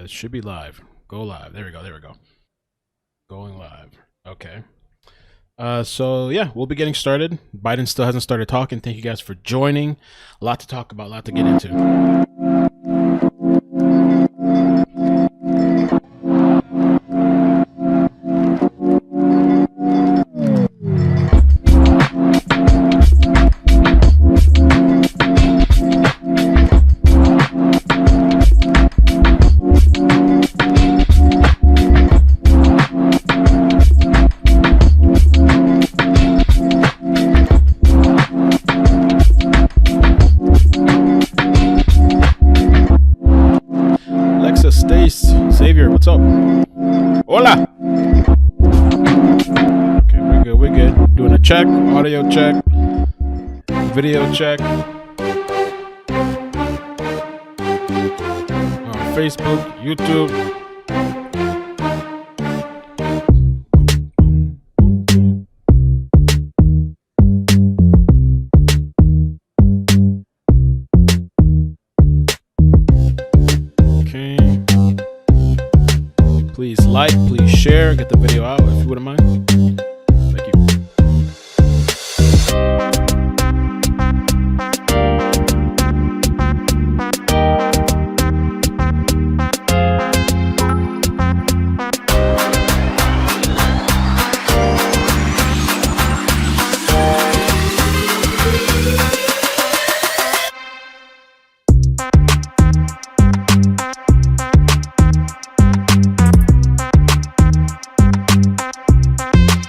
It should be live. Go live. There we go. There we go. Going live. Okay. So yeah, we'll be getting started. Biden still hasn't started talking. Thank you guys for joining. A lot to talk about, a lot to get into. Savior, what's up? Hola! Okay, we're good, we're good. Doing a check, audio check, video check. On Facebook, YouTube. Please like, please share, get the video out if you wouldn't mind. Thank you.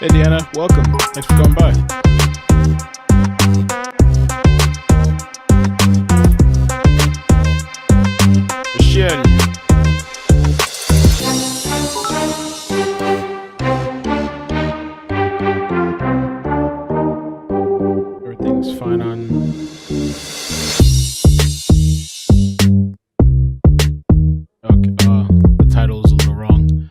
Indiana, welcome. Thanks for coming by. Michelle. Everything's fine on. Okay, the title is a little wrong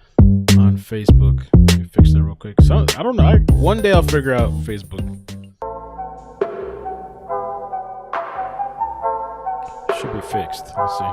on Facebook. Fix that real quick. So I don't know. One day I'll figure out Facebook. Should be fixed. Let's see.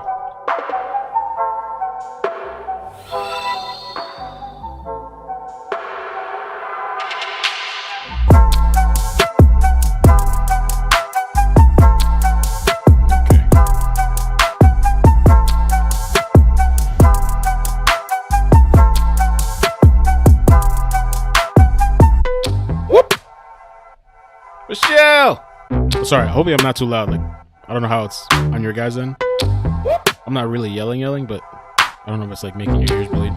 Michelle! Oh, sorry, hopefully I'm not too loud. Like, I don't know how it's on your guys' end. I'm not really yelling, but I don't know if it's like making your ears bleed.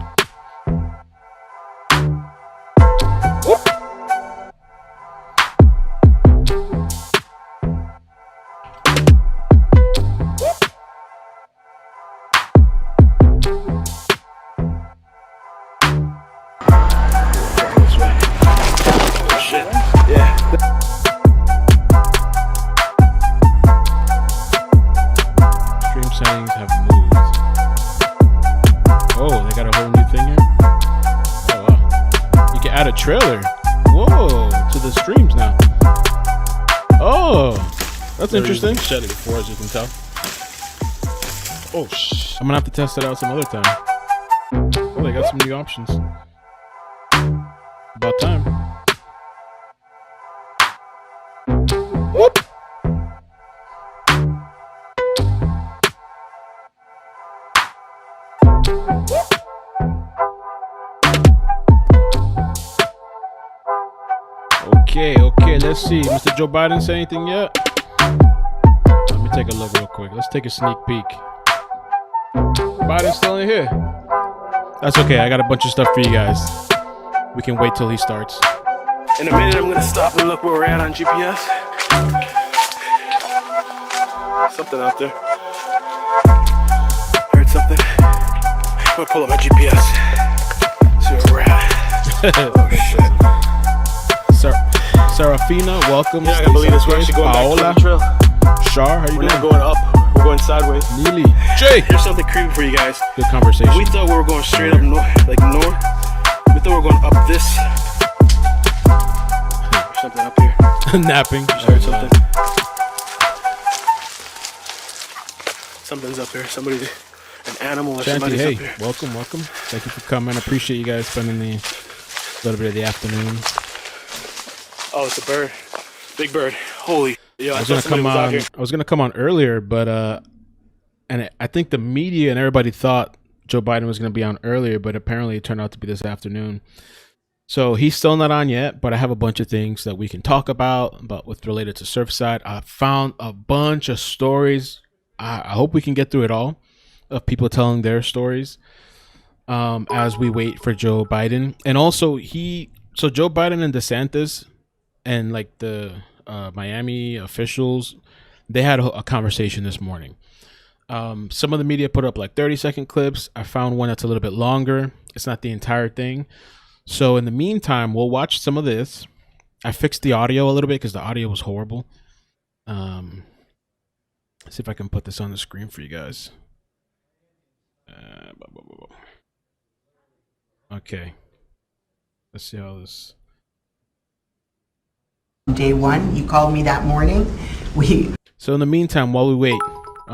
Settings have moved. Oh, they got a whole new thing here. Oh wow! You can add a trailer. Whoa, to the streams now. Oh, that's interesting. Said it before, as you can tell. Oh, I'm gonna have to test it out some other time. Oh, they got some new options. About time. Whoop. Okay, let's see. Mr. Joe Biden say anything yet? Let me take a look real quick. Let's take a sneak peek. Biden's still in here. That's okay. I got a bunch of stuff for you guys. We can wait till he starts. In a minute, I'm gonna stop and look where we're at on GPS. Something out there. Heard something. I'm gonna pull up my GPS. See where we're at. Oh shit. Serafina, welcome. Yeah, I can't believe this. We're actually going Paola. back to the trail. Shar, how you doing? We're not going up. We're going sideways. Neely. Jay. Here's something creepy for you guys. Good conversation. We thought we were going straight up north, like north. We thought we were going up this. There's something up here. Napping. Just heard something. Something's up here. Somebody an animal or Shanty, somebody's hey, up here. welcome. Thank you for coming. I appreciate you guys spending the little bit of the afternoon. Oh, it's a bird. Big bird. Holy. Yeah, I was gonna come on earlier, but I think the media and everybody thought Joe Biden was gonna be on earlier, but apparently it turned out to be this afternoon. So he's still not on yet, but I have a bunch of things that we can talk about what's related to Surfside. I found a bunch of stories. I hope we can get through it all, of people telling their stories as we wait for Joe Biden. And also so Joe Biden and DeSantis and like the Miami officials, they had a conversation this morning. Some of the media put up like 30-second clips. I found one that's a little bit longer. It's not the entire thing. So in the meantime, we'll watch some of this. I fixed the audio a little bit because the audio was horrible. Let's see if I can put this on the screen for you guys. Okay. Let's see how this... Day one, you called me that morning. So in the meantime, while we wait,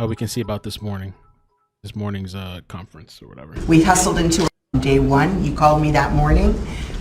we can see about this morning's conference or whatever. We hustled into day one. You called me that morning.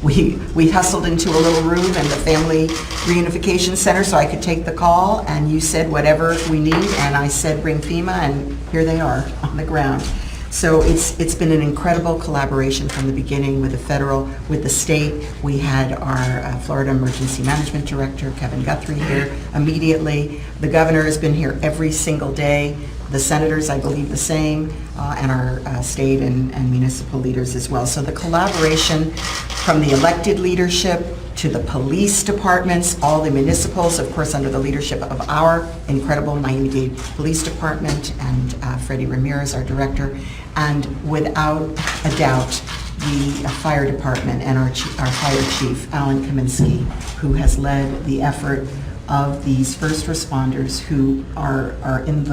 We hustled into a little room in the Family Reunification Center so I could take the call, and you said whatever we need, and I said bring FEMA, and here they are on the ground. So it's been an incredible collaboration from the beginning with the federal, with the state. We had our Florida Emergency Management Director, Kevin Guthrie, here immediately. The governor has been here every single day. The senators, I believe, the same, and our state and municipal leaders as well. So the collaboration from the elected leadership to the police departments, all the municipals, of course, under the leadership of our incredible Miami-Dade Police Department and Freddie Ramirez, our director, and without a doubt, the fire department and our fire chief, Alan Kaminsky, who has led the effort of these first responders who are in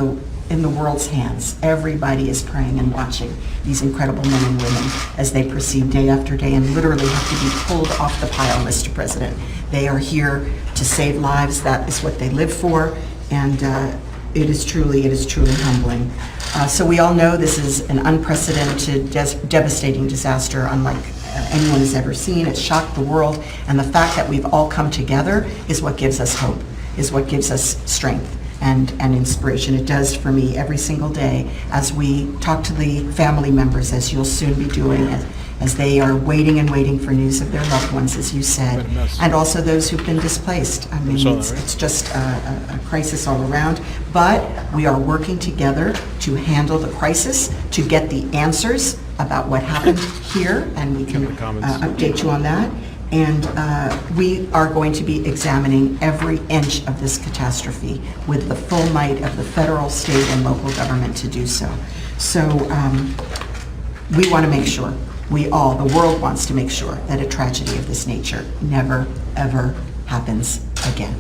the world's hands. Everybody is praying and watching these incredible men and women as they proceed day after day and literally have to be pulled off the pile, Mr. President. They are here to save lives. That is what they live for, and it is truly humbling. So we all know this is an unprecedented, devastating disaster unlike anyone has ever seen. It's shocked the world, and the fact that we've all come together is what gives us hope, is what gives us strength and inspiration. It does for me every single day as we talk to the family members, as you'll soon be doing, as they are waiting for news of their loved ones, as you said, and also those who've been displaced. I mean, it's just a crisis all around, but we are working together to handle the crisis, to get the answers about what happened here, and we can update you on that. And we are going to be examining every inch of this catastrophe with the full might of the federal, state, and local government to do so. So we want to make sure, the world wants to make sure that a tragedy of this nature never, ever happens again.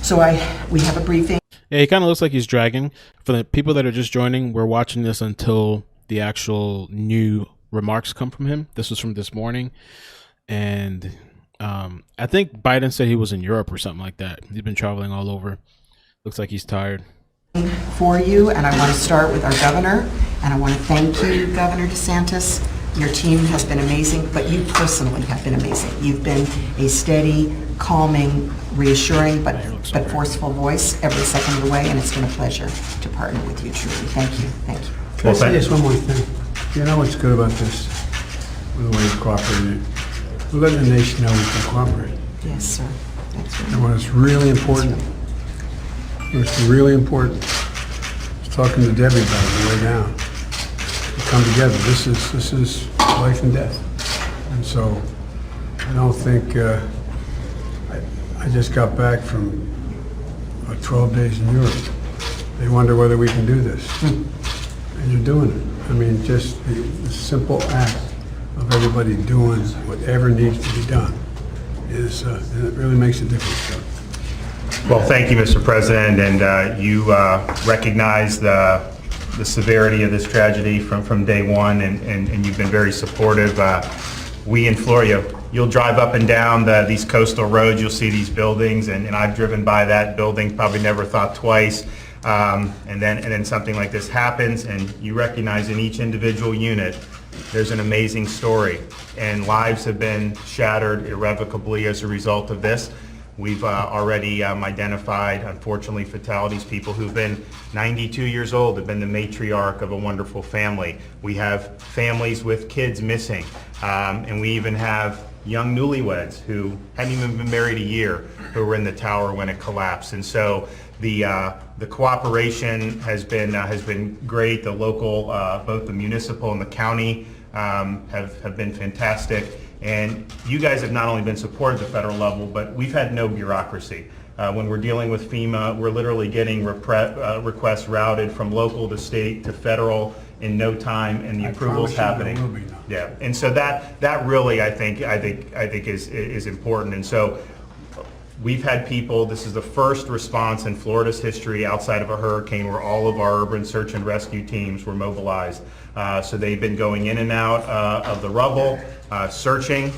So we have a briefing. Yeah, he kind of looks like he's dragging. For the people that are just joining, we're watching this until the actual new remarks come from him. This was from this morning. And I think Biden said he was in Europe or something like that. He's been traveling all over. Looks like he's tired. For you, and I want to start with our governor, and I want to thank you, Governor DeSantis. Your team has been amazing, but you personally have been amazing. You've been a steady, calming, reassuring, but forceful voice every second of the way, and it's been a pleasure to partner with you, truly. Thank you. Thank you. Can I say just one more thing? You know what's good about this, with the way you cooperated? We're letting the nation know we can cooperate. Yes, sir. That's right. And when it's really important, I was talking to Debbie about it on the way down. We come together. This is life and death. And so I don't think, I just got back from 12 days in Europe. They wonder whether we can do this. And you're doing it. I mean, just the simple act of everybody doing whatever needs to be done is, and it really makes a difference. Well, thank you, Mr. President, and you recognize the severity of this tragedy from day one, and you've been very supportive. We in Florida, you'll drive up and down these coastal roads, you'll see these buildings, and I've driven by that building, probably never thought twice And then something like this happens, and you recognize in each individual unit, there's an amazing story, and lives have been shattered irrevocably as a result of this. We've already identified, unfortunately, fatalities, people who've been 92 years old, have been the matriarch of a wonderful family. We have families with kids missing, and we even have young newlyweds who hadn't even been married a year who were in the tower when it collapsed. And so the cooperation has been great. The local, both the municipal and the county have been fantastic. And you guys have not only been supported at the federal level, but we've had no bureaucracy. When we're dealing with FEMA, we're literally getting requests routed from local to state to federal in no time, and the approval's happening. There will be none. Yeah, and so that really, I think is important. And so we've had people, this is the first response in Florida's history outside of a hurricane where all of our urban search and rescue teams were mobilized. So they've been going in and out of the rubble, searching,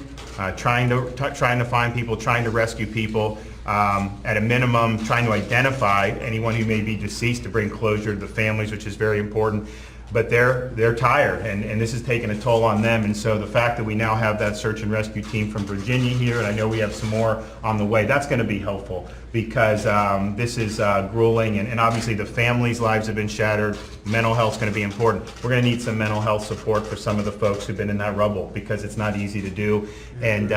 trying to find people, trying to rescue people. At a minimum, trying to identify anyone who may be deceased to bring closure to the families, which is very important. But they're tired, and this has taken a toll on them. And so the fact that we now have that search and rescue team from Virginia here, and I know we have some more on the way, that's going to be helpful, because this is grueling, and obviously the families' lives have been shattered. Mental health is going to be important. We're going to need some mental health support for some of the folks who've been in that rubble, because it's not easy to do. And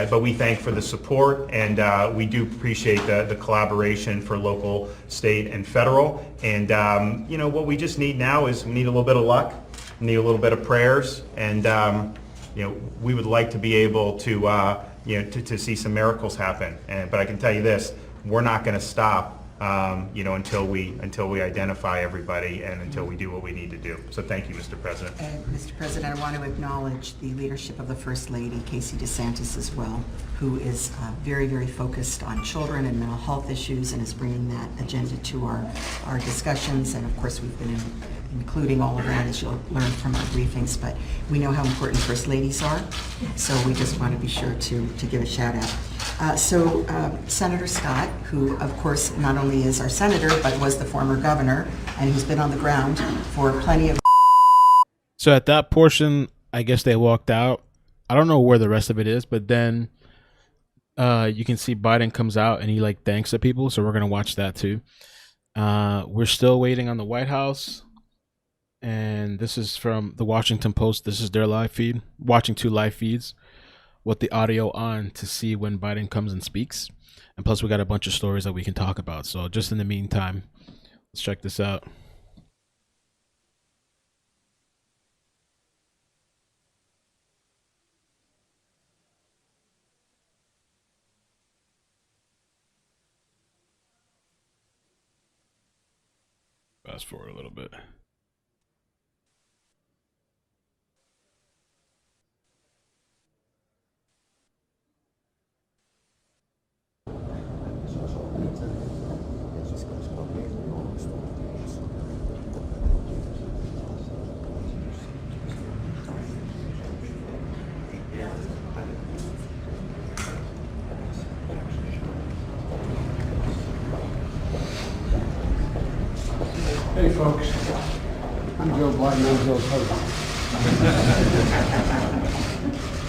but we thank for the support, and we do appreciate the collaboration for local, state, and federal. And you know, what we just need now is we need a little bit of luck, we need a little bit of prayers, and you know, we would like to be able to you know, to see some miracles happen. But I can tell you this: we're not going to stop. You know, until we identify everybody and until we do what we need to do. So thank you, Mr. President. Mr. President, I want to acknowledge the leadership of the First Lady, Casey DeSantis, as well, who is very, very focused on children and mental health issues and is bringing that agenda to our discussions. And of course, we've been including all of that, as you'll learn from our briefings, but we know how important First Ladies are, so we just want to be sure to give a shout out. Senator Scott, who of course not only is our senator, but was the former governor, and who's been on the ground for plenty of... So at that portion, I guess they walked out. I don't know where the rest of it is, but then you can see Biden comes out and he like thanks the people, so we're going to watch that too. We're still waiting on the White House, and this is from the Washington Post. This is their live feed, watching 2 live feeds with the audio on to see when Biden comes and speaks. And plus we got a bunch of stories that we can talk about. So just in the meantime, let's check this out. Fast forward a little bit. Hey, folks. I'm Joe Biden. I'm Joe's husband.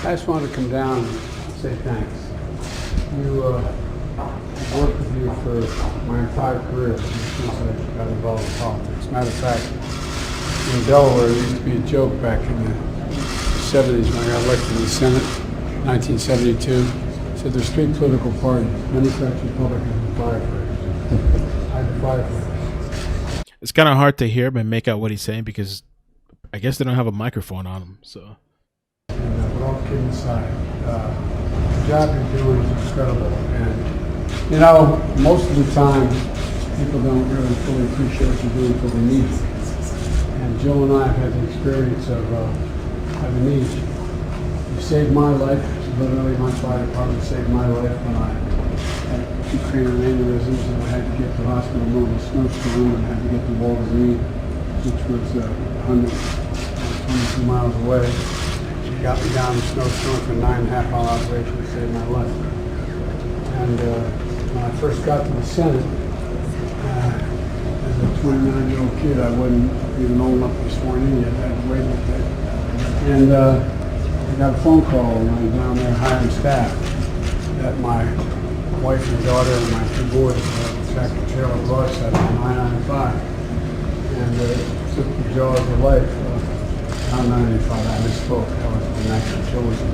I just wanted to come down and say thanks. I've worked with you for my entire career since I got involved in politics. Matter of fact, in Delaware, there used to be a joke back in the 70s when I got elected to the Senate, 1972. Said there's 3 political parties, Democrats, Republicans, and firefighters. I'm a firefighter. It's kind of hard to hear but make out what he's saying because I guess they don't have a microphone on them. So, but all kidding aside, the job you're doing is incredible. And you know, most of the time, people don't really fully appreciate what you're doing until they need you. And Joe and I have had the experience of having needs. You saved my life. Literally, my fire department saved my life when I had 2 cranial aneurysms and I had to get to the hospital room, a snowstorm, and had to get to Walter Reed, which was 122 miles away. She got me down in the snowstorm for a 9.5-hour operation to save my life. And when I first got to the Senate, 29-year-old kid. I wasn't even old enough to be sworn in yet. I had to wait a bit. And I got a phone call when I was down there hiring staff that my wife and daughter and my 2 boys tractor trailer bus at 995. And took the jaws of life. Not 995, I misspoke. That was the actual chosen.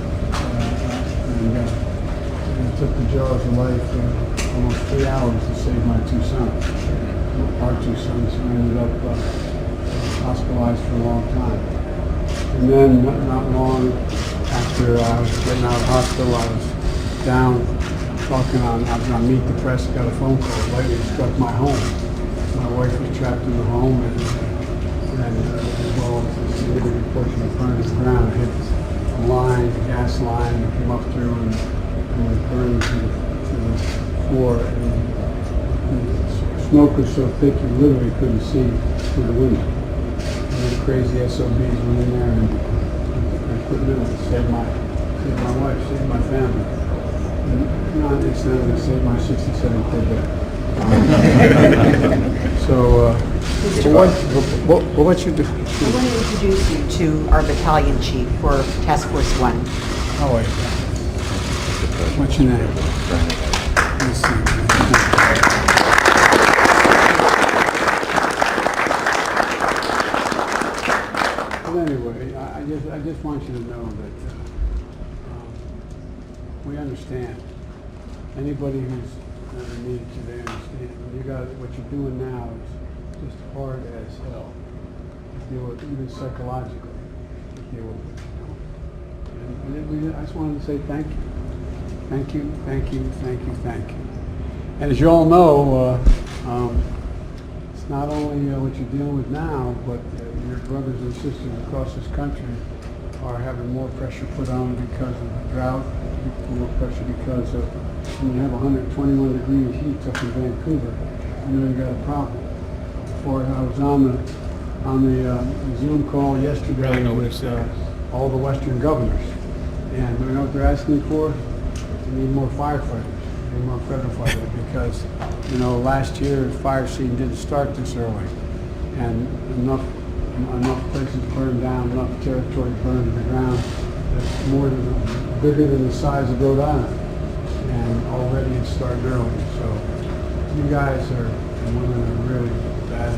And it took the jaws of life almost 3 hours to save my 2 sons. Our 2 sons who ended up hospitalized for a long time. And then not long after I was getting out of the hospital, I was down talking I was on Meet the Press, got a phone call. Lightning struck my home. My wife was trapped in the home, and as well as a significant portion of burn to the ground. It hit a line, a gas line, that came up through and was burned to the floor. And the smoke was so thick you literally couldn't see through the window. And the crazy SOBs went in there and put it in to save my wife, save my family. And not incidentally save my 67 Corvette. So, what you do? I want to introduce you to our battalion chief for Task Force 1. How are you? What's your name? Let's see. But anyway, I just want you to know that we understand. Anybody who's never needed to, they understand. You got what you're doing now is just hard as hell. You deal with even psychologically. You deal with what you're doing. And I just wanted to say thank you. Thank you, thank you, thank you, thank you. And as you all know, it's not only what you're dealing with now, but your brothers and sisters across this country are having more pressure put on them because of the drought, more pressure because of when you have 121 degree heat up in Vancouver, you know you got a problem. Before I was on the Zoom call yesterday with all the Western governors, and you know what they're asking for? They need more firefighters, they need more federal fighters, because you know last year the fire season didn't start this early, and enough places burned down, enough territory burned to the ground that's bigger than the size of Rhode Island. And already it's starting early. So you guys and women are really bad.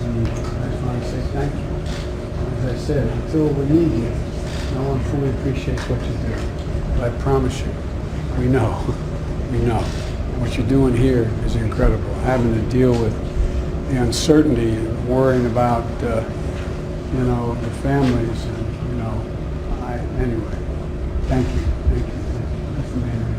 And I just want to say thank you. As I said, until we need you, no one fully appreciates what you do. But I promise you, we know. What you're doing here is incredible. Having to deal with the uncertainty and worrying about, you know, the families and, you know, anyway, thank you. That's the main reason.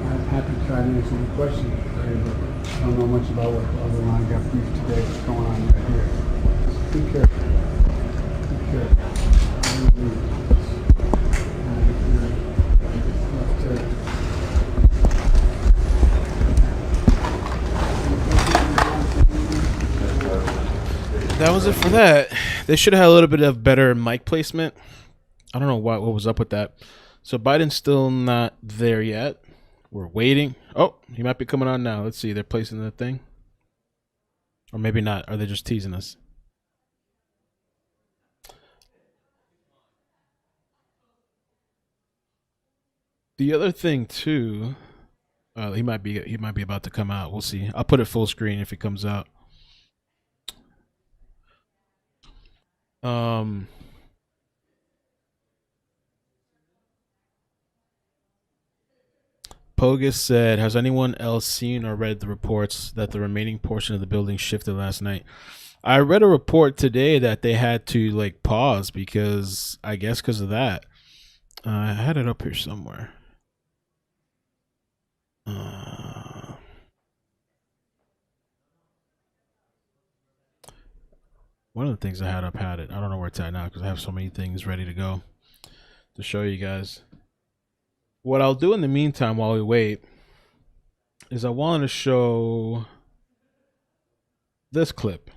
I'm happy to try to answer any questions today, but I don't know much about what other than I got briefed today what's going on right here. Be careful. Be careful. That was it for that. They should have had a little bit of better mic placement. I don't know what was up with that. So Biden's still not there yet. We're waiting. Oh, he might be coming on now. Let's see. They're placing the thing. Or maybe not. Are they just teasing us? The other thing too, he might be about to come out. We'll see. I'll put it full screen if he comes out. Pogus said, has anyone else seen or read the reports that the remaining portion of the building shifted last night? I read a report today that they had to like pause because I guess because of that. I had it up here somewhere. One of the things I had up had it. I don't know where it's at now because I have so many things ready to go to show you guys. What I'll do in the meantime while we wait is I wanted to show this clip.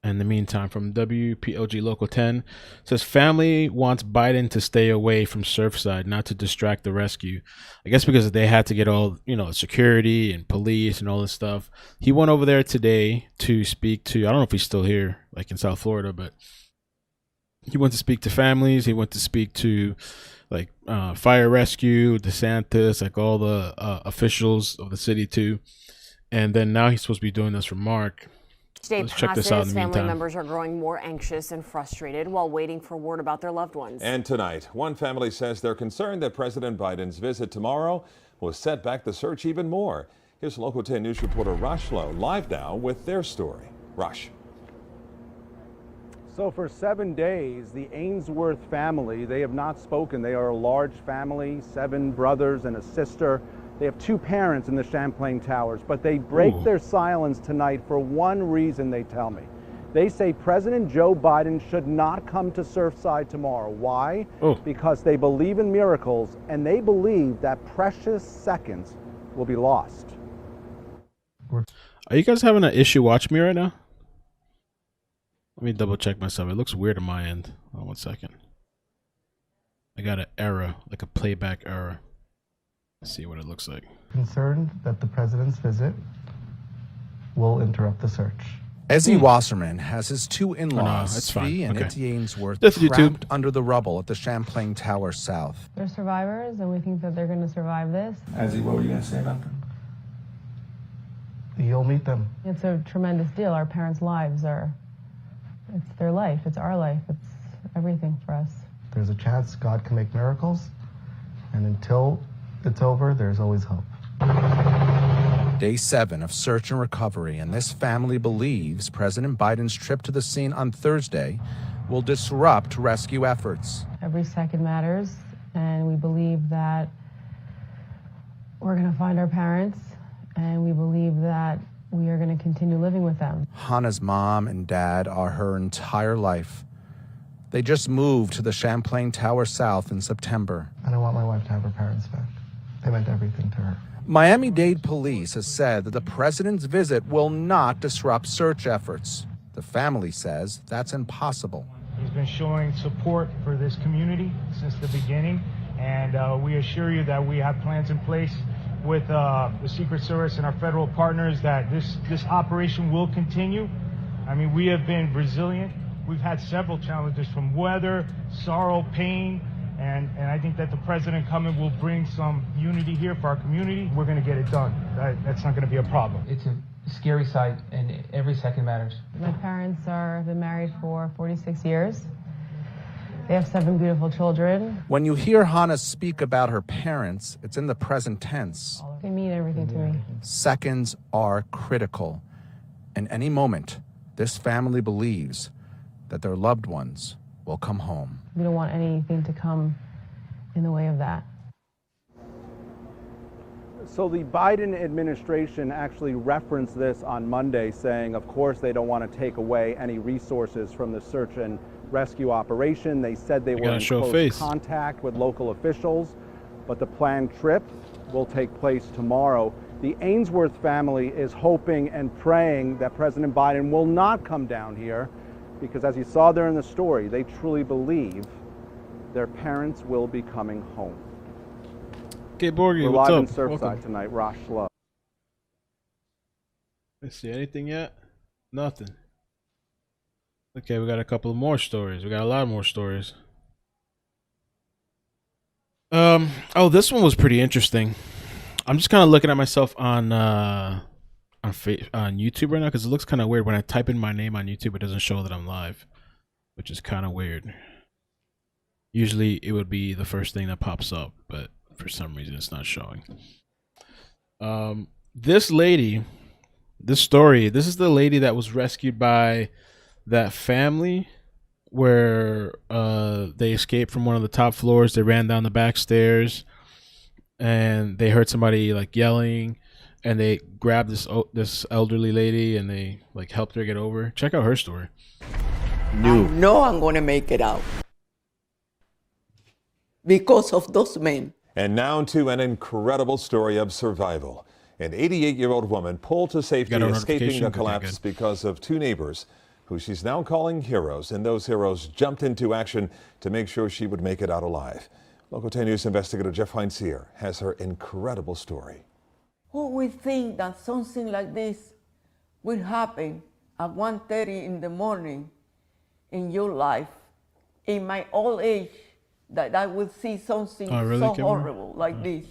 In the meantime, from WPLG Local 10, says family wants Biden to stay away from Surfside, not to distract the rescue. I guess because they had to get all, security and police and all this stuff. He went over there today to speak to, I don't know if he's still here, like in South Florida, but he went to speak to families. He went to speak to like fire rescue, DeSantis, like all the officials of the city too. And then now he's supposed to be doing this for Mark. Day Let's check this out in the family meantime. members are growing more anxious and frustrated while waiting for word about their loved ones. And tonight, one family says they're concerned that President Biden's visit tomorrow will set back the search even more. Here's Local 10 News reporter Rush Lowe live now with their story. Rush. So for 7 days, the Ainsworth family, they have not spoken. They are a large family, 7 brothers and a sister. They have 2 parents in the Champlain Towers, but they break their silence tonight for one reason, they tell me. They say President Joe Biden should not come to Surfside tomorrow. Why? Because they believe in miracles, and they believe that precious seconds will be lost. Are you guys having an issue watching me right now? Let me double check myself. It looks weird on my end. Hold on 1 second. I got an error, like a playback error. Let's see what it looks like. Concerned that the president's visit will interrupt the search. Ezzy Wasserman has his 2 in-laws, that's fine. Svi and Okay. Itty Ainsworth, That's YouTube. trapped under the rubble at the Champlain Towers South. They're survivors, and we think that they're going to survive this. Ezzy, what were you going to say about them? You'll meet them. It's a tremendous deal. Our parents' lives it's their life. It's our life. It's everything for us. There's a chance God can make miracles, and until it's over, there's always hope. Day 7 of search and recovery, and this family believes President Biden's trip to the scene on Thursday will disrupt rescue efforts. Every second matters, and we believe that we're going to find our parents, and we believe that we are going to continue living with them. Hannah's mom and dad are her entire life. They just moved to the Champlain Towers South in September. And I want my wife to have her parents back. They meant everything to her. Miami-Dade police has said that the president's visit will not disrupt search efforts. The family says that's impossible. He's been showing support for this community since the beginning, and we assure you that we have plans in place with the Secret Service and our federal partners that this operation will continue. I mean, we have been resilient. We've had several challenges from weather, sorrow, pain, and I think that the president coming will bring some unity here for our community. We're going to get it done. That's not going to be a problem. It's a scary sight, and every second matters. My parents have been married for 46 years. They have 7 beautiful children. When you hear Hannah speak about her parents, it's in the present tense. They mean everything to me. Seconds are critical. In any moment, this family believes that their loved ones will come home. We don't want anything to come in the way of that. So the Biden administration actually referenced this on Monday, saying, of course, they don't want to take away any resources from the search and rescue operation. They said they were in close contact with local officials, but the planned trip will take place tomorrow. The Ainsworth family is hoping and praying that President Biden will not come down here, because as you saw there in the story, they truly believe their parents will be coming home. Okay, Borgie, We're what's live up? in Surfside Welcome. tonight. Rosh Love. Let's see, anything yet? Nothing. Okay, we got a couple more stories. We got a lot more stories. Oh, this one was pretty interesting. I'm just kind of looking at myself on YouTube right now because it looks kind of weird when I type in my name on YouTube. It doesn't show that I'm live, which is kind of weird. Usually, it would be the first thing that pops up, but for some reason, it's not showing. This lady, this story. This is the lady that was rescued by that family where they escaped from one of the top floors. They ran down the back stairs and they heard somebody like yelling, and they grabbed this elderly lady and they like helped her get over. Check out her story. I know I'm going to make it out because of those men. And now to an incredible story of survival. An 88-year-old woman pulled to safety escaping a collapse because of 2 neighbors who she's now calling heroes, and those heroes jumped into action to make sure she would make it out alive. Local 10 News investigator Jeff Heinz-Sear has her incredible story. Who would think that something like this will happen at 1:30 in the morning in your life, in my old age, that I would see something so horrible like this?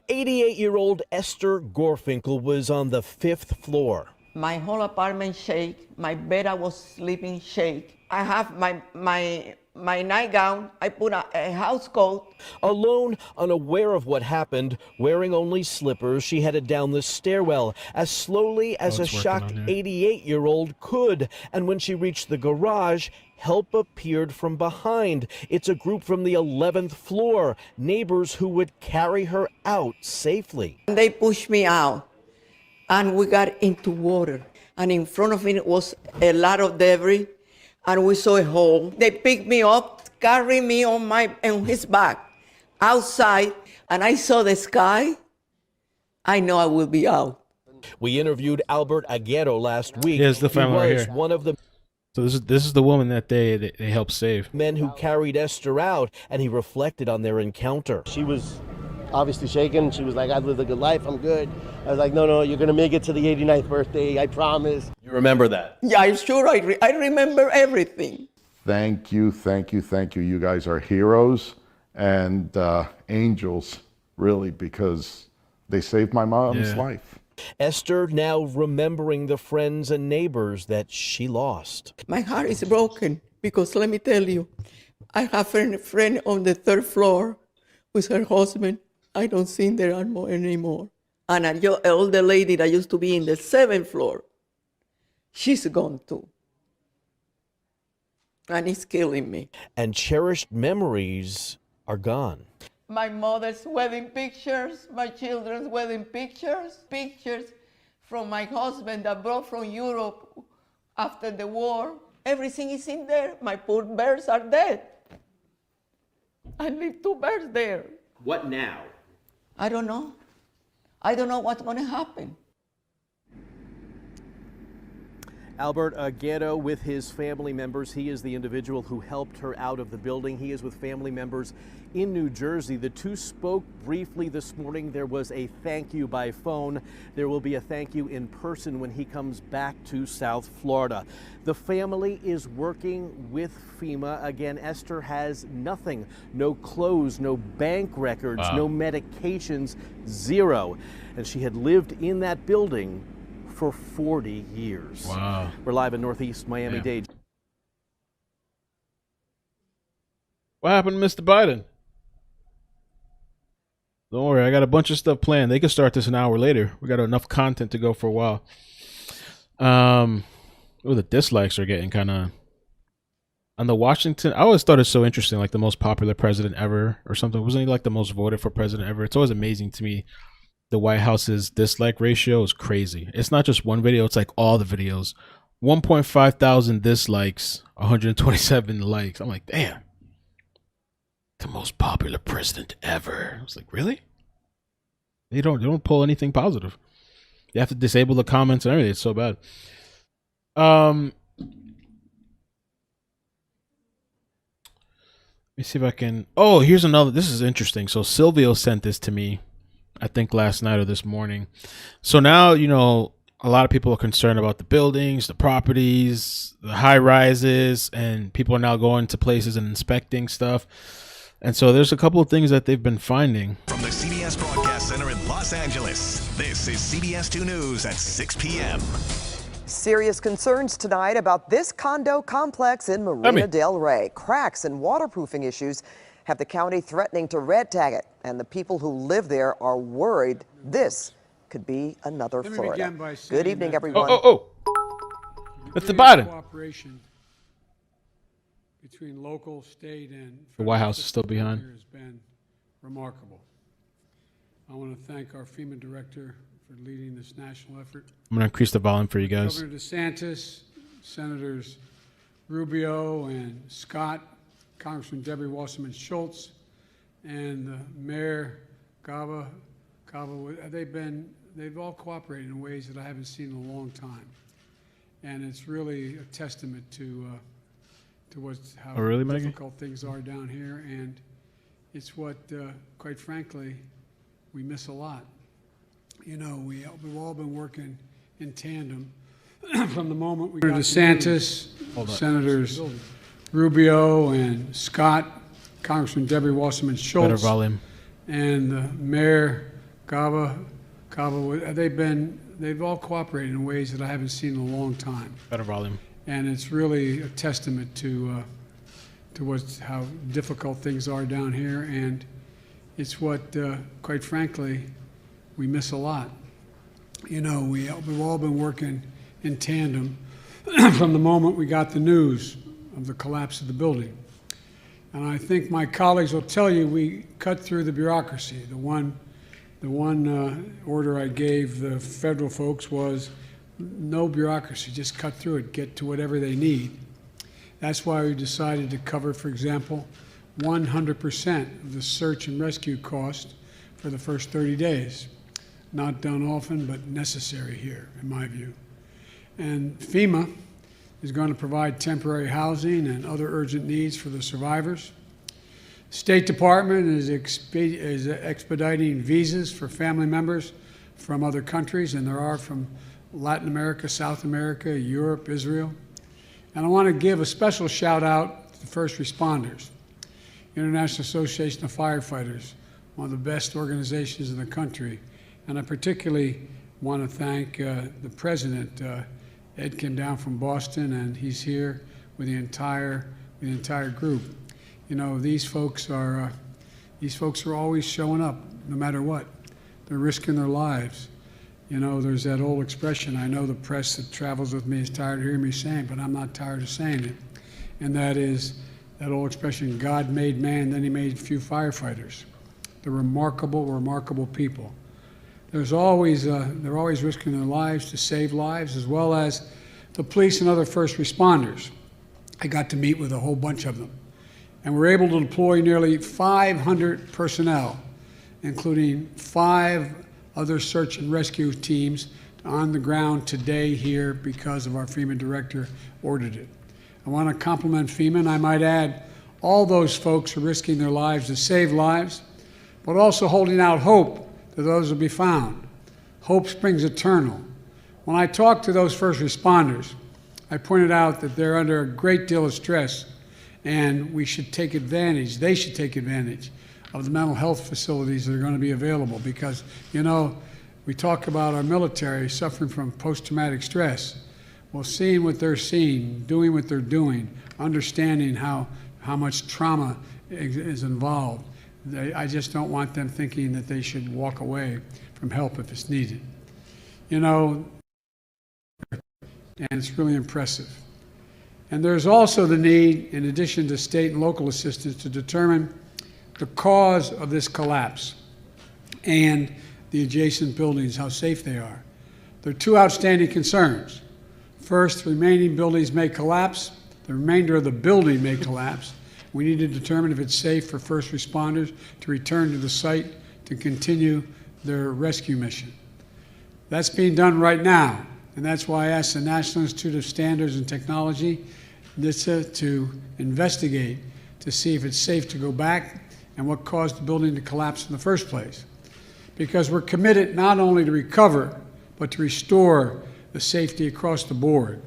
88-year-old Esther Gorfinkel was on the 5th floor. My whole apartment shake. My bed I was sleeping shake. I have my nightgown. I put a house coat. Alone, unaware of what happened, wearing only slippers, she headed down the stairwell as slowly as a shocked 88-year-old could. And when she reached the garage, help appeared from behind. It's a group from the 11th floor, neighbors who would carry her out safely. They pushed me out, and we got into water. And in front of me was a lot of debris, and we saw a hole. They picked me up, carried me on his back outside, and I saw the sky. I know I will be out. We interviewed Albert Aguero last week. Here's the family right here. One of the So this is the woman that they helped save. Men who carried Esther out, and he reflected on their encounter. She was obviously shaken. She was like, I've lived a good life, I'm good. I was like, no, you're gonna make it to the 89th birthday, I promise. You remember that? Yeah, I'm sure I remember everything. Thank you, thank you, thank you. You guys are heroes and angels, really, because they saved my mom's life. Esther now remembering the friends and neighbors that she lost. My heart is broken because let me tell you, I have a friend on the 3rd floor with her husband. I don't see them anymore. And an older lady that used to be in the 7th floor, she's gone too. And it's killing me. And cherished memories are gone. My mother's wedding pictures, my children's wedding pictures, pictures from my husband that brought from Europe after the war. Everything is in there. My poor birds are dead. I leave 2 birds there. What now? I don't know. I don't know what's going to happen. Albert Aguero with his family members. He is the individual who helped her out of the building. He is with family members in New Jersey. The two spoke briefly this morning. There was a thank you by phone. There will be a thank you in person when he comes back to South Florida. The family is working with FEMA. Again, Esther has nothing. No clothes, no bank records, no medications, zero. And she had lived in that building for 40 years. Wow. We're live in Northeast Miami-Dade. What happened to Mr. Biden? Don't worry, I got a bunch of stuff planned. They can start this an hour later. We got enough content to go for a while. The dislikes are getting kind of on the Washington. I always thought it's so interesting, like the most popular president ever or something. Wasn't he like the most voted for president ever? It's always amazing to me. The White House's dislike ratio is crazy. It's not just one video, it's like all the videos. 1.5 thousand dislikes, 127 likes. I'm like, damn. The most popular president ever. I was like, really? They don't pull anything positive. You have to disable the comments and everything. It's so bad. Let me see if I can. Oh, here's another. This is interesting. So Silvio sent this to me, I think last night or this morning. So now, you know, a lot of people are concerned about the buildings, the properties, the high rises, and people are now going to places and inspecting stuff. And so there's a couple of things that they've been finding. From the CBS Broadcast Center in Los Angeles, this is CBS 2 News at 6 p.m. Serious concerns tonight about this condo complex in Marina del Rey. Cracks and waterproofing issues have the county threatening to red tag it, and the people who live there are worried this could be another Florida. Good evening, everyone. That's the Biden. Cooperation between local, state, and The White House is still behind. has been remarkable. I want to thank our FEMA director for leading this national effort. I'm going to increase the volume for you guys. Governor DeSantis, Senators Rubio and Scott, Congressman Debbie Wasserman Schultz, and Mayor Gaba. They've all cooperated in ways that I haven't seen in a long time. And it's really a testament to how Oh, really, Maggie? difficult things are down here, and it's what, quite frankly, we miss a lot. You know, we've all been working in tandem from the moment we got DeSantis, Senators Rubio and Scott, Congressman Debbie Wasserman Schultz, Better volume. and Mayor Cava. They've all cooperated in ways that I haven't seen in a long time. Better volume. And it's really a testament to how difficult things are down here, and it's what, quite frankly, we miss a lot. You know, we've all been working in tandem from the moment we got the news of the collapse of the building. And I think my colleagues will tell you we cut through the bureaucracy. The one order I gave the federal folks was no bureaucracy, just cut through it, get to whatever they need. That's why we decided to cover, for example, 100% of the search and rescue cost for the first 30 days. Not done often, but necessary here, in my view. And FEMA is going to provide temporary housing and other urgent needs for the survivors. State Department is expediting visas for family members from other countries, and there are from Latin America, South America, Europe, Israel. And I want to give a special shout out to the first responders. International Association of Firefighters, one of the best organizations in the country. And I particularly want to thank the president. Ed came down from Boston, and he's here with the entire group. You know, these folks are always showing up, no matter what. They're risking their lives. You know, there's that old expression, I know the press that travels with me is tired of hearing me saying, but I'm not tired of saying it. And that is that old expression, God made man, then he made a few firefighters. They're remarkable, remarkable people. They're always risking their lives to save lives, as well as the police and other first responders. I got to meet with a whole bunch of them. And we're able to deploy nearly 500 personnel, including 5 other search and rescue teams on the ground today here because of our FEMA director ordered it. I want to compliment FEMA, and I might add, all those folks are risking their lives to save lives, but also holding out hope that those will be found. Hope springs eternal. When I talked to those first responders, I pointed out that they're under a great deal of stress, and we should take advantage, they should take advantage of the mental health facilities that are going to be available, because, you know, we talk about our military suffering from post-traumatic stress. Well, seeing what they're seeing, doing what they're doing, understanding how much trauma is involved, I just don't want them thinking that they should walk away from help if it's needed. You know, and it's really impressive. And there's also the need, in addition to state and local assistance, to determine the cause of this collapse and the adjacent buildings, how safe they are. There are 2 outstanding concerns. First, the remaining buildings may collapse. The remainder of the building may collapse. We need to determine if it's safe for first responders to return to the site to continue their rescue mission. That's being done right now, and that's why I asked the National Institute of Standards and Technology, NHTSA, to investigate to see if it's safe to go back and what caused the building to collapse in the first place. Because we're committed not only to recover, but to restore the safety across the board.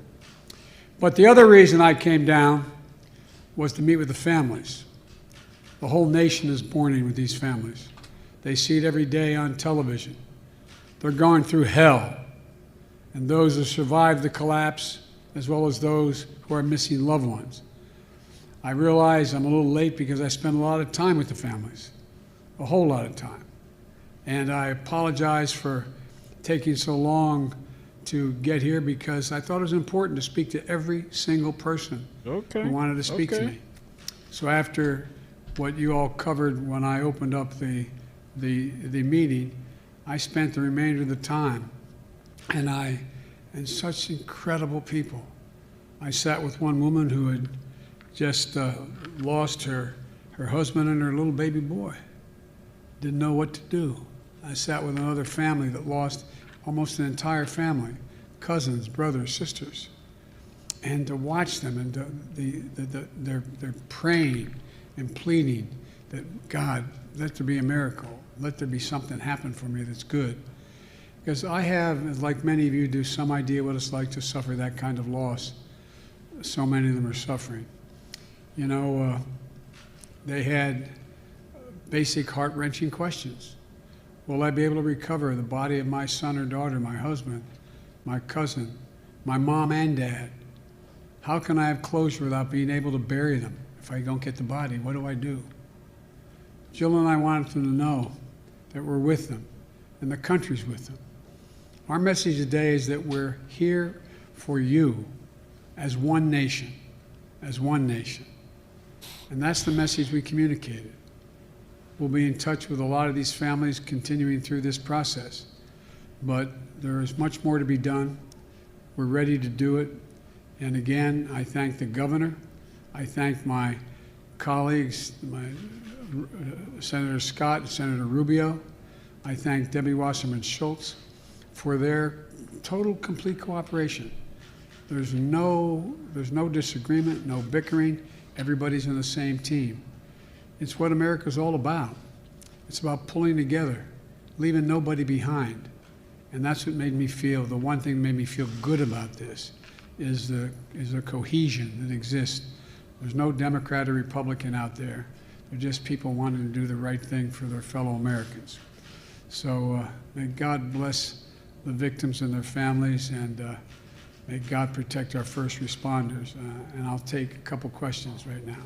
But the other reason I came down was to meet with the families. The whole nation is mourning with these families. They see it every day on television. They're going through hell. And those who survived the collapse, as well as those who are missing loved ones. I realize I'm a little late because I spent a lot of time with the families, a whole lot of time. And I apologize for taking so long to get here, because I thought it was important to speak to every single person who wanted to speak to me. So after what you all covered when I opened up the meeting, I spent the remainder of the time, and such incredible people. I sat with one woman who had just lost her husband and her little baby boy. Didn't know what to do. I sat with another family that lost almost an entire family, cousins, brothers, sisters. and to watch them, and they're praying and pleading that, God, let there be a miracle. Let there be something happen for me that's good. Because I have, like many of you do, some idea what it's like to suffer that kind of loss. So many of them are suffering. You know, they had basic heart-wrenching questions. Will I be able to recover the body of my son or daughter, my husband, my cousin, my mom and dad? How can I have closure without being able to bury them? If I don't get the body, what do I do? Jill and I wanted them to know that we're with them and the country's with them. Our message today is that we're here for you as one nation, as one nation. And that's the message we communicated. We'll be in touch with a lot of these families continuing through this process. But there is much more to be done. We're ready to do it. And again, I thank the governor. I thank my colleagues, Senator Scott and Senator Rubio. I thank Debbie Wasserman Schultz for their total, complete cooperation. There's no disagreement, no bickering. Everybody's on the same team. It's what America's all about. It's about pulling together, leaving nobody behind. And that's what made me feel, the one thing that made me feel good about this is the cohesion that exists. There's no Democrat or Republican out there. They're just people wanting to do the right thing for their fellow Americans. So may God bless the victims and their families, and may God protect our first responders. And I'll take a couple questions right now.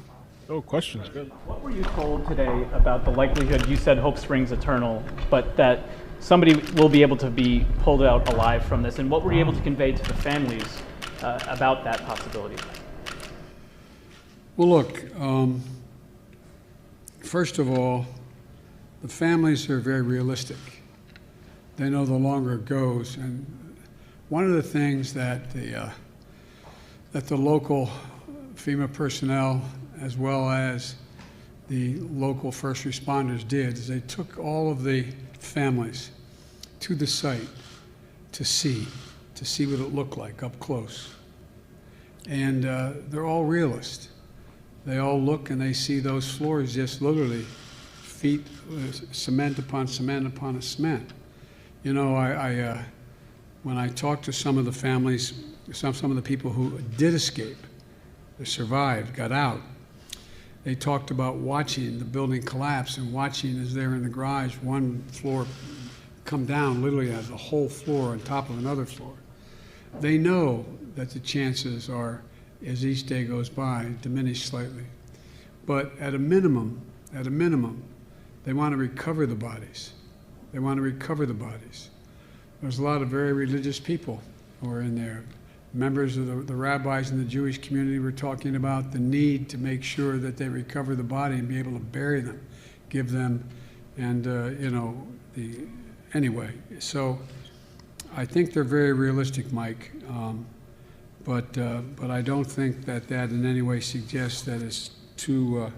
Oh, questions, good. What were you told today about the likelihood, you said hope springs eternal, but that somebody will be able to be pulled out alive from this? And what were you able to convey to the families about that possibility? Well, look, first of all, the families are very realistic. They know the longer it goes. And one of the things that the local FEMA personnel, as well as the local first responders, did is they took all of the families to the site to see what it looked like up close. And they're all realists. They all look and they see those floors just literally feet, cement upon cement upon cement. You know, when I talked to some of the families, some of the people who did escape, they survived, got out, they talked about watching the building collapse and watching as they're in the garage, one floor come down literally as a whole floor on top of another floor. They know that the chances are, as each day goes by, diminish slightly. But at a minimum, they want to recover the bodies. They want to recover the bodies. There's a lot of very religious people who are in there. Members of the rabbis in the Jewish community were talking about the need to make sure that they recover the body and be able to bury them, give them, and anyway. So I think they're very realistic, Mike, but I don't think that in any way suggests that it's too,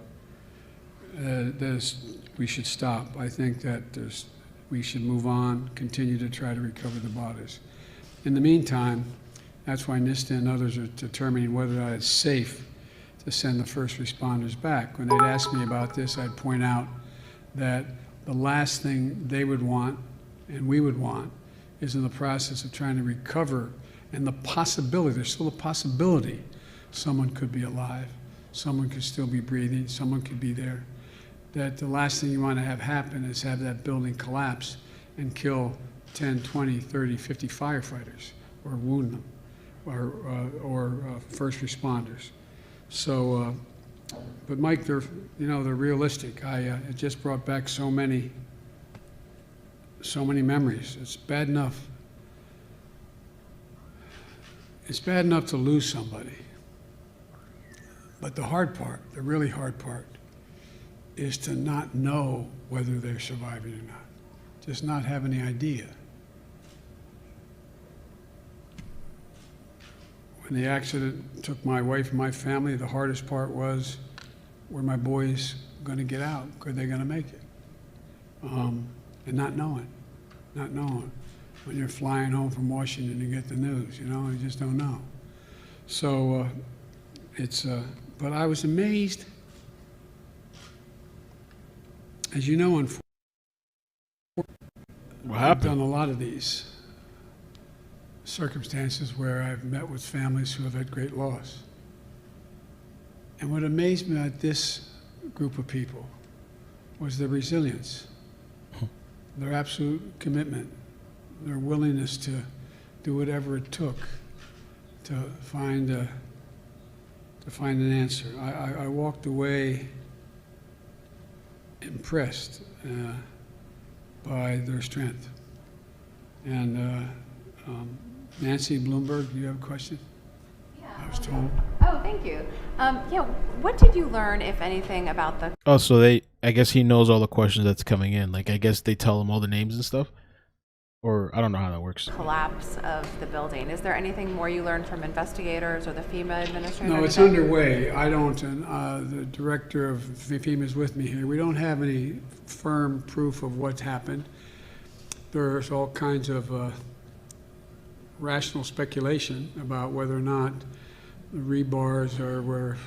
we should stop. I think that we should move on, continue to try to recover the bodies. In the meantime, that's why NISTA and others are determining whether or not it's safe to send the first responders back. When they'd ask me about this, I'd point out that the last thing they would want and we would want is in the process of trying to recover, and the possibility, there's still a possibility someone could be alive, someone could still be breathing, someone could be there, that the last thing you want to have happen is have that building collapse and kill 10, 20, 30, 50 firefighters or wound them or first responders. So, but Mike, they're realistic. It just brought back so many memories. It's bad enough. It's bad enough to lose somebody. But the hard part, the really hard part, is to not know whether they're surviving or not. Just not have any idea. When the accident took my wife and my family, the hardest part was, were my boys going to get out? Are they going to make it? And not knowing. When you're flying home from Washington, you get the news, you just don't know. So but I was amazed. As you know, I've done a lot of these circumstances where I've met with families who have had great loss. And what amazed me about this group of people was their resilience, their absolute commitment, their willingness to do whatever it took to find an answer. I walked away impressed by their strength. And Nancy Bloomberg, do you have a question? Yeah. I was told. Oh, thank you. Yeah, what did you learn, if anything, about the... Oh, so I guess he knows all the questions that's coming in. Like, I guess they tell him all the names and stuff? Or I don't know how that works. Collapse of the building. Is there anything more you learned from investigators or the FEMA administrator? No, it's underway. I don't, and the director of FEMA is with me here. We don't have any firm proof of what's happened. There's all kinds of rational speculation about whether or not the rebars were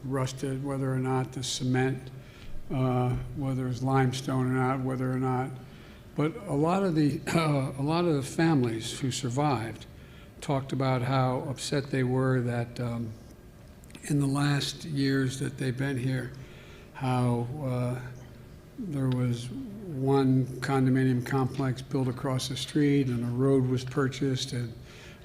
rusted, whether or not the cement, whether it's limestone or not, whether or not. But a lot of the families who survived talked about how upset they were that in the last years that they've been here, how there was one condominium complex built across the street and a road was purchased, and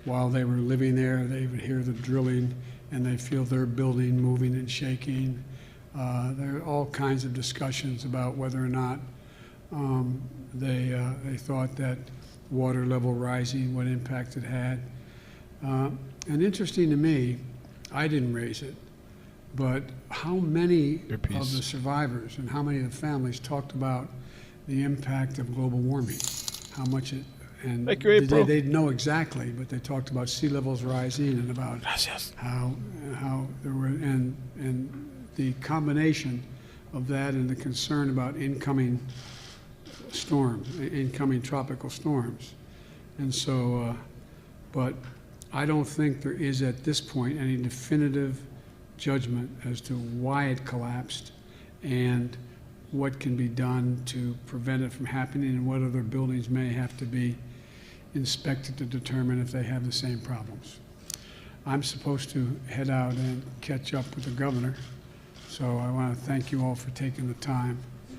while they were living there, they would hear the drilling and they feel their building moving and shaking. There are all kinds of discussions about whether or not they thought that water level rising, what impact it had. And interesting to me, I didn't raise it, but how many of the survivors and how many of the families talked about the impact of global warming, how much it, and they know exactly, but they talked about sea levels rising and about how there were, and the combination of that and the concern about incoming storms, incoming tropical storms. And so, but I don't think there is at this point any definitive judgment as to why it collapsed and what can be done to prevent it from happening and what other buildings may have to be inspected to determine if they have the same problems. I'm supposed to head out and catch up with the governor, so I want to thank you all for taking the time.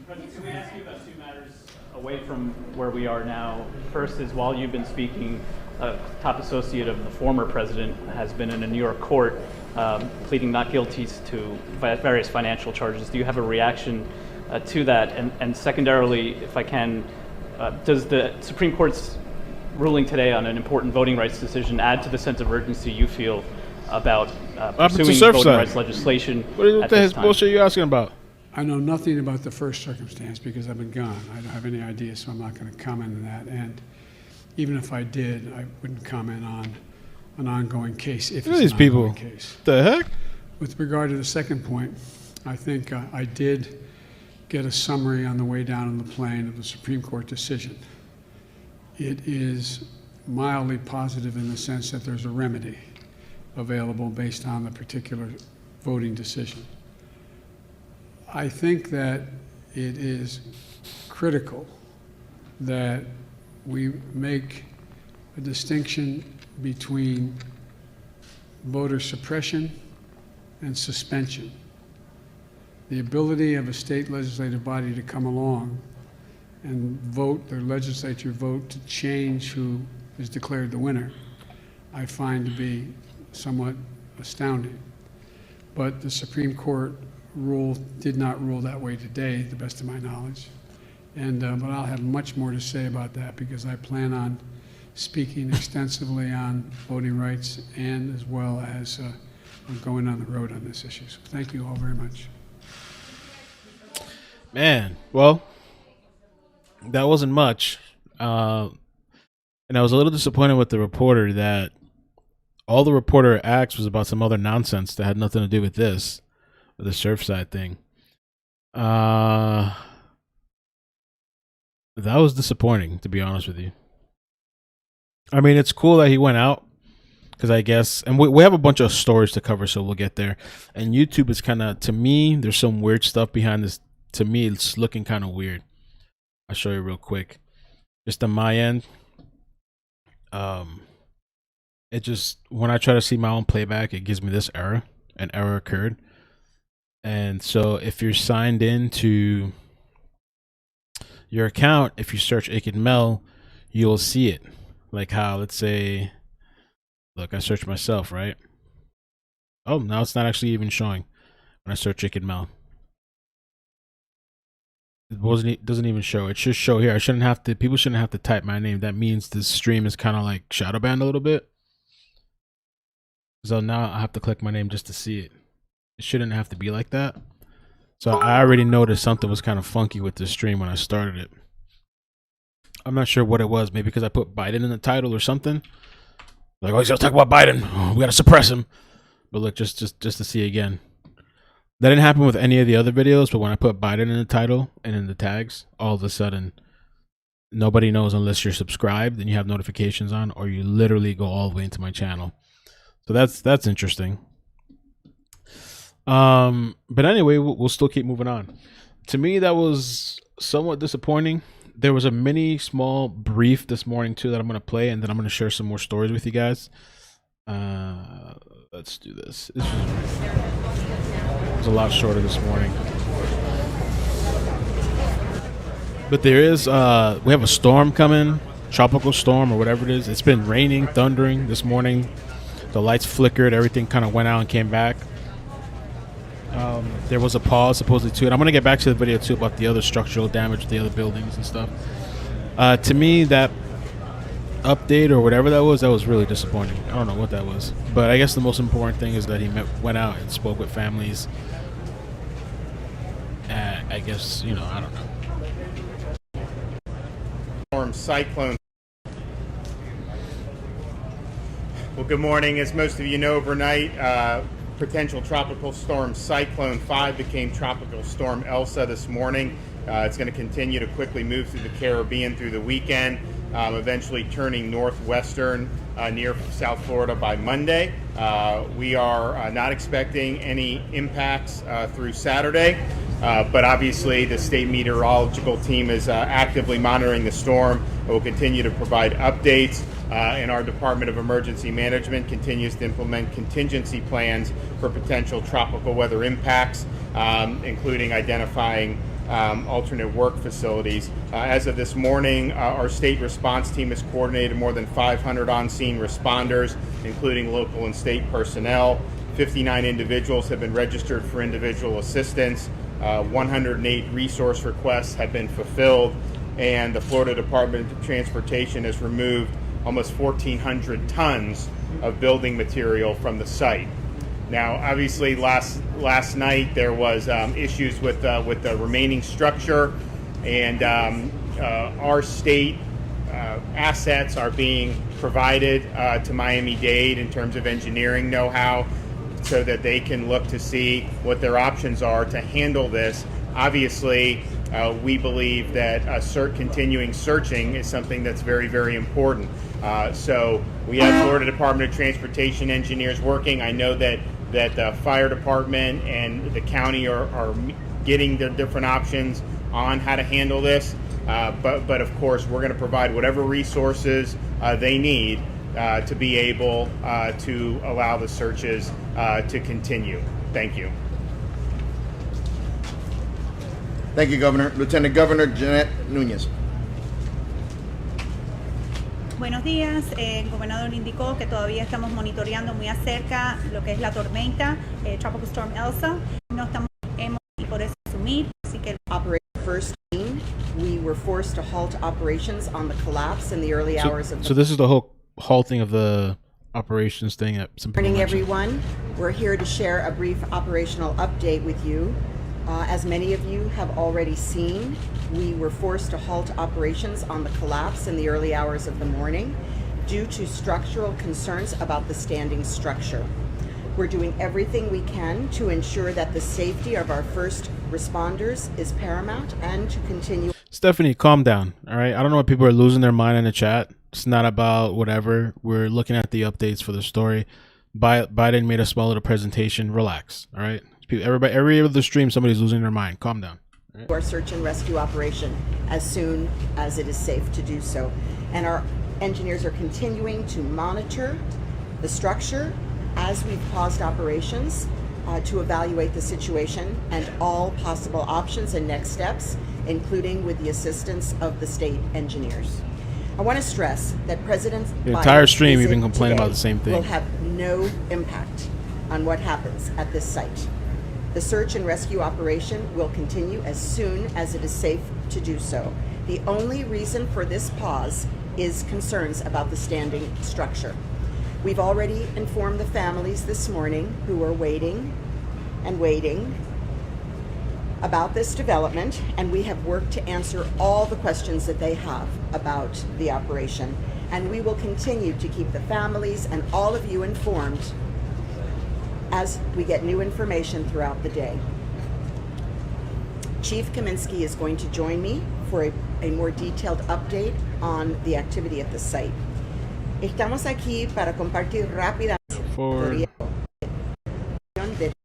Can we ask you about two matters away from where we are now? First is, while you've been speaking, a top associate of the former president has been in a New York court pleading not guilty to various financial charges. Do you have a reaction to that? And secondarily, if I can, does the Supreme Court's ruling today on an important voting rights decision add to the sense of urgency you feel about pursuing voting rights legislation? What the bullshit are you asking about? I know nothing about the first circumstance because I've been gone. I don't have any idea, so I'm not going to comment on that. And even if I did, I wouldn't comment on an ongoing case if it's an ongoing case. The heck? With regard to the second point, I think I did get a summary on the way down on the plane of the Supreme Court decision. It is mildly positive in the sense that there's a remedy available based on the particular voting decision. I think that it is critical that we make a distinction between voter suppression and suspension. The ability of a state legislative body to come along and vote, their legislature vote to change who is declared the winner, I find to be somewhat astounding. But the Supreme Court did not rule that way today, to the best of my knowledge. And but I'll have much more to say about that because I plan on speaking extensively on voting rights and as well as going on the road on this issue. So thank you all very much. Man, well, that wasn't much. And I was a little disappointed with the reporter that all the reporter asked was about some other nonsense that had nothing to do with this, with the Surfside thing. That was disappointing, to be honest with you. I mean, it's cool that he went out because I guess, and we have a bunch of stories to cover, so we'll get there. And YouTube is kind of, to me, there's some weird stuff behind this. To me, it's looking kind of weird. I'll show you real quick. Just on my end, it just, when I try to see my own playback, it gives me this error. An error occurred. And so if you're signed into your account, if you search iCkEdMeL, you'll see it. Like how, let's say, look, I searched myself, right? Oh, now it's not actually even showing when I search iCkEdMeL. It doesn't even show. It should show here. People shouldn't have to type my name. That means this stream is kind of like shadow banned a little bit. So now I have to click my name just to see it. It shouldn't have to be like that. So I already noticed something was kind of funky with this stream when I started it. I'm not sure what it was. Maybe because I put Biden in the title or something. Like, oh, he's gonna talk about Biden. Oh, we gotta suppress him. But look, just to see again. That didn't happen with any of the other videos, but when I put Biden in the title and in the tags, all of a sudden, nobody knows unless you're subscribed and you have notifications on, or you literally go all the way into my channel. So that's interesting. But anyway, we'll still keep moving on. To me, that was somewhat disappointing. There was a mini small brief this morning too that I'm going to play, and then I'm going to share some more stories with you guys. Let's do this. This was a lot shorter this morning. But there is, we have a storm coming, tropical storm or whatever it is. It's been raining, thundering this morning. The lights flickered, everything kind of went out and came back. There was a pause supposedly too, and I'm going to get back to the video too about the other structural damage, the other buildings and stuff. To me, that update or whatever that was really disappointing. I don't know what that was, but I guess the most important thing is that he went out and spoke with families. I guess, you know, I don't know. Storm cyclone. Well, good morning. As most of you know, overnight, potential tropical storm Cyclone 5 became Tropical Storm Elsa this morning. It's going to continue to quickly move through the Caribbean through the weekend, eventually turning northwestern near South Florida by Monday. We are not expecting any impacts through Saturday, but obviously the state meteorological team is actively monitoring the storm. We'll continue to provide updates, and our Department of Emergency Management continues to implement contingency plans for potential tropical weather impacts, including identifying alternate work facilities. As of this morning, our state response team has coordinated more than 500 on-scene responders, including local and state personnel. 59 individuals have been registered for individual assistance. 108 resource requests have been fulfilled, and the Florida Department of Transportation has removed almost 1,400 tons of building material from the site. Now, obviously, last night there was issues with the remaining structure, and our state assets are being provided to Miami-Dade in terms of engineering know-how, so that they can look to see what their options are to handle this. Obviously, we believe that continuing searching is something that's very, very important. So we have Florida Department of Transportation engineers working. I know that the fire department and the county are getting their different options on how to handle this. But of course, we're going to provide whatever resources they need to be able to allow the searches to continue. Thank you. Thank you, Governor. Lieutenant Governor Jeanette Núñez. Buenos días. El gobernador indicó que todavía estamos monitoreando muy acerca lo que es la tormenta, Tropical Storm Elsa. No estamos y por eso asumir, así que first we were forced to halt operations on the collapse in the early hours of the So this is the whole halting of the operations thing at some people morning, mentioned. everyone. We're here to share a brief operational update with you. As many of you have already seen, we were forced to halt operations on the collapse in the early hours of the morning due to structural concerns about the standing structure. We're doing everything we can to ensure that the safety of our first responders is paramount and to continue. Stephanie, calm down. All right. I don't know why people are losing their mind in the chat. It's not about whatever. We're looking at the updates for the story. Biden made a small little presentation. Relax, all right? Everybody, every other stream, somebody's losing their mind. Calm down. Right? Our search and rescue operation as soon as it is safe to do so. And our engineers are continuing to monitor the structure as we've paused operations to evaluate the situation and all possible options and next steps, including with the assistance of the state engineers. I want to stress that President the entire Biden's stream, you've visit been complaining today about the same thing. Will have no impact on what happens at this site. The search and rescue operation will continue as soon as it is safe to do so. The only reason for this pause is concerns about the standing structure. We've already informed the families this morning who are waiting and waiting about this development, and we have worked to answer all the questions that they have about the operation. And we will continue to keep the families and all of you informed as we get new information throughout the day. Chief Kaminsky is going to join me for a more detailed update on the activity at the site. Estamos aquí para compartir rápidamente.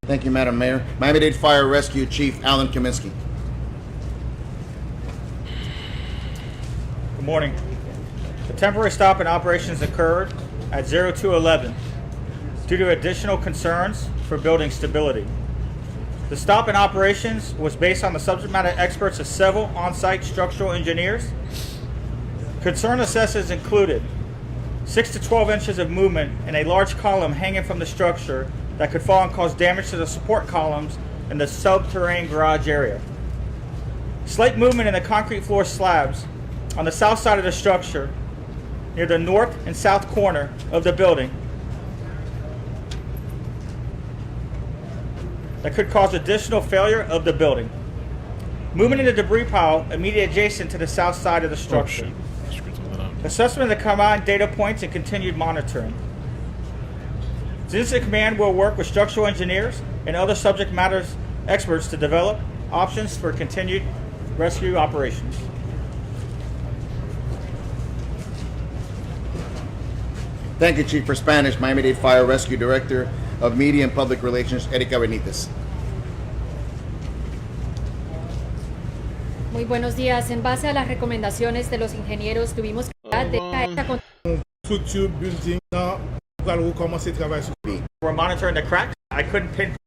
Thank you, Madam Mayor. Miami-Dade Fire Rescue Chief Alan Kaminsky. Good morning. The temporary stop in operations occurred at 0211 due to additional concerns for building stability. The stop in operations was based on the subject matter experts of several on-site structural engineers. Concern assessments included 6 to 12 inches of movement in a large column hanging from the structure that could fall and cause damage to the support columns in the subterranean garage area. Slight movement in the concrete floor slabs on the south side of the structure near the north and south corner of the building that could cause additional failure of the building. Movement in the debris pile immediately adjacent to the south side of the structure. Assessment of the combined data points and continued monitoring. The Incident Command will work with structural engineers and other subject matter experts to develop options for continued rescue operations. Thank you, Chief. For Spanish, Miami-Dade Fire Rescue Director of Media and Public Relations, Erika Benitez. Muy buenos días. En base a las recomendaciones de los ingenieros, tuvimos que We're monitoring the cracks. I couldn't pinpoint.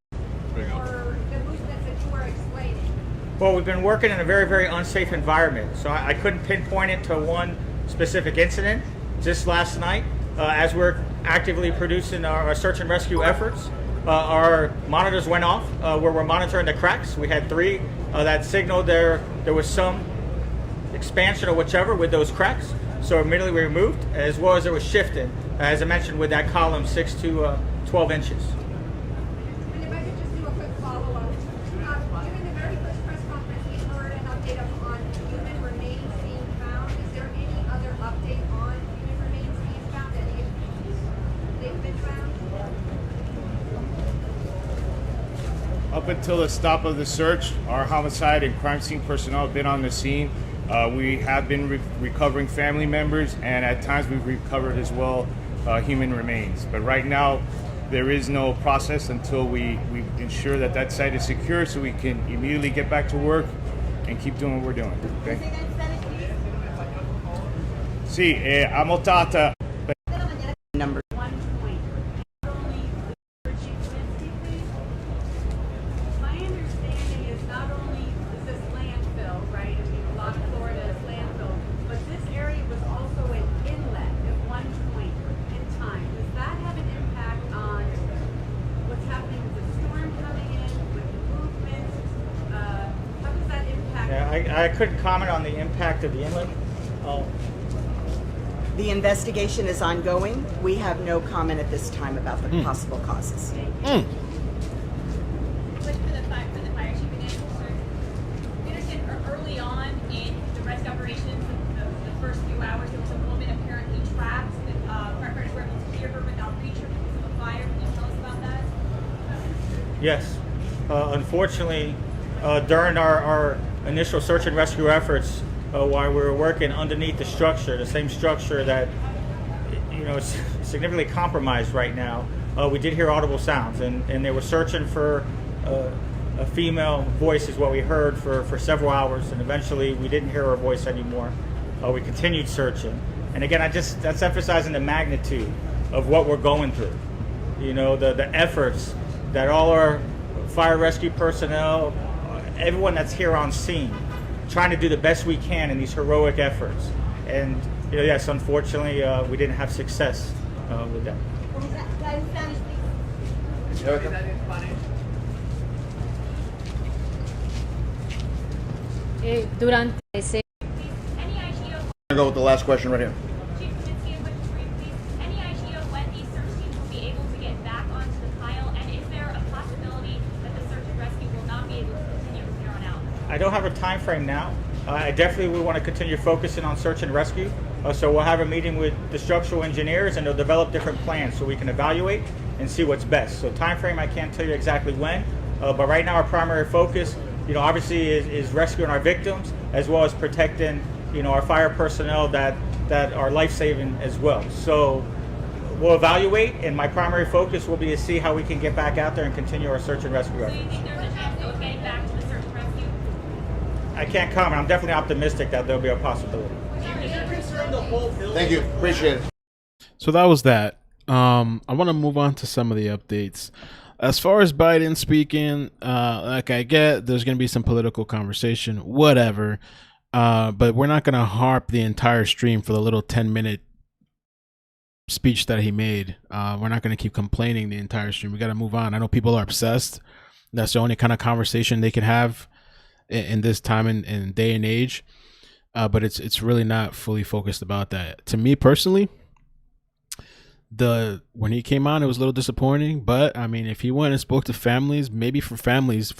Well, we've been working in a very, very unsafe environment, so I couldn't pinpoint it to one specific incident. Just last night, as we're actively producing our search and rescue efforts, our monitors went off where we're monitoring the cracks. We had 3 that signaled there was some expansion or whichever with those cracks. So immediately we removed, as well as there was shifting, as I mentioned, with that column 6 to 12 inches. And if I could just do a quick follow-up. During the very first press conference, we heard an update on human remains being found. Is there any other update on human remains being found? Any of they've been found? Up until the stop of the search, our homicide and crime scene personnel have been on the scene. We have been recovering family members, and at times we've recovered as well human remains. But right now, there is no process until we ensure that that site is secure, so we can immediately get back to work and keep doing what we're doing. Okay? Sí, amo tata. Number. I couldn't comment on the impact of the inlet. The investigation is ongoing. We have no comment at this time about the possible causes. For the fire chief again, sir, we understand early on in the rescue operations, the first few hours, there was a woman apparently trapped. Firefighters were able to hear her without reach her because of the fire. Can you tell us about that? Yes. Unfortunately, during our initial search and rescue efforts, while we were working underneath the structure, the same structure that, you know, is significantly compromised right now. We did hear audible sounds, and they were searching for a female voice is what we heard for several hours, and eventually we didn't hear her voice anymore. We continued searching. And again, that's emphasizing the magnitude of what we're going through. You know, the efforts that all our fire rescue personnel, everyone that's here on scene, trying to do the best we can in these heroic efforts. And you know, yes, unfortunately, we didn't have success with that. Durante ese I'm gonna go with the last question right here. I don't have a time frame now. I definitely would want to continue focusing on search and rescue. So we'll have a meeting with the structural engineers, and they'll develop different plans so we can evaluate and see what's best. So time frame, I can't tell you exactly when, but right now our primary focus, you know, obviously is rescuing our victims as well as protecting, you know, our fire personnel that are life-saving as well. So we'll evaluate, and my primary focus will be to see how we can get back out there and continue our search and rescue efforts. Do you think there's a chance of getting back to the search and rescue? I can't comment. I'm definitely optimistic that there'll be a possibility. Thank you. Appreciate it. So that was that. I want to move on to some of the updates. As far as Biden speaking, like I get, there's going to be some political conversation, whatever. But we're not going to harp the entire stream for the little 10-minute speech that he made. We're not going to keep complaining the entire stream. We got to move on. I know people are obsessed. That's the only kind of conversation they can have in this time and day and age. But it's really not fully focused about that. To me personally, when he came on, it was a little disappointing. But I mean, if he went and spoke to families, maybe for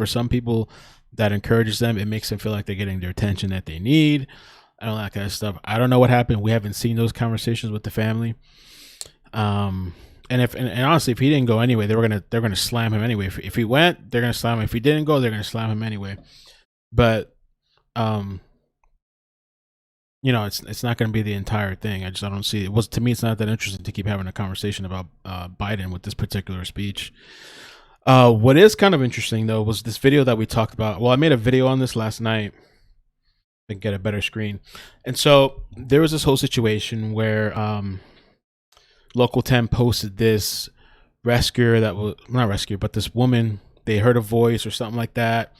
some people, that encourages them. It makes them feel like they're getting their attention that they need. I don't like that kind of stuff. I don't know what happened. We haven't seen those conversations with the family. And honestly, if he didn't go anyway, they're gonna slam him anyway. If he went, they're gonna slam him. If he didn't go, they're gonna slam him anyway. But you know, it's not going to be the entire thing. I don't see it. To me, it's not that interesting to keep having a conversation about Biden with this particular speech. What is kind of interesting though was this video that we talked about. Well, I made a video on this last night. I can get a better screen. And so there was this whole situation where Local 10 posted this rescuer that was not rescuer, but this woman. They heard a voice or something like that,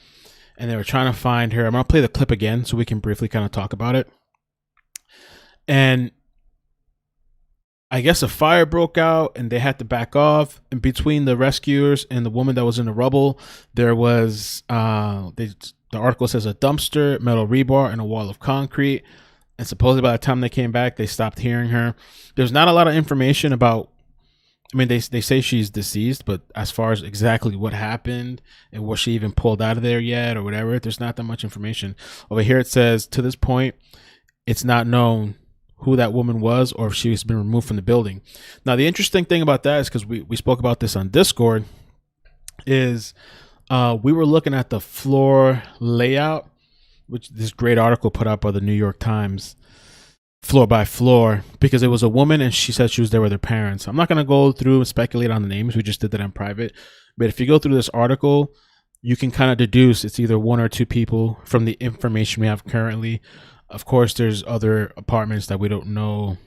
and they were trying to find her. I'm gonna play the clip again so we can briefly kind of talk about it. And I guess a fire broke out and they had to back off. In between the rescuers and the woman that was in the rubble, there was, the article says, a dumpster, metal rebar, and a wall of concrete. And supposedly by the time they came back, they stopped hearing her. There's not a lot of information about, I mean, they say she's deceased, but as far as exactly what happened and was she even pulled out of there yet or whatever, there's not that much information. Over here it says, to this point, it's not known who that woman was or if she's been removed from the building. Now, the interesting thing about that is, because we spoke about this on Discord, is we were looking at the floor layout, which this great article put out by the New York Times, floor by floor, because it was a woman and she said she was there with her parents. I'm not going to go through and speculate on the names. We just did that in private. But if you go through this article, you can kind of deduce it's either one or two people from the information we have currently. Of course, there's other apartments that we don't know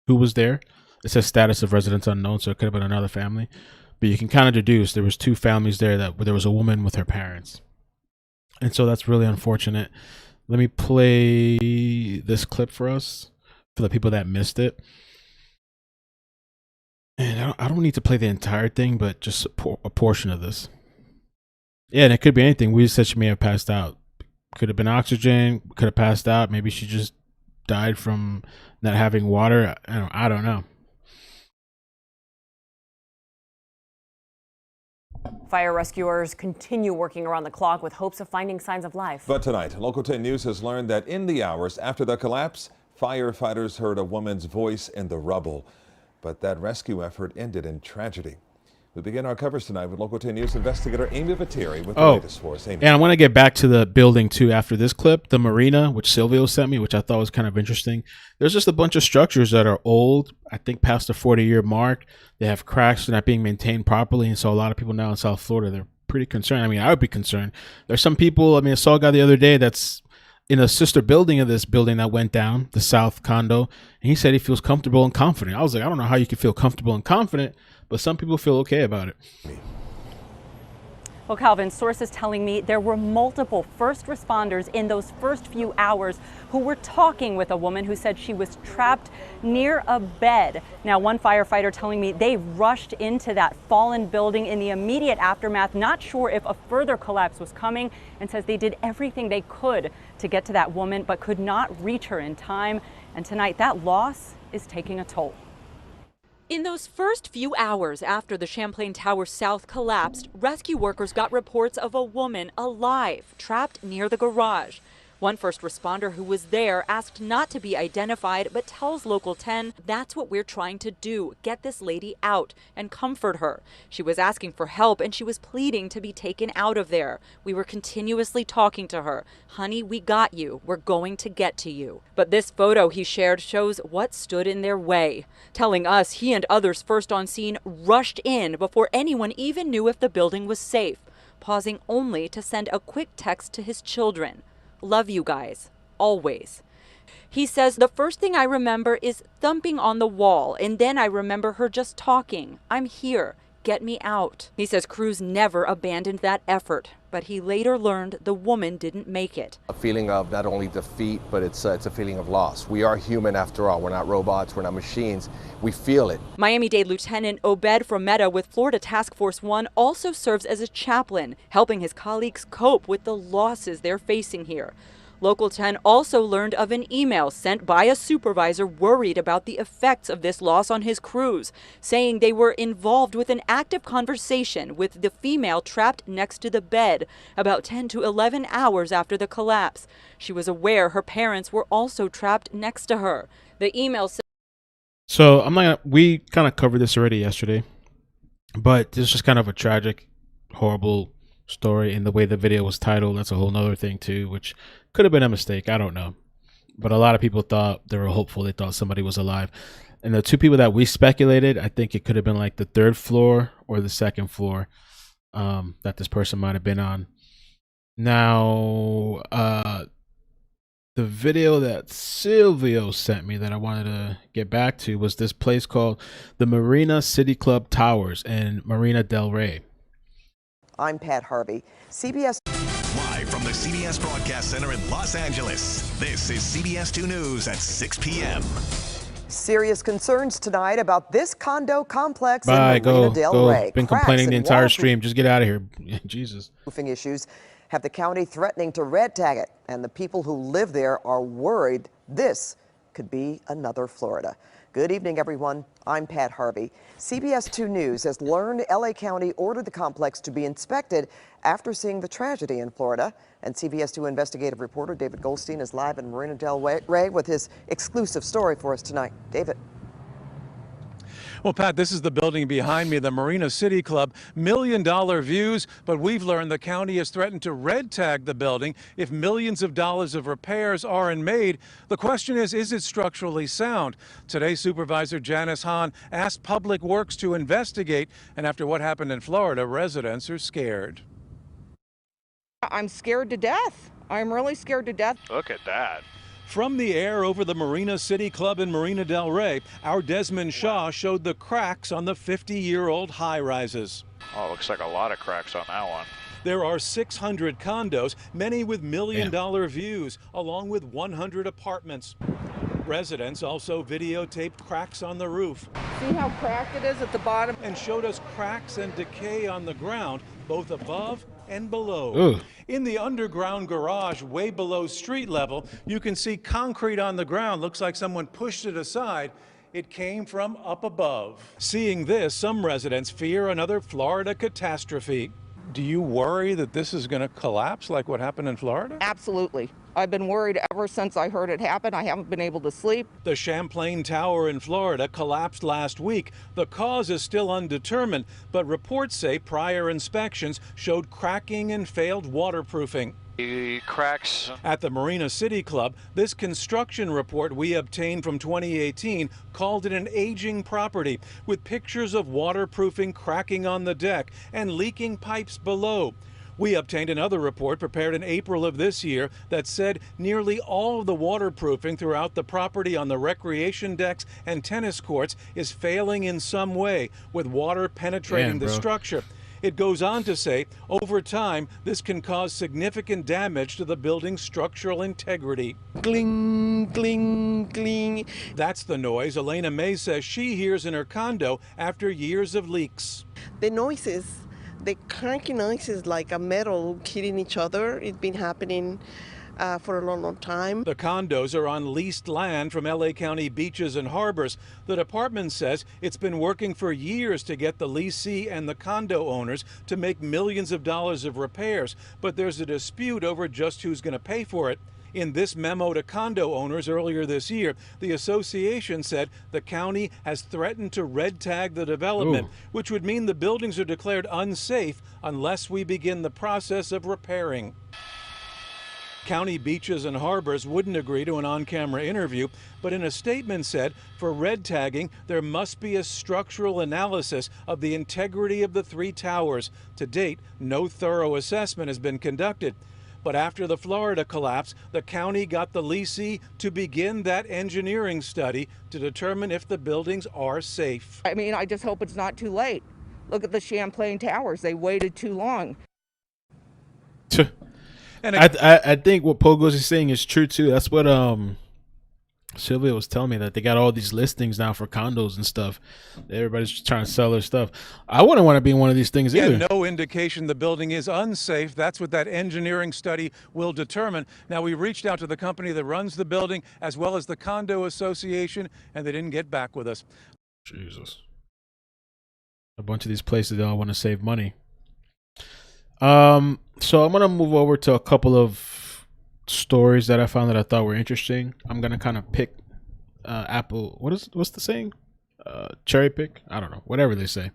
who was there. It says status of residents unknown, so it could have been another family. But you can kind of deduce there was two families there where there was a woman with her parents. And so that's really unfortunate. Let me play this clip for us, for the people that missed it. And I don't need to play the entire thing, but just a portion of this. Yeah, and it could be anything. We said she may have passed out. Could have been oxygen, could have passed out. Maybe she just died from not having water. I don't know. Fire rescuers continue working around the clock with hopes of finding signs of life. But tonight, Local 10 News has learned that in the hours after the collapse, firefighters heard a woman's voice in the rubble. But that rescue effort ended in tragedy. We begin our coverage tonight with Local 10 News investigator Amy Viteri with the latest for us. Amy. And I want to get back to the building too after this clip, the marina, which Silvio sent me, which I thought was kind of interesting. There's just a bunch of structures that are old, I think past the 40-year mark. They have cracks, they're not being maintained properly, and so a lot of people now in South Florida, they're pretty concerned. I mean, I would be concerned. There's some people, I saw a guy the other day that's in a sister building of this building that went down, the South Condo, and he said he feels comfortable and confident. I was like, I don't know how you can feel comfortable and confident, but some people feel okay about it. Well, Calvin, sources telling me there were multiple first responders in those first few hours who were talking with a woman who said she was trapped near a bed. Now, one firefighter telling me they rushed into that fallen building in the immediate aftermath, not sure if a further collapse was coming, and says they did everything they could to get to that woman, but could not reach her in time. And tonight, that loss is taking a toll. In those first few hours after the Champlain Towers South collapsed, rescue workers got reports of a woman alive, trapped near the garage. One first responder who was there asked not to be identified, but tells Local 10, that's what we're trying to do, get this lady out and comfort her. She was asking for help and she was pleading to be taken out of there. We were continuously talking to her. Honey, we got you. We're going to get to you. But this photo he shared shows what stood in their way, telling us he and others first on scene rushed in before anyone even knew if the building was safe, pausing only to send a quick text to his children. Love you guys, always. He says, the first thing I remember is thumping on the wall, and then I remember her just talking. I'm here. Get me out. He says crews never abandoned that effort, but he later learned the woman didn't make it. A feeling of not only defeat, but it's a feeling of loss. We are human after all. We're not robots. We're not machines. We feel it. Miami-Dade Lieutenant Obed Frometa with Florida Task Force 1 also serves as a chaplain, helping his colleagues cope with the losses they're facing here. Local 10 also learned of an email sent by a supervisor worried about the effects of this loss on his crews, saying they were involved with an active conversation with the female trapped next to the bed about 10 to 11 hours after the collapse. She was aware her parents were also trapped next to her. The email said, so we kind of covered this already yesterday, but this is just kind of a tragic, horrible story, and the way the video was titled, that's a whole nother thing too, which could have been a mistake. I don't know, but a lot of people thought, they were hopeful, they thought somebody was alive. And the two people that we speculated, I think it could have been like the third floor or the second floor that this person might have been on. Now the video that Silvio sent me that I wanted to get back to was this place called the Marina City Club Towers in Marina del Rey. I'm Pat Harvey, CBS. Live from the CBS Broadcast Center in Los Angeles, this is CBS 2 News at 6 p.m. Serious concerns tonight about this condo complex Bye, in Marina go, del go. Rey. Been complaining the entire stream. Just get out of here. Jesus. Roofing issues have the county threatening to red tag it, and the people who live there are worried this could be another Florida. Good evening, everyone. I'm Pat Harvey. CBS 2 News has learned LA County ordered the complex to be inspected after seeing the tragedy in Florida. And CBS 2 investigative reporter David Goldstein is live in Marina del Rey with his exclusive story for us tonight. David. Well, Pat, this is the building behind me, the Marina City Club. $1 million views, but we've learned the county has threatened to red tag the building if millions of dollars of repairs aren't made. The question is it structurally sound? Today, Supervisor Janice Hahn asked Public Works to investigate, and after what happened in Florida, residents are scared. I'm scared to death. I'm really scared to death. Look at that. From the air over the Marina City Club in Marina del Rey, our Desmond Shaw showed the cracks on the 50-year-old high-rises. Oh, looks like a lot of cracks on that one. There are 600 condos, many with $1 million views, along with 100 apartments. Residents also videotaped cracks on the roof. See how cracked it is at the bottom? And showed us cracks and decay on the ground, both above and below. Ooh. In the underground garage, way below street level, you can see concrete on the ground. Looks like someone pushed it aside. It came from up above. Seeing this, some residents fear another Florida catastrophe. Do you worry that this is going to collapse like what happened in Florida? Absolutely. I've been worried ever since I heard it happen. I haven't been able to sleep. The Champlain Tower in Florida collapsed last week. The cause is still undetermined, but reports say prior inspections showed cracking and failed waterproofing. The cracks. At the Marina City Club, this construction report we obtained from 2018 called it an aging property with pictures of waterproofing cracking on the deck and leaking pipes below. We obtained another report prepared in April of this year that said nearly all of the waterproofing throughout the property on the recreation decks and tennis courts is failing in some way, with water penetrating the structure. It goes on to say, over time, this can cause significant damage to the building's structural integrity. Gling, gling, gling. That's the noise Elena May says she hears in her condo after years of leaks. The noises, the cranky noises like a metal hitting each other, it's been happening for a long, long time. The condos are on leased land from LA County beaches and harbors. The department says it's been working for years to get the leasee and the condo owners to make millions of dollars of repairs, but there's a dispute over just who's going to pay for it. In this memo to condo owners earlier this year, the association said the county has threatened to red tag the development, which would mean the buildings are declared unsafe unless we begin the process of repairing. County beaches and harbors wouldn't agree to an on-camera interview, but in a statement said, for red tagging, there must be a structural analysis of the integrity of the three towers. To date, no thorough assessment has been conducted. But after the Florida collapse, the county got the leasee to begin that engineering study to determine if the buildings are safe. I mean, I just hope it's not too late. Look at the Champlain Towers. They waited too long. And I think what Pogos is saying is true too. That's what Sylvia was telling me, that they got all these listings now for condos and stuff. Everybody's trying to sell their stuff. I wouldn't want to be in one of these things either. No indication the building is unsafe. That's what that engineering study will determine. Now, we reached out to the company that runs the building as well as the condo association, and they didn't get back with us. Jesus. A bunch of these places, they all want to save money. So I'm gonna move over to a couple of stories that I found that I thought were interesting. I'm gonna kind of pick Apple. What's the saying? Cherry pick? I don't know. Whatever they say.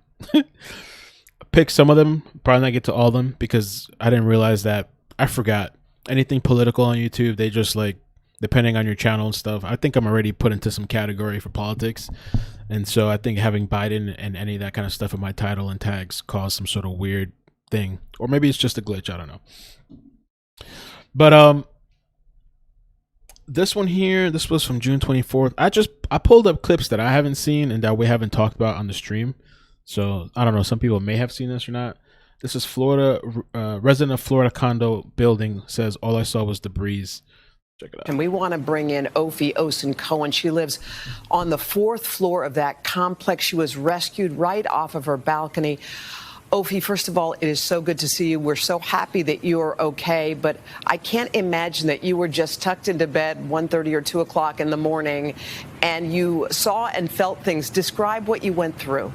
Pick some of them. Probably not get to all of them because I didn't realize that. I forgot anything political on YouTube. They just like, depending on your channel and stuff. I think I'm already put into some category for politics, and so I think having Biden and any of that kind of stuff in my title and tags caused some sort of weird thing, or maybe it's just a glitch. I don't know. But this one here, this was from June 24th. I pulled up clips that I haven't seen and that we haven't talked about on the stream, so I don't know, some people may have seen this or not. This is Florida resident of Florida condo building says all I saw was debris. Check it out. And we want to bring in Ophie Osen-Cohen. She lives on the 4th floor of that complex. She was rescued right off of her balcony. Ophie, first of all, it is so good to see you. We're so happy that you're okay, but I can't imagine that you were just tucked into bed 1:30 or 2 o'clock in the morning and you saw and felt things. Describe what you went through.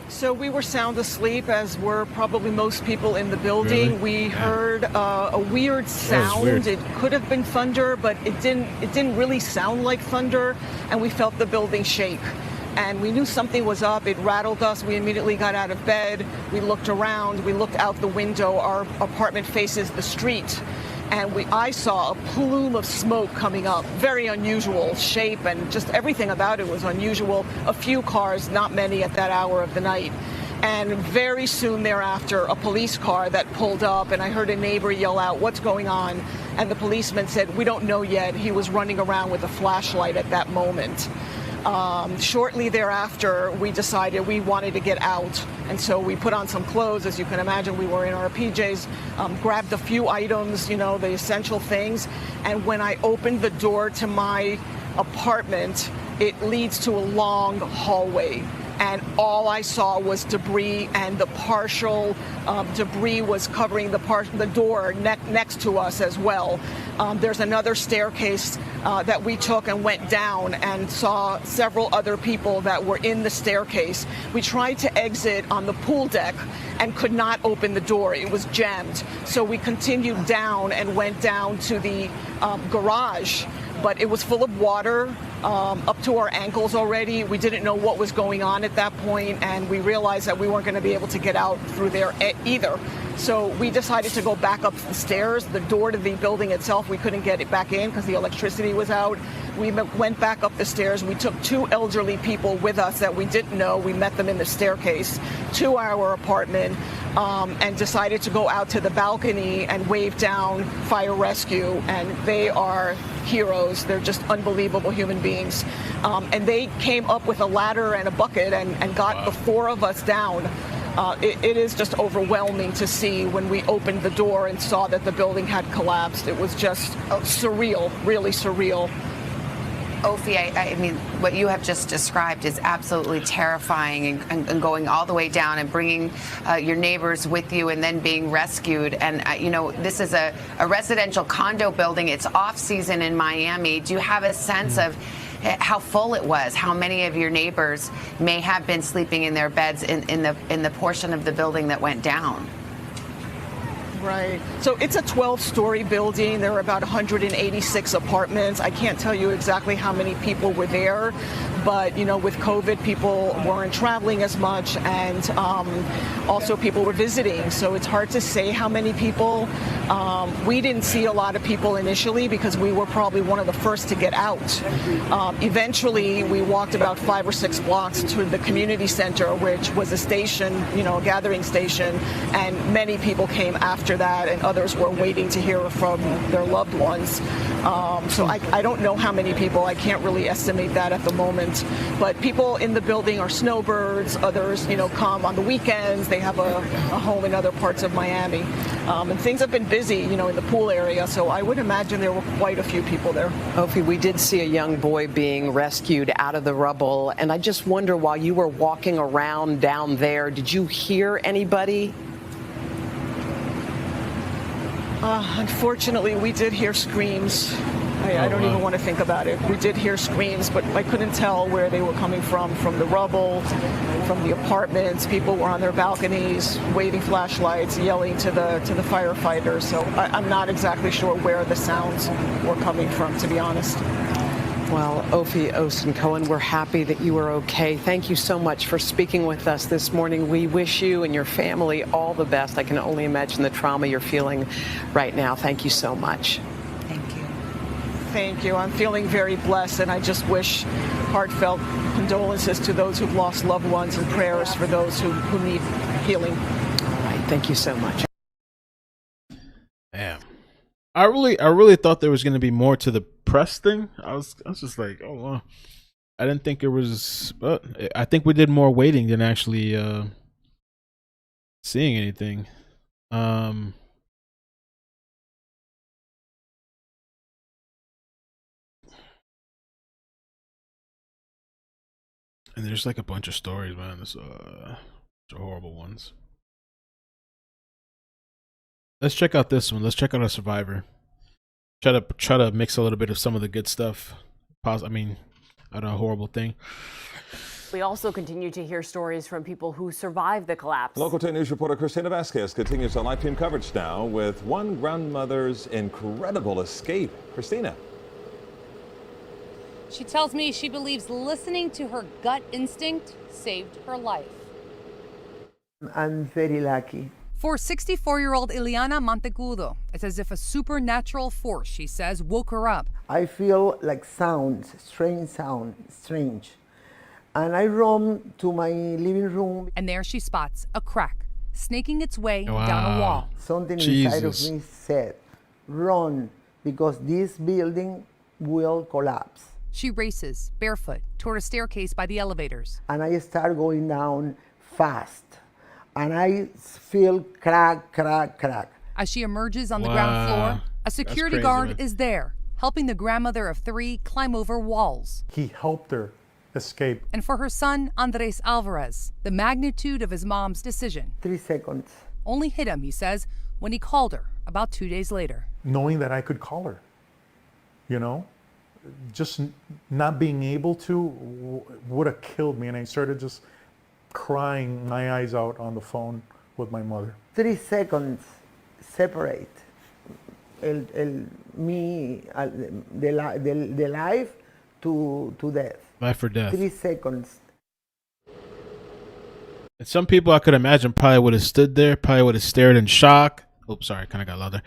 So we were sound asleep, as were probably most people in the building. Really? We heard a weird sound. Weird. It could have been thunder, but it didn't really sound like thunder, and we felt the building shake. And we knew something was up. It rattled us. We immediately got out of bed. We looked around. We looked out the window. Our apartment faces the street. And I saw a plume of smoke coming up. Very unusual shape, and just everything about it was unusual. A few cars, not many at that hour of the night. And very soon thereafter, a police car that pulled up, and I heard a neighbor yell out, "What's going on?" And the policeman said, "We don't know yet." He was running around with a flashlight at that moment. Shortly thereafter, we decided we wanted to get out, and so we put on some clothes. As you can imagine, we were in our PJs, grabbed a few items, the essential things, and when I opened the door to my apartment, it leads to a long hallway. and all I saw was debris, and the partial debris was covering the door next to us as well. There's another staircase that we took and went down and saw several other people that were in the staircase. We tried to exit on the pool deck and could not open the door. It was jammed. So we continued down and went down to the garage, but it was full of water up to our ankles already. We didn't know what was going on at that point, and we realized that we weren't going to be able to get out through there either. So we decided to go back up the stairs. The door to the building itself, we couldn't get it back in because the electricity was out. We went back up the stairs. We took 2 elderly people with us that we didn't know. We met them in the staircase to our apartment and decided to go out to the balcony and wave down fire rescue. And they are heroes. They're just unbelievable human beings. And they came up with a ladder and a bucket and got the 4 of us down. It is just overwhelming to see when we opened the door and saw that the building had collapsed. It was just surreal, really surreal. Ophi, I mean, what you have just described is absolutely terrifying, and going all the way down and bringing your neighbors with you and then being rescued. And, you know, this is a residential condo building. It's off-season in Miami. Do you have a sense of how full it was, how many of your neighbors may have been sleeping in their beds in the portion of the building that went down? Right. So it's a 12-story building. There are about 186 apartments. I can't tell you exactly how many people were there, but, you know, with COVID, people weren't traveling as much, and also people were visiting. So it's hard to say how many people. We didn't see a lot of people initially because we were probably one of the first to get out. Eventually, we walked about 5 or 6 blocks to the community center, which was a station, you know, a gathering station, and many people came after that, and others were waiting to hear from their loved ones. So I don't know how many people. I can't really estimate that at the moment. But people in the building are snowbirds. Others, you know, come on the weekends. They have a home in other parts of Miami. And things have been busy, you know, in the pool area. So I would imagine there were quite a few people there. Ophi, we did see a young boy being rescued out of the rubble. And I just wonder, while you were walking around down there, did you hear anybody? Unfortunately, we did hear screams. I don't even want to think about it. We did hear screams, but I couldn't tell where they were coming from the rubble, from the apartments. People were on their balconies, waving flashlights, yelling to the firefighters. So I'm not exactly sure where the sounds were coming from, to be honest. Well, Ophi Osen-Cohen, we're happy that you are okay. Thank you so much for speaking with us this morning. We wish you and your family all the best. I can only imagine the trauma you're feeling right now. Thank you so much. Thank you. I'm feeling very blessed, and I just wish heartfelt condolences to those who've lost loved ones and prayers for those who need healing. All right. Thank you so much. Damn. I really thought there was going to be more to the press thing. I was just like, oh, wow. I didn't think it was, but I think we did more waiting than actually seeing anything. And there's like a bunch of stories, man. There's horrible ones. Let's check out this one. Let's check out a survivor. Try to mix a little bit of some of the good stuff. I mean, I don't know, a horrible thing. We also continue to hear stories from people who survived the collapse. Local 10 News reporter Christina Vasquez continues our live team coverage now with one grandmother's incredible escape. Christina. She tells me she believes listening to her gut instinct saved her life. I'm very lucky. For 64-year-old Ileana Montecudo, it's as if a supernatural force, she says, woke her up. I feel like sounds, strange. And I run to my living room. And there she spots a crack snaking its way down a wall. Something inside of me said, run, because this building will collapse. She races, barefoot, toward a staircase by the elevators. And I start going down fast. And I feel crack, crack, crack. As she emerges on the ground floor, a security guard is there, helping the grandmother of 3 climb over walls. He helped her escape. And for her son, Andres Alvarez, the magnitude of his mom's decision 3 seconds. only hit him, he says, when he called her about 2 days later. Knowing that I could call her, you know, just not being able to would have killed me. And I started just crying my eyes out on the phone with my mother. 3 seconds separate the life to death. Life or death. 3 seconds. And some people I could imagine probably would have stood there, probably would have stared in shock. Oops, sorry, kind of got louder.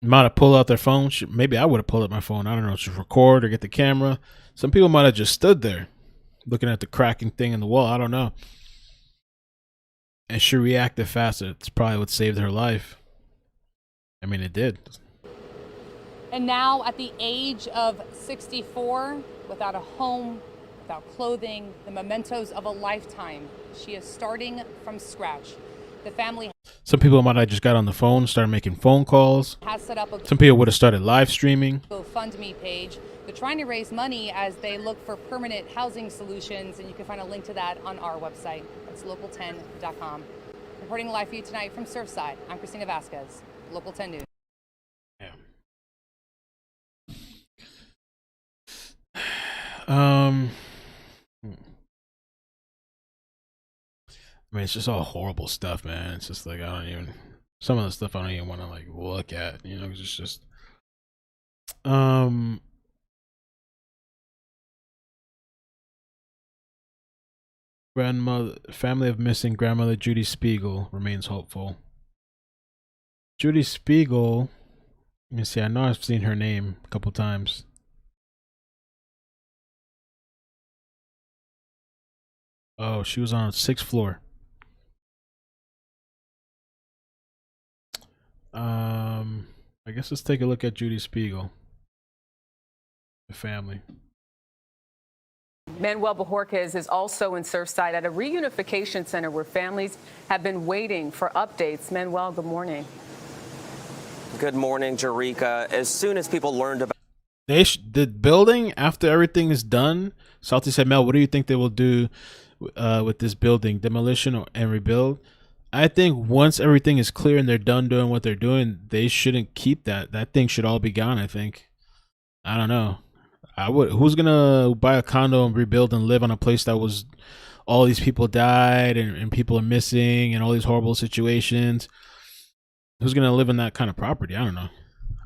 Might have pulled out their phone. Maybe I would have pulled out my phone. I don't know, just record or get the camera. Some people might have just stood there looking at the cracking thing in the wall. I don't know. And she reacted fast. It's probably what saved her life. I mean, it did. And now, at the age of 64, without a home, without clothing, the mementos of a lifetime, she is starting from scratch. The family Some people might have just got on the phone, started making phone calls. has set up a Some people would have started live streaming. GoFundMe page. They're trying to raise money as they look for permanent housing solutions, and you can find a link to that on our website. It's local10.com. Reporting live for you tonight from Surfside, I'm Christina Vasquez, Local 10 News. I mean, it's just all horrible stuff, man. It's just like, some of the stuff I don't even want to like look at, you know, 'cause it's just, family of missing grandmother Judy Spiegel remains hopeful. Judy Spiegel, let me see, I know I've seen her name a couple times. Oh, she was on the 6th floor. I guess let's take a look at Judy Spiegel. The family. Manuel Bajorquez is also in Surfside at a reunification center where families have been waiting for updates. Manuel, good morning. Good morning, Jerika. As soon as people learned about The building, after everything is done, Salty said, Mel, what do you think they will do with this building? Demolition and rebuild? I think once everything is clear and they're done doing what they're doing, they shouldn't keep that. That thing should all be gone, I think. I don't know. Who's gonna buy a condo and rebuild and live on a place that was all these people died and people are missing and all these horrible situations? Who's gonna live in that kind of property? I don't know.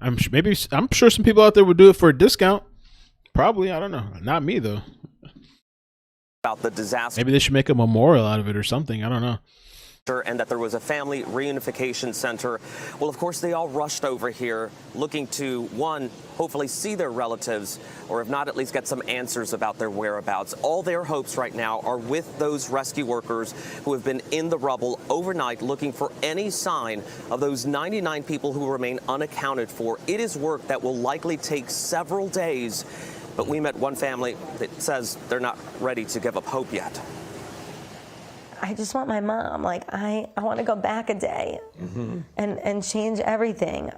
I'm sure some people out there would do it for a discount. Probably, I don't know. Not me though. the disaster. Maybe they should make a memorial out of it or something. I don't know. And that there was a family reunification center. Well, of course, they all rushed over here looking to, one, hopefully see their relatives, or if not, at least get some answers about their whereabouts. All their hopes right now are with those rescue workers who have been in the rubble overnight looking for any sign of those 99 people who remain unaccounted for. It is work that will likely take several days, but we met one family that says they're not ready to give up hope yet. I just want my mom. Like, I want to go back a day and change everything.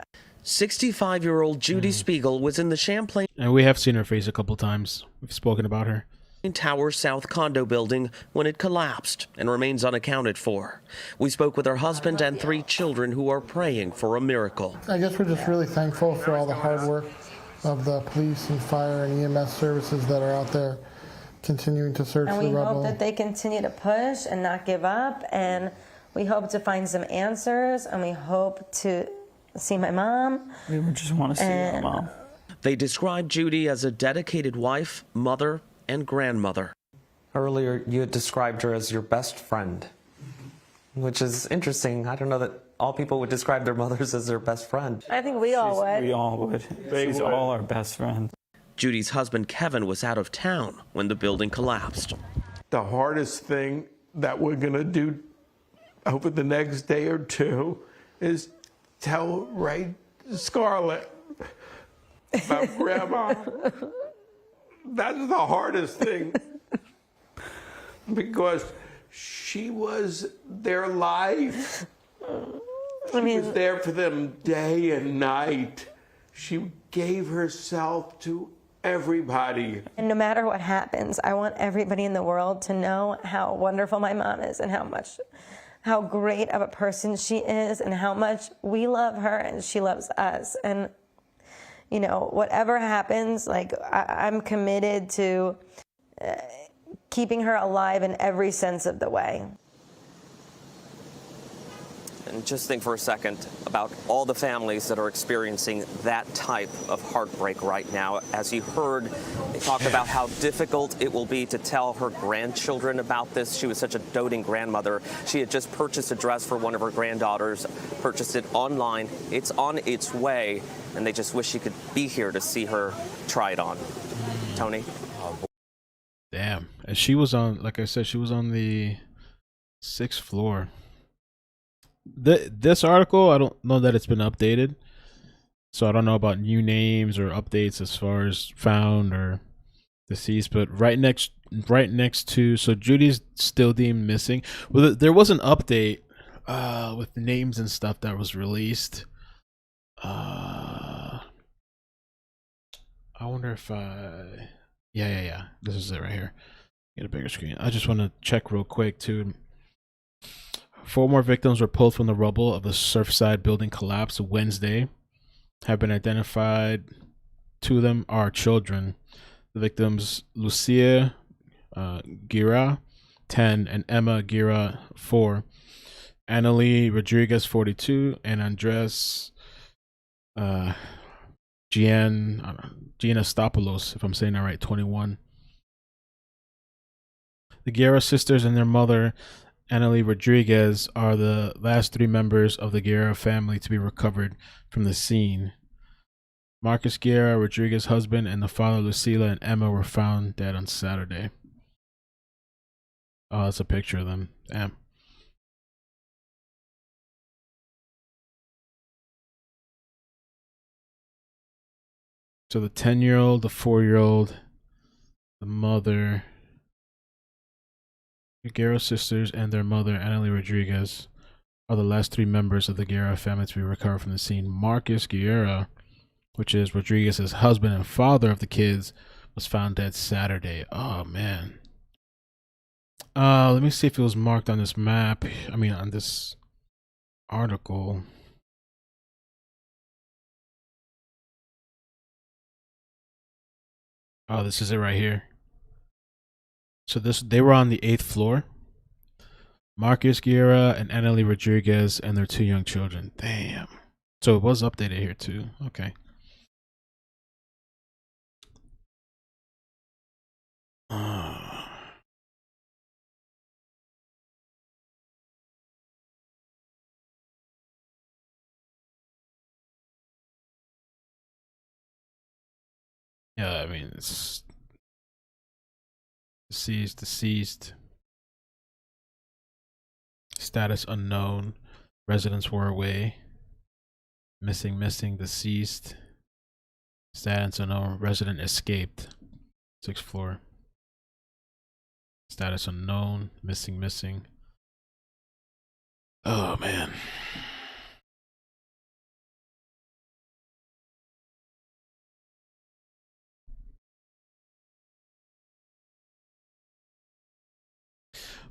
65-year-old Judy Spiegel was in the Champlain And we have seen her face a couple times. We've spoken about her. Towers South Condo building when it collapsed and remains unaccounted for. We spoke with her husband and 3 children who are praying for a miracle. I guess we're just really thankful for all the hard work of the police and fire and EMS services that are out there continuing to search and the we rubble. hope that they continue to push and not give up, and we hope to find some answers, and we hope to see my mom. We just want to see our mom. They described Judy as a dedicated wife, mother, and grandmother. Earlier, you had described her as your best friend, which is interesting. I don't know that all people would describe their mothers as their best friend. I think we all would. We all would. She's all our best friend. Judy's husband, Kevin, was out of town when the building collapsed. The hardest thing that we're going to do over the next day or two is tell Scarlett about Grandma. That's the hardest thing because she was their life. She was there for them day and night. She gave herself to everybody. And no matter what happens, I want everybody in the world to know how wonderful my mom is and how great of a person she is and how much we love her and she loves us. And, you know, whatever happens, like, I'm committed to keeping her alive in every sense of the way. And just think for a second about all the families that are experiencing that type of heartbreak right now. As you heard, they talked about how difficult it will be to tell her grandchildren about this. She was such a doting grandmother. She had just purchased a dress for one of her granddaughters, purchased it online. It's on its way, and they just wish she could be here to see her try it on. Tony? Damn. And she was on, like I said, she was on the 6th floor. This article, I don't know that it's been updated, so I don't know about new names or updates as far as found or deceased. But right next to, so Judy's still deemed missing. Well, there was an update with names and stuff that was released. I wonder if yeah, this is it right here. Get a bigger screen. I just want to check real quick too. 4 more victims were pulled from the rubble of the Surfside building collapse Wednesday. Have been identified. 2 of them are children. The victims, Lucia Gira, 10, and Emma Gira, 4. Annalie Rodriguez, 42, and Andres Gianastopoulos, if I'm saying that right, 21. The Guerra sisters and their mother, Annalie Rodriguez, are the last 3 members of the Guerra family to be recovered from the scene. Marcus Guerra, Rodriguez's husband, and the father, Lucila and Emma, were found dead on Saturday. Oh, that's a picture of them. Damn. So the 10-year-old, the 4-year-old, the mother, the Guerra sisters and their mother, Annalie Rodriguez, are the last 3 members of the Guerra family to be recovered from the scene. Marcus Guerra, which is Rodriguez's husband and father of the kids, was found dead Saturday. Oh, man. Let me see if it was marked on this map. I mean, on this article. Oh, this is it right here. So they were on the 8th floor. Marcus Guerra and Annalie Rodriguez and their 2 young children. Damn. So it was updated here too. Okay. Yeah, I mean, it's deceased. Status unknown. Residents were away. Missing, deceased. Status unknown. Resident escaped. 6th floor. Status unknown. Missing. Oh, man.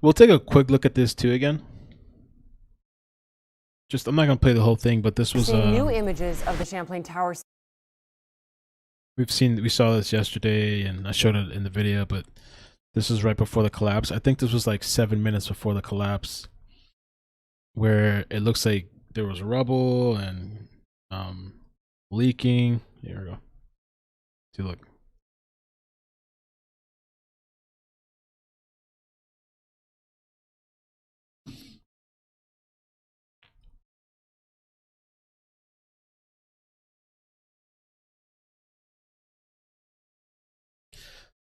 We'll take a quick look at this too again. I'm not gonna play the whole thing, but this was new images of the Champlain Towers. We saw this yesterday, and I showed it in the video, but this is right before the collapse. I think this was like 7 minutes before the collapse, where it looks like there was rubble and leaking. Here we go. See, look.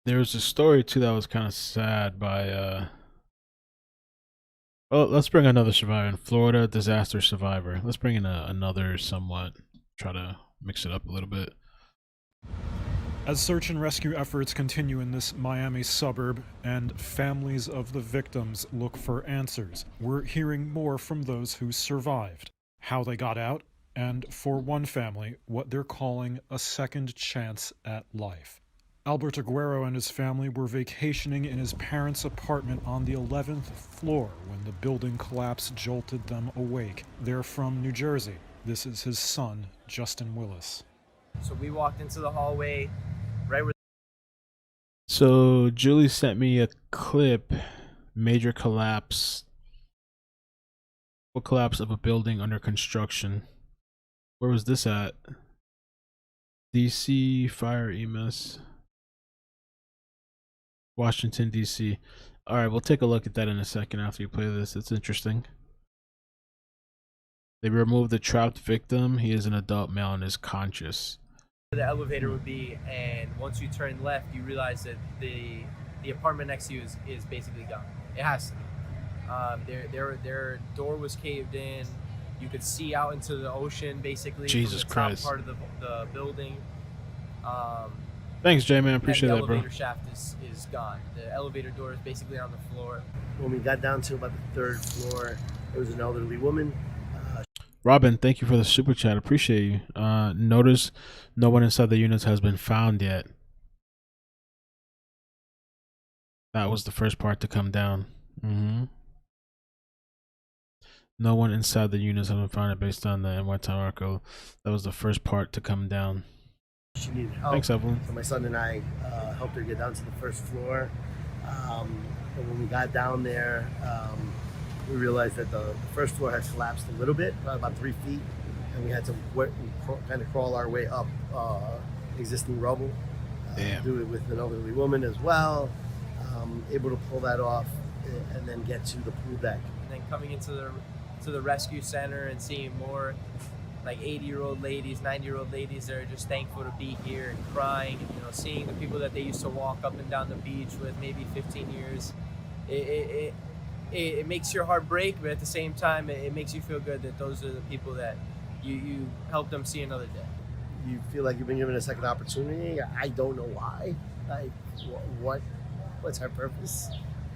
There was a story too that was kind of sad by well, let's bring another survivor in Florida, disaster survivor. Let's bring in another somewhat, try to mix it up a little bit. As search and rescue efforts continue in this Miami suburb and families of the victims look for answers, we're hearing more from those who survived, how they got out, and for one family, what they're calling a second chance at life. Albert Aguero and his family were vacationing in his parents' apartment on the 11th floor when the building collapse jolted them awake. They're from New Jersey. This is his son, Justin Willis. So we walked into the hallway right where... So Julie sent me a clip, major collapse. What collapse of a building under construction? Where was this at? DC fire EMS. Washington, D.C. All right, we'll take a look at that in a second after you play this. It's interesting. They removed the trapped victim. He is an adult male and is conscious. The elevator would be, and once you turn left, you realize that the apartment next to you is basically gone. It has to be. Their door was caved in. You could see out into the ocean, basically. Jesus from the top Christ. part of the building. Thanks, J-Man. Appreciate that, the bro. elevator shaft is gone. The elevator door is basically on the floor. When we got down to about the 3rd floor, there was an elderly woman. Robin, thank you for the super chat. Appreciate you. Notice no one inside the units has been found yet. That was the first part to come down. No one inside the units has been found based on the NY Time article. That was the first part to come down. She needed help. Thanks, Evelyn. So my son and I helped her get down to the 1st floor. And when we got down there, we realized that the 1st floor had collapsed a little bit, about 3 feet, and we had to kind of crawl our way up existing rubble. Do it with an elderly woman as well. Able to pull that off and then get to the pool deck. And then coming into the rescue center and seeing more like 80-year-old ladies, 90-year-old ladies that are just thankful to be here and crying, and seeing the people that they used to walk up and down the beach with maybe 15 years. It makes your heart break, but at the same time, it makes you feel good that those are the people that you help them see another day. You feel like you've been given a second opportunity. I don't know why. Like, what's our purpose?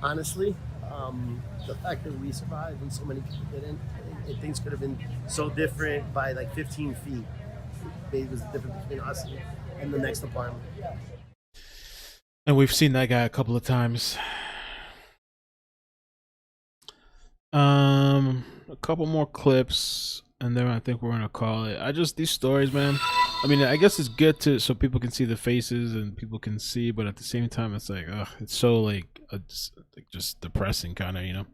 Honestly, the fact that we survived and so many people didn't, things could have been so different by like 15 feet. It was the difference between us and the next apartment. And we've seen that guy a couple of times. A couple more clips, and then I think we're gonna call it. These stories, man. I mean, I guess it's good so people can see the faces and people can see, but at the same time, it's like, it's so like just depressing, kind of,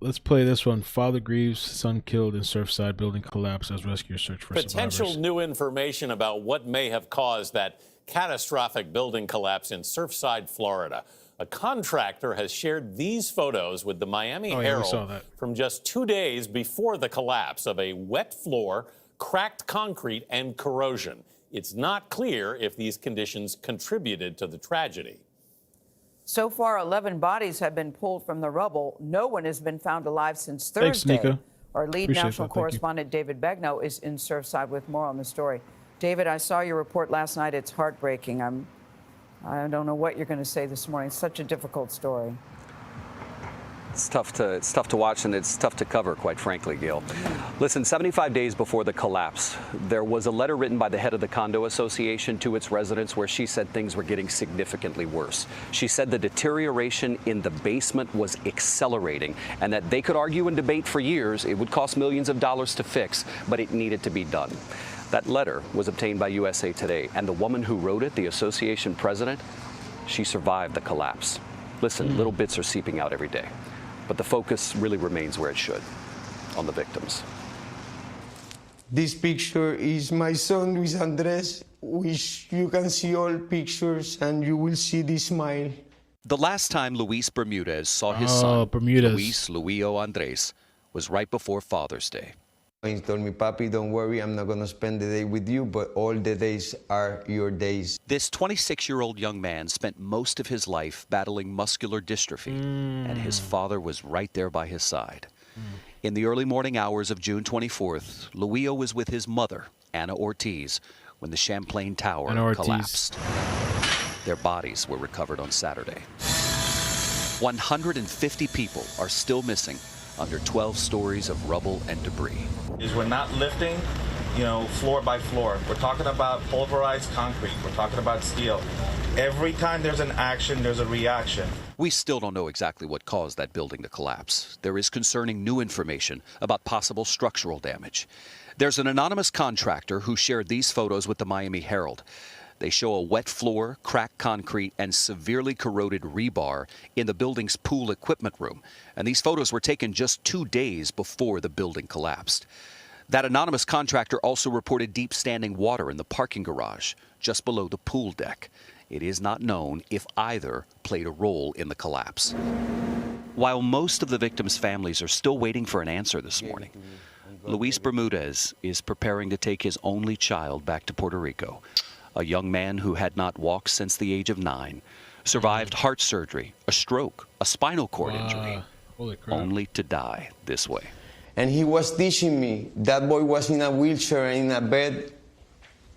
Let's play this one. Father grieves, son killed in Surfside, building collapse as rescuers search for Potential survivors. new information about what may have caused that catastrophic building collapse in Surfside, Florida. A contractor has shared these photos with the Miami Herald from just 2 days before the collapse of a wet floor, cracked concrete, and corrosion. It's not clear if these conditions contributed to the tragedy. So far, 11 bodies have been pulled from the rubble. No one has been found alive since Thanks, Thursday. Nika. Our lead Appreciate national that. Thank you. correspondent, David Begnaud, is in Surfside with more on the story. David, I saw your report last night. It's heartbreaking. I don't know what you're going to say this morning. It's such a difficult story. It's tough to watch, and it's tough to cover, quite frankly, Gil. Listen, 75 days before the collapse, there was a letter written by the head of the condo association to its residents where she said things were getting significantly worse. She said the deterioration in the basement was accelerating and that they could argue and debate for years. It would cost millions of dollars to fix, but it needed to be done. That letter was obtained by USA Today, and the woman who wrote it, the association president, she survived the collapse. Listen, little bits are seeping out every day, but the focus really remains where it should, on the victims. This picture is my son, Luis Andres, which you can see all pictures and you will see the smile. The last time Luis Bermudez saw his son, Luis Luio Andres, was right before Father's Day. He told me, Papi, don't worry, I'm not going to spend the day with you, but all the days are your days. This 26-year-old young man spent most of his life battling muscular dystrophy, and his father was right there by his side. In the early morning hours of June 24th, Luio was with his mother, Anna Ortiz, when the Champlain Tower collapsed. Their bodies were recovered on Saturday. 150 people are still missing under 12 stories of rubble and debris. We're not lifting floor by floor. We're talking about pulverized concrete. We're talking about steel. Every time there's an action, there's a reaction. We still don't know exactly what caused that building to collapse. There is concerning new information about possible structural damage. There's an anonymous contractor who shared these photos with the Miami Herald. They show a wet floor, cracked concrete, and severely corroded rebar in the building's pool equipment room. And these photos were taken just 2 days before the building collapsed. That anonymous contractor also reported deep standing water in the parking garage just below the pool deck. It is not known if either played a role in the collapse. While most of the victims' families are still waiting for an answer this morning, Luis Bermudez is preparing to take his only child back to Puerto Rico. A young man who had not walked since the age of 9, survived heart surgery, a stroke, a spinal cord injury, only to die this way. And he was teaching me. That boy was in a wheelchair and in a bed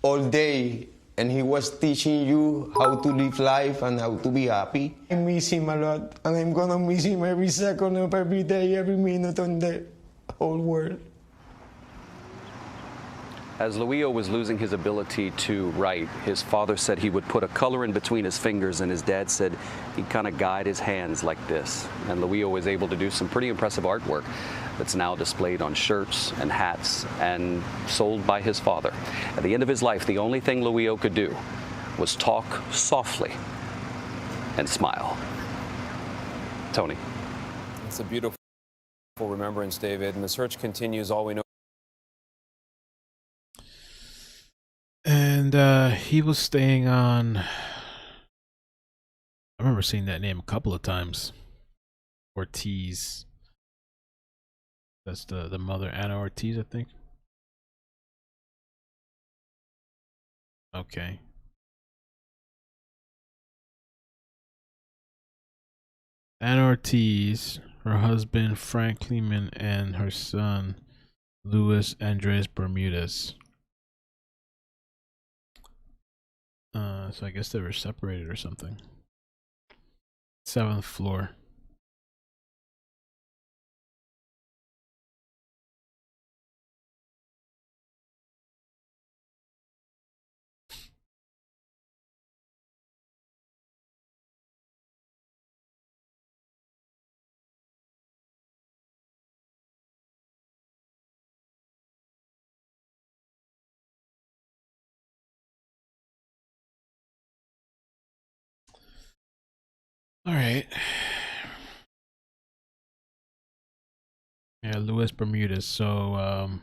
all day, and he was teaching you how to live life and how to be happy. I miss him a lot, and I'm gonna miss him every second of every day, every minute on the whole world. As Luio was losing his ability to write, his father said he would put a color in between his fingers, and his dad said he'd kind of guide his hands like this. And Luio was able to do some pretty impressive artwork that's now displayed on shirts and hats and sold by his father. At the end of his life, the only thing Luio could do was talk softly and smile. Tony. It's a beautiful remembrance, David, and the search continues. All we know. And he was staying on, I remember seeing that name a couple of times. Ortiz. That's the mother, Anna Ortiz, I think. Okay. Anna Ortiz, her husband Frank Kleeman, and her son Luis Andres Bermudez. So I guess they were separated or something. 7th floor. All right. Yeah, Luis Bermudez. So,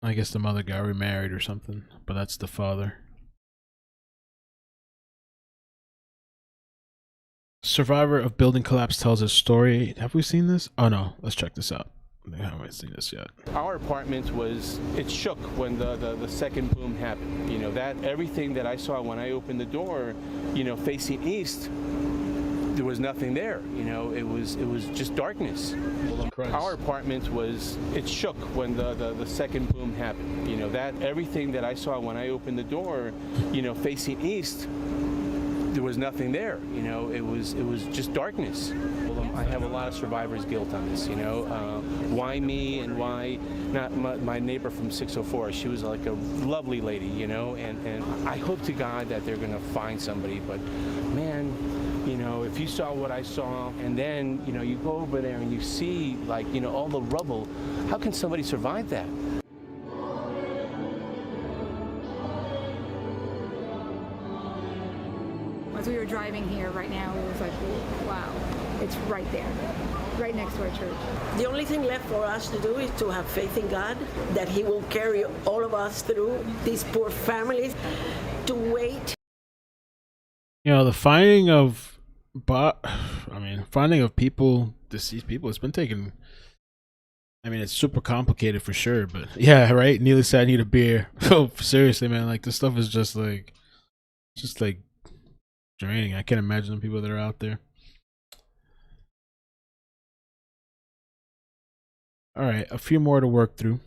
I guess the mother got remarried or something, but that's the father. Survivor of building collapse tells his story. Have we seen this? Oh no, let's check this out. I haven't seen this yet. Our apartment it shook when the second boom happened. You know, that everything that I saw when I opened the door, you know, facing east, there was nothing there. You know, it was just darkness. Our apartment it shook when the second boom happened. You know, that everything that I saw when I opened the door, you know, facing east, there was nothing there. You know, it was just darkness. I have a lot of survivor's guilt on this. You know, why me and why not my neighbor from 604? She was like a lovely lady. You know, and I hope to God that they're gonna find somebody. But man, you know, if you saw what I saw, and then you know you go over there and you see like you know all the rubble, how can somebody survive that? As we were driving here right now, it was like, wow, it's right there, right next to our church. The only thing left for us to do is to have faith in God, that He will carry all of us through, these poor families, to wait. You know, the finding of people, deceased people, it's been taking, I mean, it's super complicated for sure, but yeah, right? Neely said I need a beer. Oh, seriously, man, like this stuff is just like draining. I can't imagine the people that are out there. All right, a few more to work through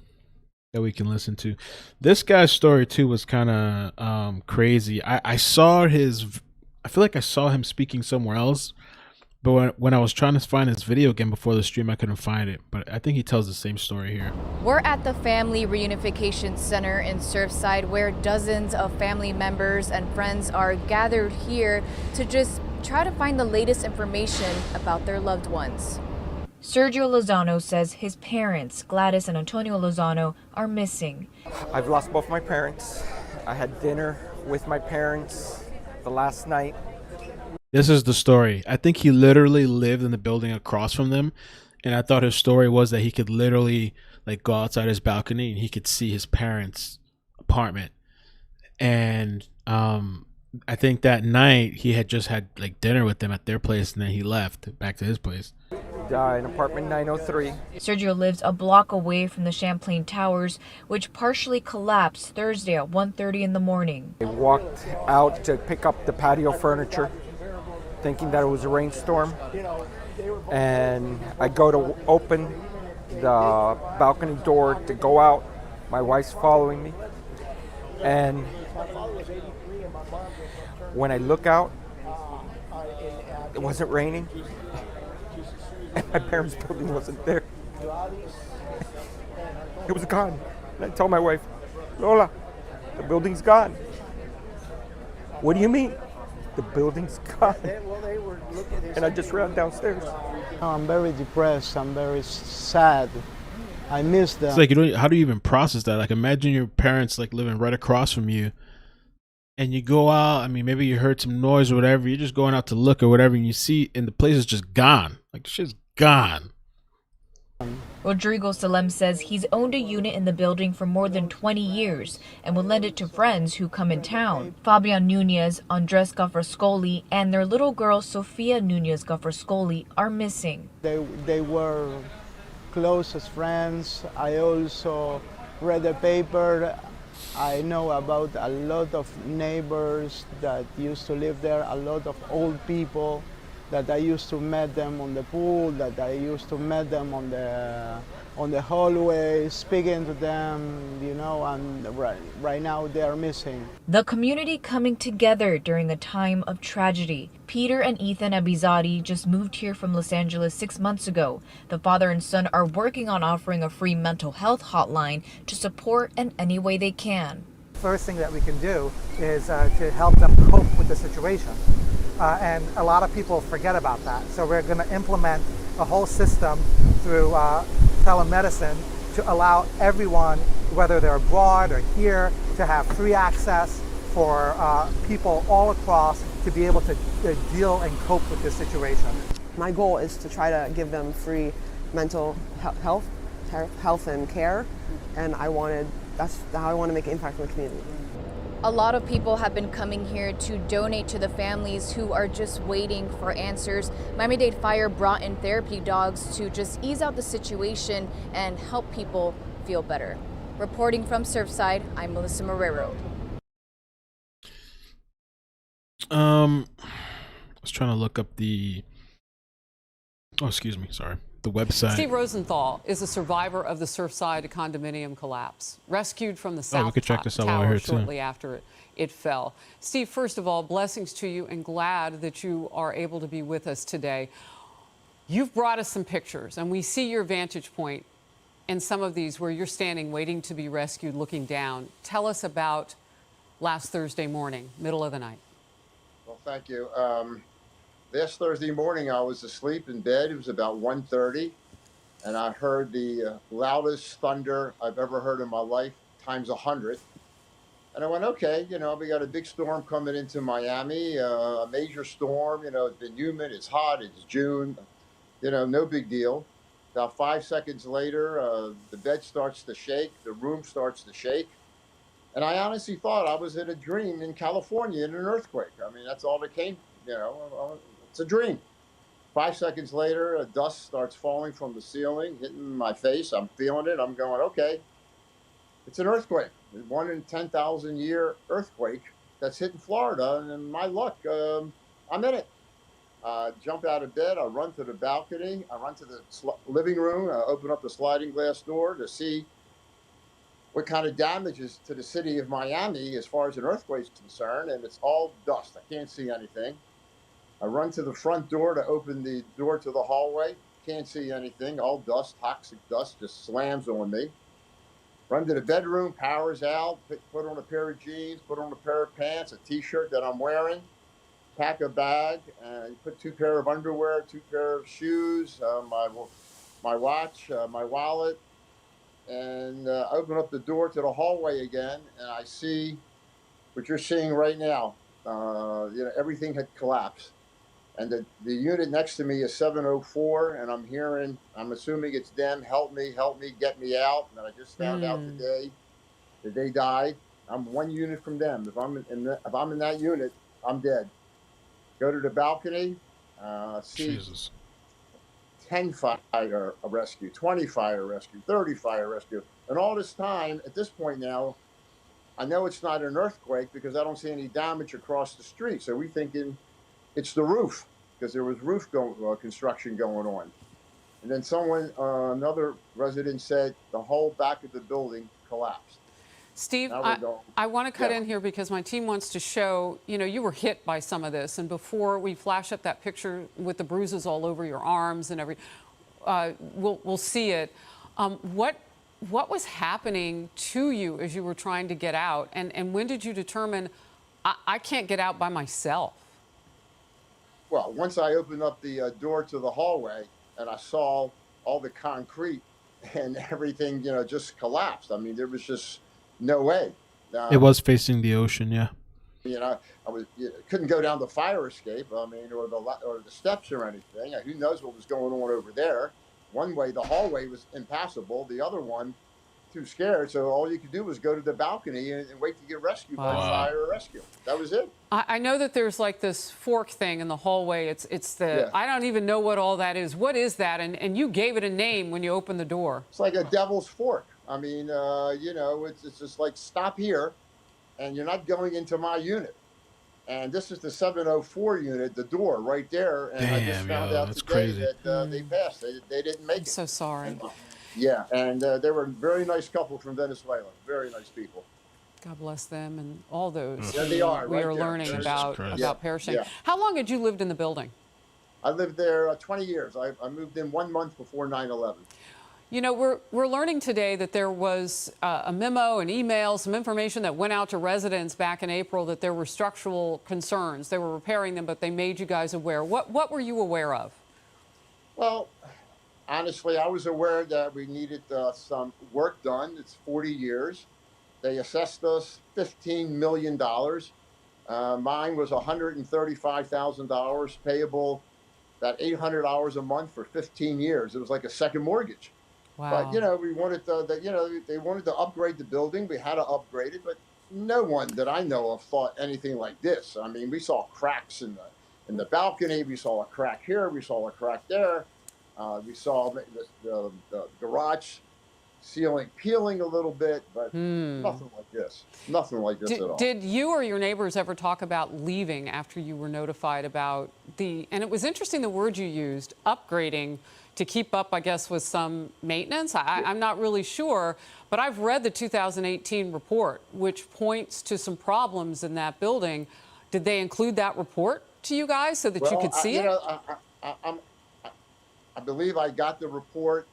that we can listen to. This guy's story too was kind of crazy. I saw I feel like I saw him speaking somewhere else, But when I was trying to find his video again before the stream, I couldn't find it. But I think he tells the same story here. We're at the Family Reunification Center in Surfside, where dozens of family members and friends are gathered here to just try to find the latest information about their loved ones. Sergio Lozano says his parents, Gladys and Antonio Lozano, are missing. I've lost both my parents. I had dinner with my parents the last night. This is the story. I think he literally lived in the building across from them, and I thought his story was that he could literally like go outside his balcony and he could see his parents' apartment. And I think that night he had just had like dinner with them at their place, and then he left back to his place. In apartment 903. Sergio lives a block away from the Champlain Towers, which partially collapsed Thursday at 1:30 in the morning. I walked out to pick up the patio furniture, thinking that it was a rainstorm, and I go to open the balcony door to go out. My wife's following me, and when I look out, it wasn't raining, and my parents' building wasn't there. It was gone. And I tell my wife, Lola, the building's gone. What do you mean? The building's gone. And I just ran downstairs. I'm very depressed. I'm very sad. I miss them. It's like, how do you even process that? Like, imagine your parents like living right across from you, and you go out. I mean, maybe you heard some noise or whatever. You're just going out to look or whatever, and you see, and the place is just gone. Like, the shit's gone. Rodrigo Salem says he's owned a unit in the building for more than 20 years and will lend it to friends who come in town. Fabian Nunez, Andres Gafferscoli, and their little girl Sofia Nunez Gafferscoli are missing. They were close as friends. I also read the paper. I know about a lot of neighbors that used to live there, a lot of old people that I used to meet them on the pool, that I used to meet them on the hallway, speaking to them, you know, and right now they are missing. The community coming together during a time of tragedy. Peter and Ethan Abizadi just moved here from Los Angeles 6 months ago. The father and son are working on offering a free mental health hotline to support in any way they can. First thing that we can do is to help them cope with the situation. And a lot of people forget about that. So we're going to implement a whole system through telemedicine to allow everyone, whether they're abroad or here, to have free access for people all across to be able to deal and cope with this situation. My goal is to try to give them free mental health and care, and that's how I want to make an impact in the community. A lot of people have been coming here to donate to the families who are just waiting for answers. Miami-Dade Fire brought in therapy dogs to just ease out the situation and help people feel better. Reporting from Surfside, I'm Melissa Marrero. I was trying to look up the website. Steve Rosenthal is a survivor of the Surfside condominium collapse, rescued from the South we could check this out while we're Tower here, too. shortly after it fell. Steve, first of all, blessings to you, and glad that you are able to be with us today. You've brought us some pictures, and we see your vantage point in some of these where you're standing waiting to be rescued, looking down. Tell us about last Thursday morning, middle of the night. Well, thank you. Last Thursday morning, I was asleep in bed. It was about 1:30, and I heard the loudest thunder I've ever heard in my life, times 100. And I went, okay, you know, we got a big storm coming into Miami, a major storm. You know, it's been humid, it's hot, it's June. You know, no big deal. About 5 seconds later, the bed starts to shake, the room starts to shake. And I honestly thought I was in a dream in California in an earthquake. I mean, that's all that came, you know. It's a dream. 5 seconds later, dust starts falling from the ceiling, hitting my face. I'm feeling it. I'm going, okay, it's an earthquake. 1 in 10,000 year earthquake that's hitting Florida. And my luck, I'm in it. Jump out of bed. I run to the balcony. I run to the living room. I open up the sliding glass door to see what kind of damage is to the city of Miami as far as an earthquake is concerned. And it's all dust. I can't see anything. I run to the front door to open the door to the hallway. Can't see anything. All dust, toxic dust, just slams on me. Run to the bedroom, power's out, put on a pair of jeans, put on a pair of pants, a t-shirt that I'm wearing, pack a bag, and put 2 pair of underwear, 2 pair of shoes, my watch, my wallet, and open up the door to the hallway again, and I see what you're seeing right now. Everything had collapsed. And the unit next to me is 704, and I'm assuming it's them, help me, get me out. And I just found out today that they died. I'm 1 unit from them. If I'm in that unit, I'm dead. Go to the balcony, see Jesus. 10 fire rescue, 20 fire rescue, 30 fire rescue. And all this time, at this point now, I know it's not an earthquake because I don't see any damage across the street. So we're thinking it's the roof, because there was roof construction going on. And then another resident said the whole back of the building collapsed. Steve, I want to cut in here because my team wants to show, you were hit by some of this. And before we flash up that picture with the bruises all over your arms and we'll see it. What was happening to you as you were trying to get out? And when did you determine, I can't get out by myself? Well, once I opened up the door to the hallway and I saw all the concrete and everything, just collapsed. I mean, there was just no way. It was facing the ocean, yeah. I couldn't go down the fire escape, or the steps or anything. Who knows what was going on over there? One way, the hallway was impassable. The other one, too scared. So all you could do was go to the balcony and wait to get rescued by fire rescue. That was it. I know that there's like this fork thing in the hallway. It's the, I don't even know what all that is. What is that? And you gave it a name when you opened the door. It's like a devil's fork. I mean, it's just like, stop here, and you're not going into my unit. And this is the 704 unit, the door right there. And I just found out today that they passed. They didn't make it. I'm so sorry. Yeah, and they were a very nice couple from Venezuela. Very nice people. God bless them and all those Yeah, they are. we right are there. learning about perishing. Yeah. How long had you lived in the building? I lived there 20 years. I moved in 1 month before 9/11. We're learning today that there was a memo, an email, some information that went out to residents back in April that there were structural concerns. They were repairing them, but they made you guys aware. What were you aware of? Well, honestly, I was aware that we needed some work done. It's 40 years. They assessed us $15 million. Mine was $135,000 payable, about $800 a month for 15 years. It was like a second mortgage. Wow. But, we wanted they wanted to upgrade the building. We had to upgrade it, but no one that I know of thought anything like this. I mean, we saw cracks in the balcony. We saw a crack here. We saw a crack there. We saw the garage ceiling peeling a little bit, but nothing like this. Nothing like this at all. Did you or your neighbors ever talk about leaving after you were notified about and it was interesting the word you used, upgrading, to keep up, I guess, with some maintenance? I'm not really sure, but I've read the 2018 report, which points to some problems in that building. Did they include that report to you guys so that you could see it? I believe I got the report,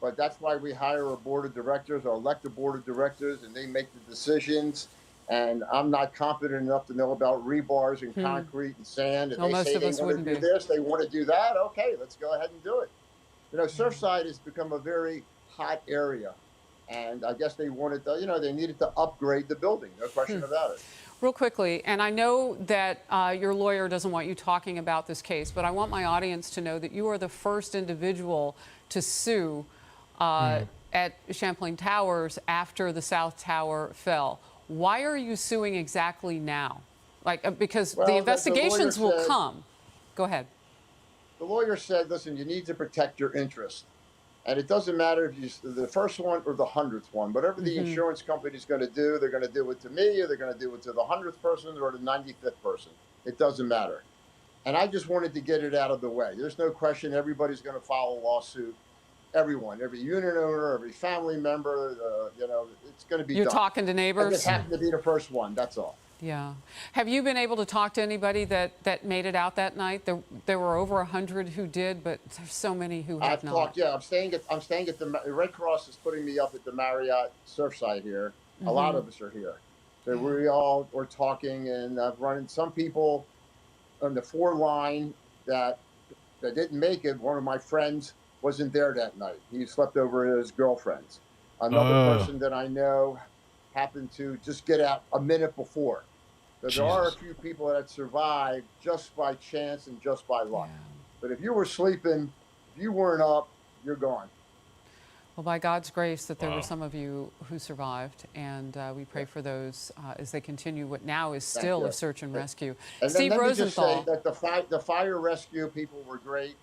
but that's why we hire a board of directors or elect a board of directors, and they make the decisions. And I'm not confident enough to know about rebars and concrete and sand. And they say they want to do this, they want to do that. Okay, let's go ahead and do it. Surfside has become a very hot area, and I guess they wanted to, they needed to upgrade the building. No question about it. Real quickly, and I know that your lawyer doesn't want you talking about this case, but I want my audience to know that you are the first individual to sue at Champlain Towers after the South Tower fell. Why are you suing exactly now? Because the investigations will come. Go ahead. The lawyer said, listen, you need to protect your interest. And it doesn't matter if you're the first one or the 100th one. Whatever the insurance company is going to do, they're going to do it to me, or they're going to do it to the 100th person or the 95th person. It doesn't matter. And I just wanted to get it out of the way. There's no question everybody's going to file a lawsuit. Everyone, every unit owner, every family member, it's going to be You're done. talking to neighbors? I just happen to be the first one, that's all. Yeah. Have you been able to talk to anybody that made it out that night? There were over 100 who did, but there's so many who have not. Talked. Yeah, I'm staying at the Red Cross is putting me up at the Marriott Surfside here. A lot of us are here, so we all were talking, and I've run into some people on the 4 line that didn't make it. One of my friends wasn't there that night. He slept over at his girlfriend's. Another person that I know happened to just get out a minute before. So there are a few people that survived just by chance and just by luck. Yeah. But if you were sleeping, if you weren't up, you're gone. Well, by God's grace that there were some of you who survived, and we pray for those as they continue what now is still a search and rescue. And Steve let Rosenthal. Me just say that the fire rescue people were great,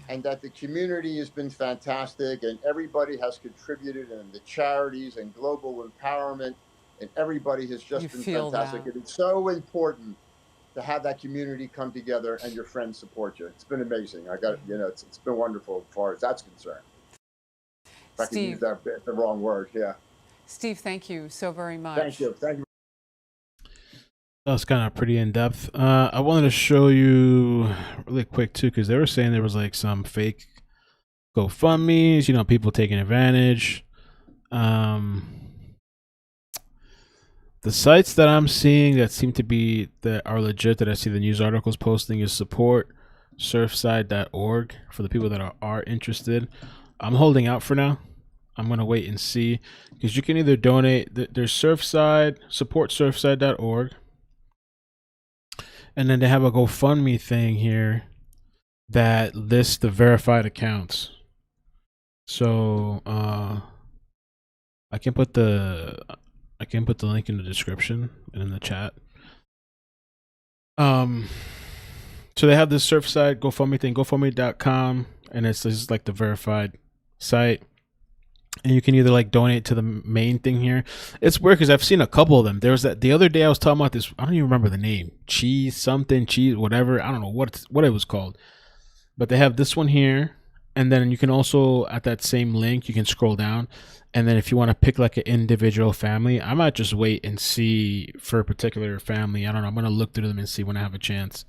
and that the community has been fantastic, and everybody has contributed, and the charities and global empowerment, and everybody has just been fantastic. And it's so important to have that community come together and your friends support you. It's been amazing. It's been wonderful as far as that's concerned. If I can use the wrong word, yeah. Steve, thank you so very much. Thank you. Thank you. That was kind of pretty in depth. I wanted to show you really quick too, because they were saying there was like some fake GoFundMe's, people taking advantage. The sites that I'm seeing that seem to be that are legit that I see the news articles posting is support surfside.org for the people that are interested. I'm holding out for now. I'm gonna wait and see, because you can either donate. There's Surfside, support surfside.org. And then they have a GoFundMe thing here that lists the verified accounts. So I can put the link in the description and in the chat. So they have this Surfside GoFundMe thing, GoFundMe.com, and it's just like the verified site. And you can either like donate to the main thing here. It's weird because I've seen a couple of them. There was that the other day I was talking about this. I don't even remember the name. Cheese, whatever. I don't know what it was called. But they have this one here. And then you can also, at that same link, you can scroll down. And then if you want to pick like an individual family, I might just wait and see for a particular family. I don't know. I'm going to look through them and see when I have a chance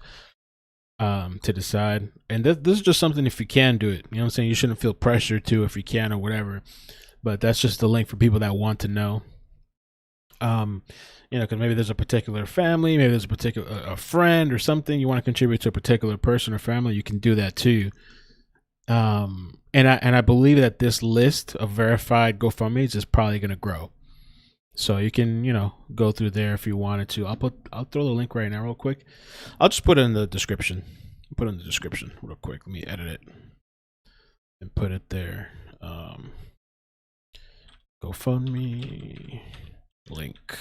to decide. And this is just something if you can do it. You know what I'm saying? You shouldn't feel pressure to if you can or whatever. But that's just the link for people that want to know. Because maybe there's a particular family, maybe there's a friend or something you want to contribute to a particular person or family. You can do that too. And I believe that this list of verified GoFundMe's is probably going to grow. So you can, go through there if you wanted to. I'll throw the link right now real quick. I'll just put it in the description. Put it in the description real quick. Let me edit it and put it there. GoFundMe link.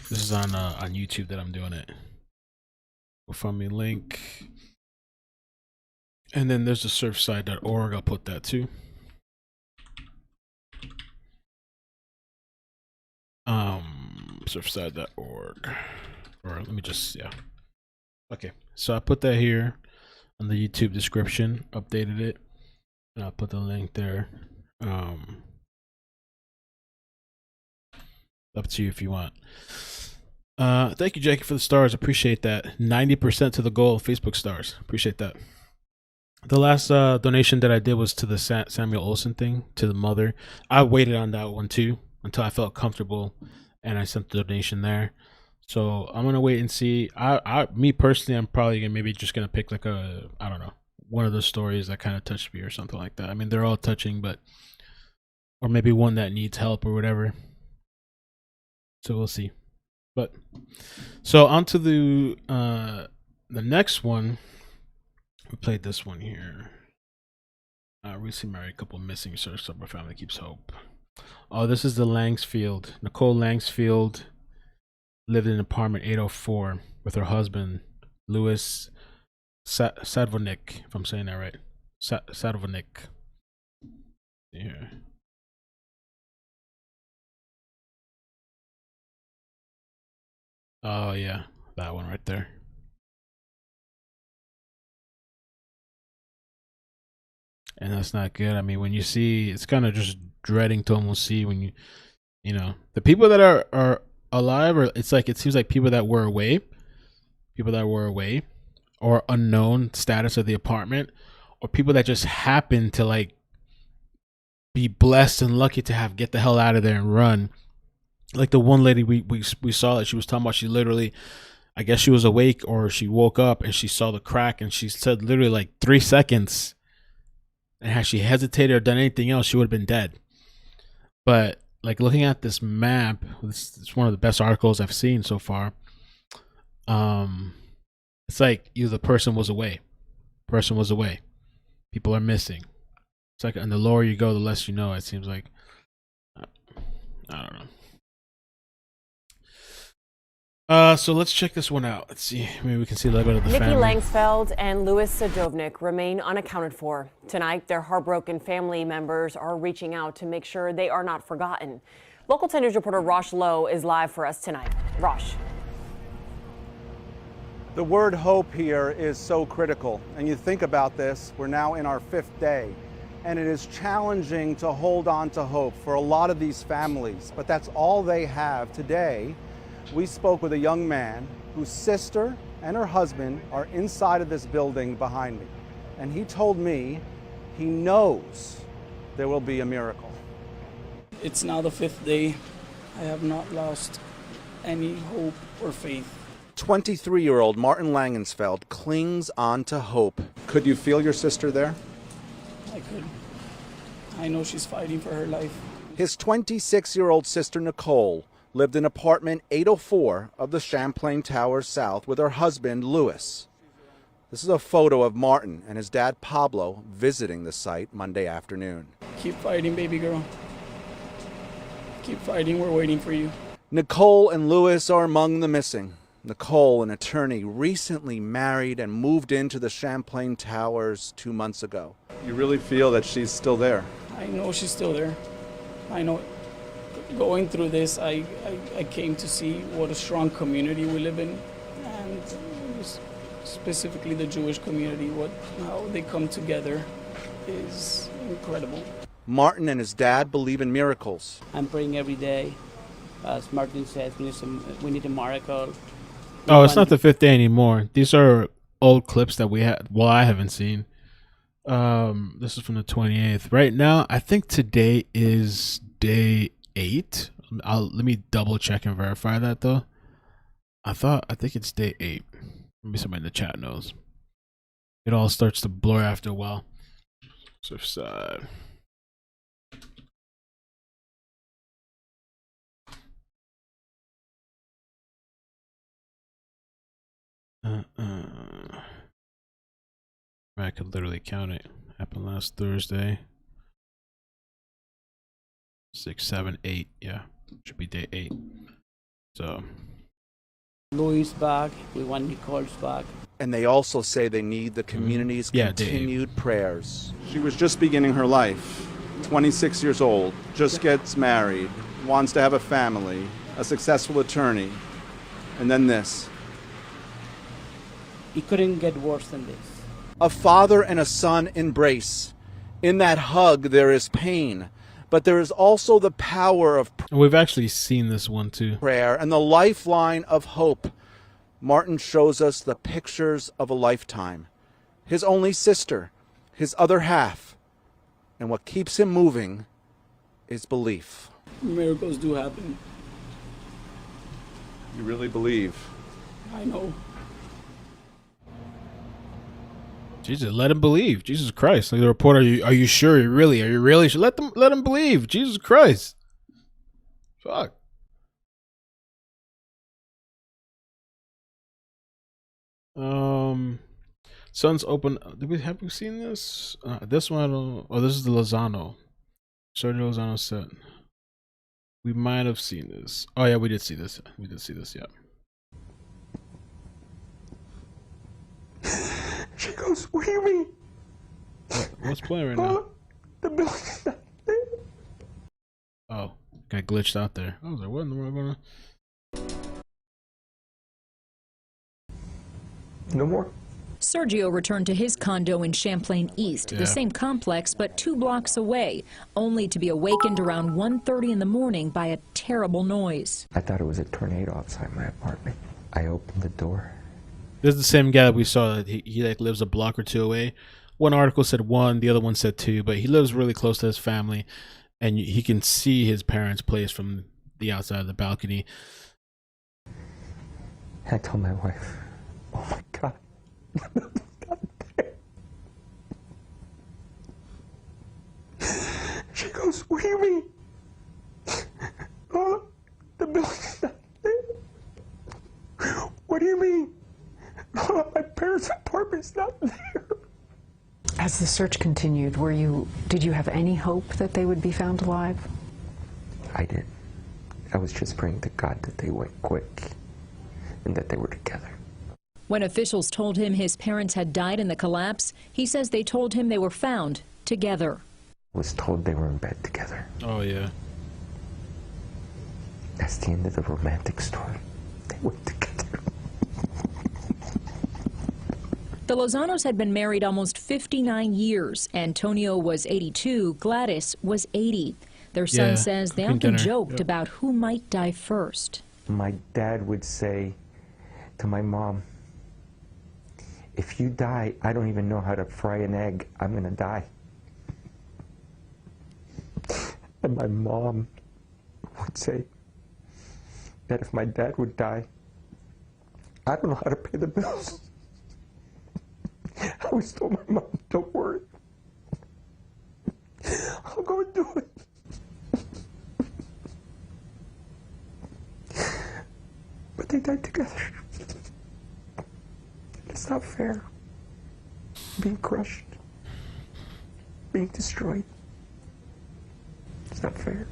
This is on YouTube that I'm doing it. GoFundMe link. And then there's the surfside.org. I'll put that too. Surfside.org. Or let me just, Okay, so I put that here on the YouTube description, updated it, and I'll put the link there. Up to you if you want. Thank you, Jackie, for the stars. Appreciate that. 90% to the goal. Facebook stars. Appreciate that. The last donation that I did was to the Samuel Olsen thing, to the mother. I waited on that one too until I felt comfortable, and I sent the donation there. So I'm gonna wait and see. Me personally, I'm probably maybe just gonna pick like one of those stories that kind of touched me or something like that. I mean, they're all touching, or maybe one that needs help or whatever. So we'll see. But so on to the next one. We played this one here. Recently married couple missing, search summer family keeps hope. Oh, this is the Langsfield. Nicole Langsfield lived in apartment 804 with her husband, Louis Sadvonik, if I'm saying that right. Sadvonik. Here. Oh, yeah. That one right there. And that's not good. I mean, when you see, it's kind of just dreading to almost see when the people that are alive, or it's like it seems like people that were away, or unknown status of the apartment, or people that just happened to like be blessed and lucky to have get the hell out of there and run. Like the one lady we saw that she was talking about, she literally, I guess she was awake or she woke up and she saw the crack, and she said literally like 3 seconds, and had she hesitated or done anything else, she would have been dead. But like looking at this map, it's one of the best articles I've seen so far. It's like the person was away. People are missing. It's like, and the lower you go, the less you know. It seems like. I don't know. So let's check this one out. Let's see. Maybe we can see a little bit of the family. Nikki Langsfeld and Louis Sadovnik remain unaccounted for. Tonight, their heartbroken family members are reaching out to make sure they are not forgotten. Local 10 News reporter Rosh Lowe is live for us tonight. Rosh. The word hope here is so critical. And you think about this, we're now in our 5th day. And it is challenging to hold on to hope for a lot of these families, but that's all they have. Today, we spoke with a young man whose sister and her husband are inside of this building behind me. And he told me he knows there will be a miracle. It's now the 5th day. I have not lost any hope or faith. 23-year-old Martin Langensfeld clings on to hope. Could you feel your sister there? I could. I know she's fighting for her life. His 26-year-old sister Nicole lived in apartment 804 of the Champlain Towers South with her husband Louis. This is a photo of Martin and his dad Pablo visiting the site Monday afternoon. Keep fighting, baby girl. Keep fighting, we're waiting for you. Nicole and Louis are among the missing. Nicole, an attorney, recently married and moved into the Champlain Towers 2 months ago. You really feel that she's still there? I know she's still there. I know. Going through this, I came to see what a strong community we live in, and specifically the Jewish community, how they come together is incredible. Martin and his dad believe in miracles. I'm praying every day. As Martin says, we need a miracle. Oh, it's not the 5th day anymore. These are old clips that we had. Well, I haven't seen. This is from the 28th. Right now, I think today is day 8. Let me double check and verify that though. I think it's day 8. Maybe somebody in the chat knows. It all starts to blur after a while. Surfside. I could literally count it. Happened last Thursday. 6, 7, 8. Yeah, should be day 8. So. Louis back. We want Nicole's back. And they also say they need the community's continued prayers. She was just beginning her life. 26 years old, just gets married, wants to have a family, a successful attorney, and then this. It couldn't get worse than this. A father and a son embrace. In that hug, there is pain, but there is also the power of We've actually seen this one too. Prayer and the lifeline of hope. Martin shows us the pictures of a lifetime. His only sister, his other half. And what keeps him moving is belief. Miracles do happen. You really believe? I know. Jesus, let him believe. Jesus Christ. Like the reporter, are you sure? Are you really sure? Let him believe. Jesus Christ. Fuck. Sun's open. Have we seen this? This one. Oh, this is the Lozano. Sergio Lozano set. We might have seen this. Oh yeah, we did see this. We did see this. Yeah. She goes, what do you mean? What's playing right now? The building's not there. Oh, got glitched out there. I was like, what in the world going on? No more? Sergio returned to his condo in Champlain East, the same complex but 2 blocks away, only to be awakened around 1:30 in the morning by a terrible noise. I thought it was a tornado outside my apartment. I opened the door. This is the same guy that we saw that he like lives a block or 2 away. One article said 1, the other one said 2, but he lives really close to his family, and he can see his parents' place from the outside of the balcony. I told my wife, "Oh my God." She goes, "What do you mean?" "Oh, the building's not there." "What do you mean?" "Oh, my parents' apartment's not there." As the search continued, did you have any hope that they would be found alive? I did. I was just praying to God that they went quick and that they were together. When officials told him his parents had died in the collapse, he says they told him they were found together. I was told they were in bed together. Oh, yeah. That's the end of the romantic story. They went together. The Lozanos had been married almost 59 years. Antonio was 82, Gladys was 80. Their son says they often joked about who might die first. My dad would say to my mom, "If you die, I don't even know how to fry an egg. I'm gonna die." And my mom would say that if my dad would die, I don't know how to pay the bills. I always told my mom, "Don't worry. I'll go and do it." But they died together. It's not fair. Being crushed, being destroyed. It's not fair.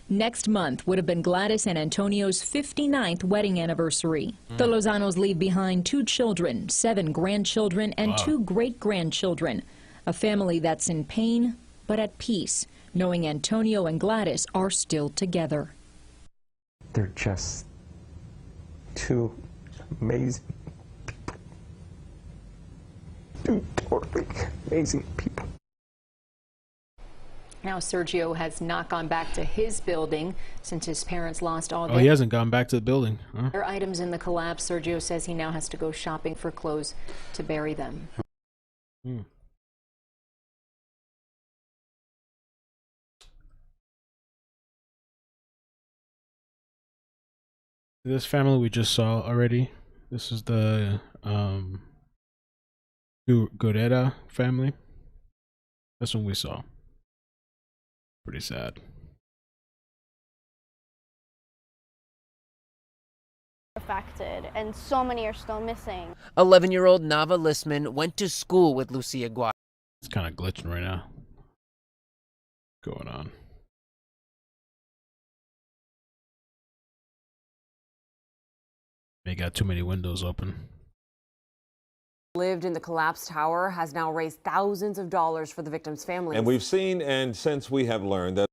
Next month would have been Gladys and Antonio's 59th wedding anniversary. The Lozanos leave behind 2 children, 7 grandchildren, and 2 great-grandchildren. A family that's in pain, but at peace, knowing Antonio and Gladys are still together. They're just 2 amazing people. 2 totally amazing people. Now Sergio has not gone back to his building since his parents lost all Oh, he hasn't gone back to the building. Huh? their items in the collapse. Sergio says he now has to go shopping for clothes to bury them. This family we just saw already. This is the Goreta family. That's one we saw. Pretty sad. Affected, and so many are still missing. 11-year-old Nava Listman went to school with Lucia Guardia. It's kind of glitching right now. What's going on? They got too many windows open. Lived in the collapsed tower has now raised thousands of dollars for the victims' families. And we've seen, and since we have learned that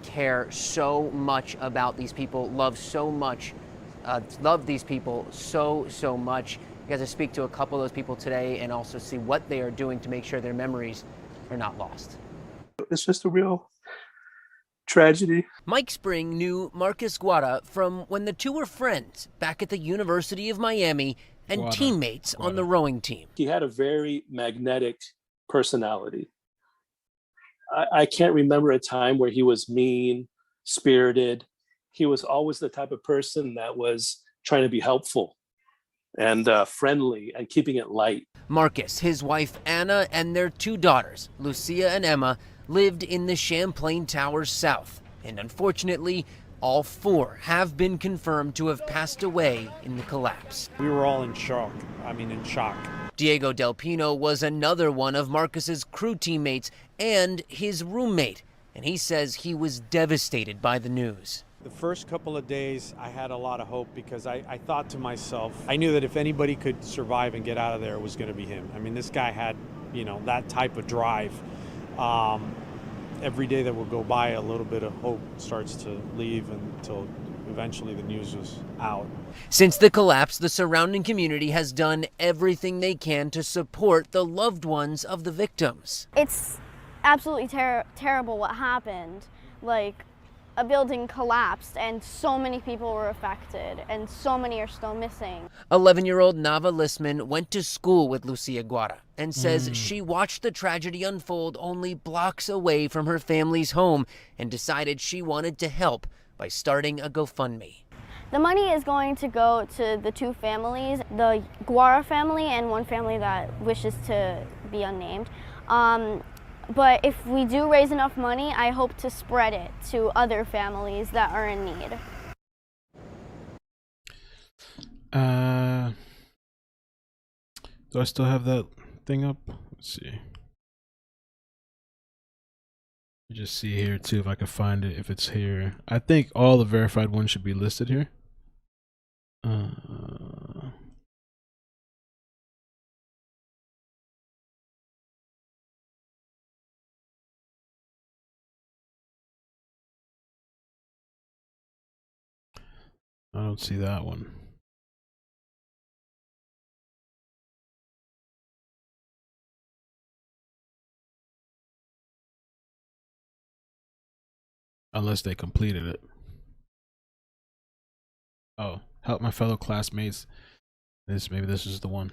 Care so much about these people, love these people so much. You guys will speak to a couple of those people today and also see what they are doing to make sure their memories are not lost. It's just a real tragedy. Mike Spring knew Marcus Guarda from when the two were friends back at the University of Miami and teammates on the rowing team. He had a very magnetic personality. I can't remember a time where he was mean-spirited. He was always the type of person that was trying to be helpful and friendly and keeping it light. Marcus, his wife Anna, and their 2 daughters, Lucia and Emma, lived in the Champlain Towers South. And unfortunately, all 4 have been confirmed to have passed away in the collapse. We were all in shock. In shock. Diego Del Pino was another one of Marcus's crew teammates and his roommate, and he says he was devastated by the news. The first couple of days, I had a lot of hope because I thought to myself, I knew that if anybody could survive and get out of there, it was going to be him. This guy had, that type of drive. Every day that will go by, a little bit of hope starts to leave until eventually the news was out. Since the collapse, the surrounding community has done everything they can to support the loved ones of the victims. It's absolutely terrible what happened. Like, a building collapsed and so many people were affected and so many are still missing. 11-year-old Nava Listman went to school with Lucia Guara and says she watched the tragedy unfold only blocks away from her family's home and decided she wanted to help by starting a GoFundMe. The money is going to go to the two families, the Guara family and one family that wishes to be unnamed. But if we do raise enough money, I hope to spread it to other families that are in need. Do I still have that thing up? Let's see. Just see here too if I can find it, if it's here. I think all the verified ones should be listed here. I don't see that one. Unless they completed it. Oh, help my fellow classmates. Maybe this is the one.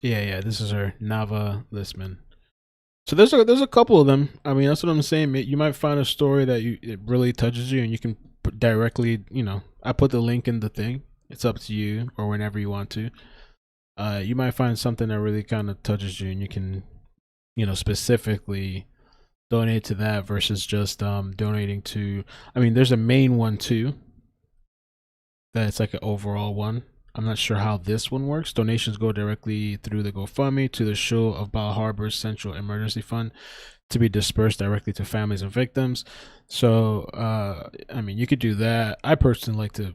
Yeah, this is her, Nava Listman. So there's a couple of them. I mean, that's what I'm saying. You might find a story that it really touches you, and you can put directly, I put the link in the thing. It's up to you, or whenever you want to. You might find something that really kind of touches you, and you can, specifically donate to that versus just donating to. I mean, there's a main one too. That's like an overall one. I'm not sure how this one works. Donations go directly through the GoFundMe to the show of Bal Harbour's Central Emergency Fund to be dispersed directly to families and victims. So, I mean, you could do that. I personally like to,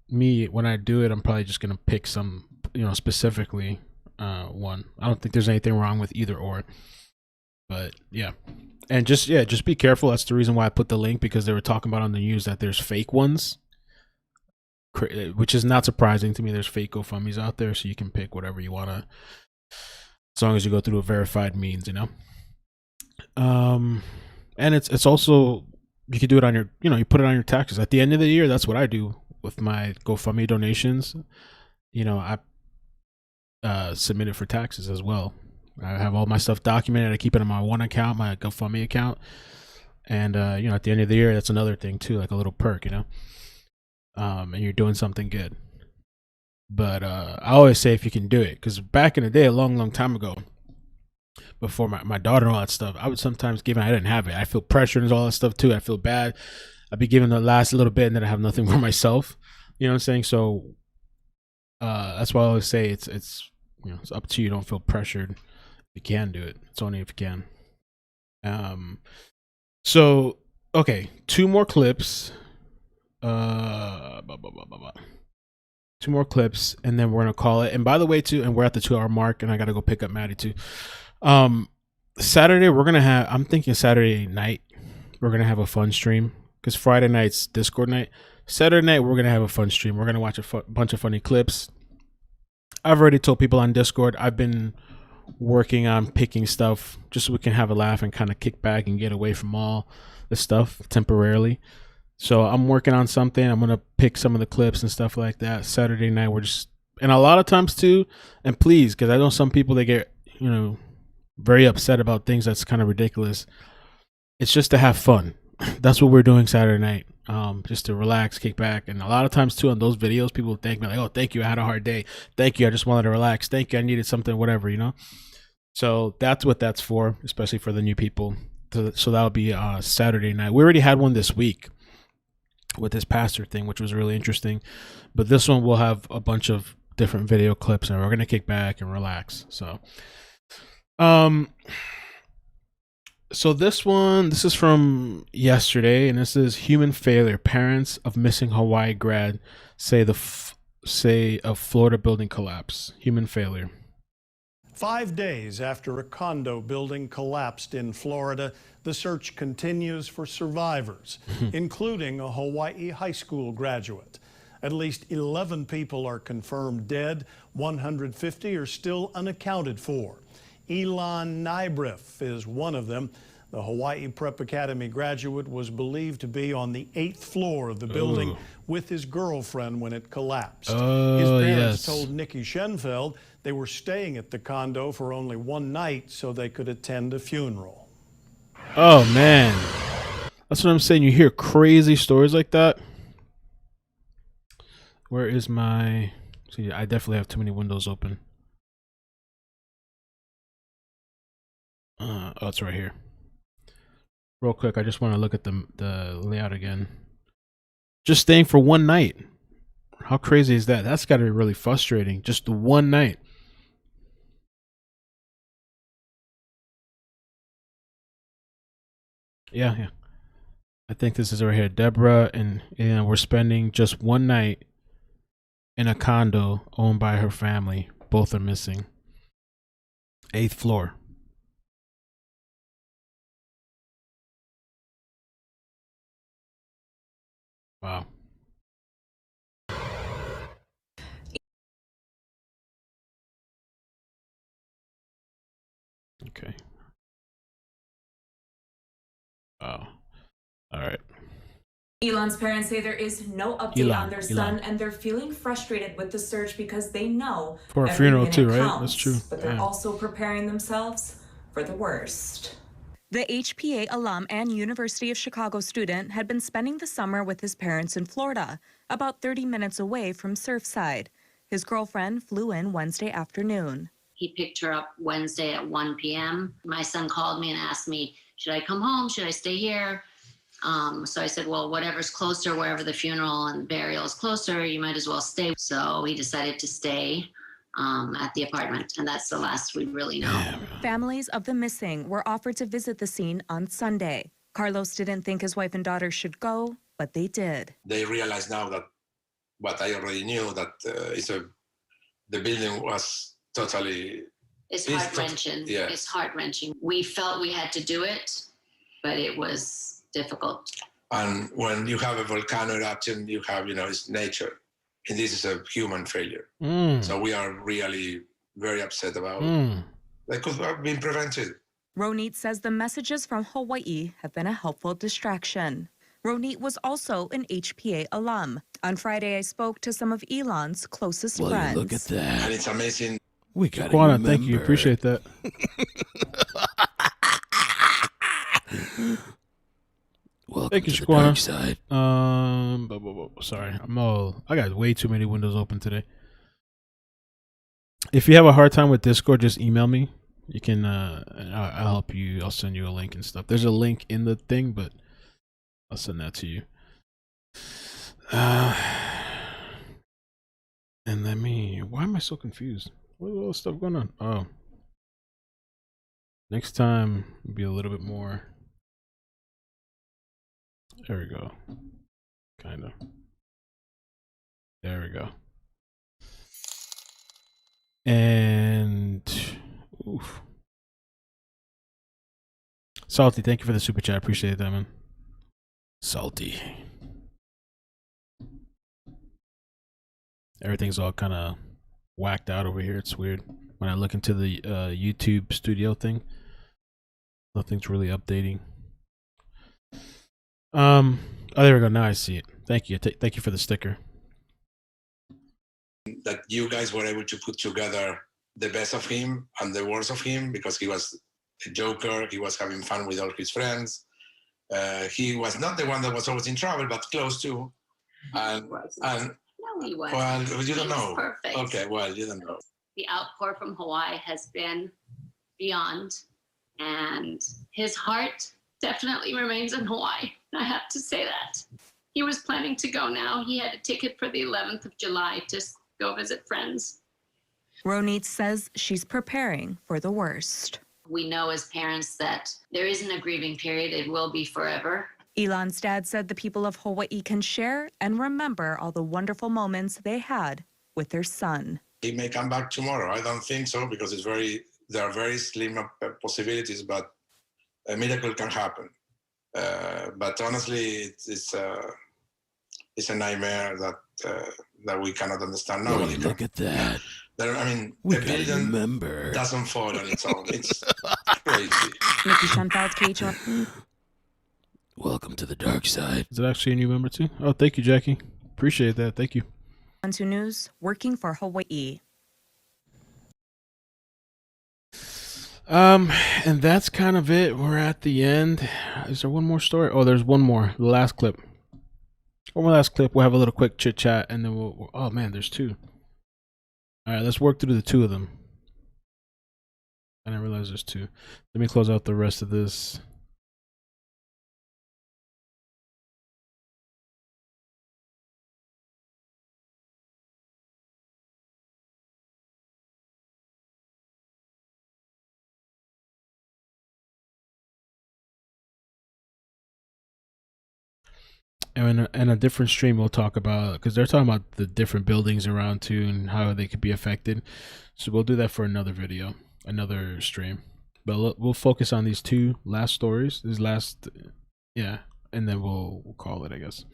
when I do it, I'm probably just going to pick some, specifically one. I don't think there's anything wrong with either or. But, yeah. And just be careful. That's the reason why I put the link, because they were talking about on the news that there's fake ones. Which is not surprising to me. There's fake GoFundMes out there, so you can pick whatever you want to, as long as you go through a verified means, and it's also, you can do it on your, you put it on your taxes at the end of the year. That's what I do with my GoFundMe donations. I submit it for taxes as well. I have all my stuff documented. I keep it on my one account, my GoFundMe account, and at the end of the year, that's another thing too, like a little perk, and you're doing something good. But I always say, if you can do it, because back in the day, a long time ago, before my daughter and all that stuff, I would sometimes give, I didn't have it. I feel pressure and all that stuff too. I feel bad. I'd be giving the last little bit and then I have nothing for myself. You know what I'm saying? So that's why I always say it's it's up to you. Don't feel pressured. If you can do it, it's only if you can. So okay, two more clips. Two more clips and then we're gonna call it. And by the way too, and we're at the 2-hour mark and I gotta go pick up Maddie too. Saturday we're gonna have, I'm thinking Saturday night we're gonna have a fun stream, because Friday night's Discord night. Saturday night we're gonna have a fun stream. We're gonna watch a bunch of funny clips. I've already told people on Discord I've been working on picking stuff just so we can have a laugh and kind of kick back and get away from all the stuff temporarily. So I'm working on something. I'm going to pick some of the clips and stuff like that. Saturday night, we're just, and a lot of times too, and please, because I know some people, they get, very upset about things that's kind of ridiculous. It's just to have fun. That's what we're doing Saturday night. Just to relax, kick back. And a lot of times too, on those videos, people thank me like, oh, thank you, I had a hard day. Thank you, I just wanted to relax. Thank you, I needed something, whatever, So that's what that's for, especially for the new people. So that'll be Saturday night. We already had one this week with this pastor thing, which was really interesting, but this one will have a bunch of different video clips and we're gonna kick back and relax. So this is from yesterday, and this is human failure. Parents of missing Hawaii grad say of Florida building collapse. Human failure. 5 days after a condo building collapsed in Florida, the search continues for survivors, including a Hawaii high school graduate. At least 11 people are confirmed dead. 150 are still unaccounted for. Elon Nybriff is one of them. The Hawaii Prep Academy graduate was believed to be on the 8th floor of the building with his girlfriend when it collapsed. His parents told Nikki Schenfeld they were staying at the condo for only one night so they could attend a funeral. Oh, man. That's what I'm saying. You hear crazy stories like that. Where is my... See, I definitely have too many windows open. Oh, it's right here. Real quick, I just want to look at the layout again. Just staying for one night. How crazy is that? That's got to be really frustrating. Just the one night. Yeah. I think this is right here. Deborah and we're spending just one night in a condo owned by her family. Both are missing. 8th floor. Wow. Okay. Wow. All right. Elon's parents say there is no update on their son, and they're feeling frustrated with the search because they know for a every funeral minute too, right? counts, That's true. but they're also preparing themselves for the worst. The HPA alum and University of Chicago student had been spending the summer with his parents in Florida, about 30 minutes away from Surfside. His girlfriend flew in Wednesday afternoon. He picked her up Wednesday at 1 p.m. My son called me and asked me, should I come home? Should I stay here? So I said, well, whatever's closer, wherever the funeral and burial is closer, you might as well stay. So he decided to stay at the apartment, and that's the last we really know. Families of the missing were offered to visit the scene on Sunday. Carlos didn't think his wife and daughter should go, but they did. They realize now that what I already knew, that the building was totally... It's heart-wrenching. Yeah. It's heart-wrenching. We felt we had to do it, but it was difficult. And when you have a volcano eruption, you have, it's nature. And this is a human failure. So we are really very upset about it. That could have been prevented. Ronit says the messages from Hawaii have been a helpful distraction. Ronit was also an HPA alum. On Friday, I spoke to some of Elon's closest friends. Look at that. And it's amazing. We got Juana, thank you. Appreciate that. Welcome thank you, to the Shaquana. dark side. Sorry, I got way too many windows open today. If you have a hard time with Discord, just email me. You can, I'll help you. I'll send you a link and stuff. There's a link in the thing, but I'll send that to you. And why am I so confused? What's all this stuff going on? Oh. Next time, be a little bit more. There we go. Kind of. There we go. And oof. Salty, thank you for the super chat. Appreciate that, man. Salty. Everything's all kind of whacked out over here. It's weird. When I look into the YouTube studio thing, nothing's really updating. Oh, there we go. Now I see it. Thank you. Thank you for the sticker. That you guys were able to put together the best of him and the worst of him, because he was a joker. He was having fun with all his friends. He was not the one that was always in trouble, but close to. And no, he wasn't. Well, you don't know. Perfect. Okay, well, you don't know. The outpour from Hawaii has been beyond, and his heart definitely remains in Hawaii. I have to say that. He was planning to go now. He had a ticket for the 11th of July to go visit friends. Ronit says she's preparing for the worst. We know as parents that there isn't a grieving period. It will be forever. Elon's dad said the people of Hawaii can share and remember all the wonderful moments they had with their son. He may come back tomorrow. I don't think so because there are very slim possibilities, but a miracle can happen. But honestly, it's a nightmare that we cannot understand now. Oh, look at that. The building doesn't fall on its own. It's crazy. Nikki Schoenfeld, KHON. Welcome to the dark side. Is it actually a new member too? Oh, thank you, Jackie. Appreciate that. Thank you. 2 News, working for Hawaii. And that's kind of it. We're at the end. Is there one more story? Oh, there's one more. The last clip. One more last clip. We'll have a little quick chit chat, and then we'll. Oh man, there's 2. All right, let's work through the 2 of them. I didn't realize there's 2. Let me close out the rest of this. And in a different stream, we'll talk about, because they're talking about the different buildings around too and how they could be affected. So we'll do that for another video, another stream. But we'll focus on these 2 last stories. Yeah, and then we'll call it, I guess.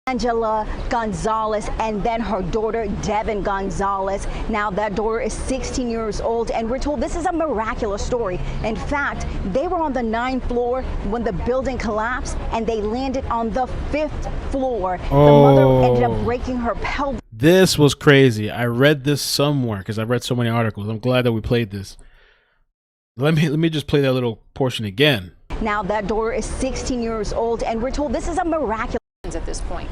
Angela Gonzalez and then her daughter Devin Gonzalez. Now that daughter is 16 years old, and we're told this is a miraculous story. In fact, they were on the 9th floor when the building collapsed, and they landed on the 5th floor. Oh. The mother ended up breaking her pelvis. This was crazy. I read this somewhere because I read so many articles. I'm glad that we played this. Let me just play that little portion again. Now that daughter is 16 years old, and we're told this is a miraculous at this point.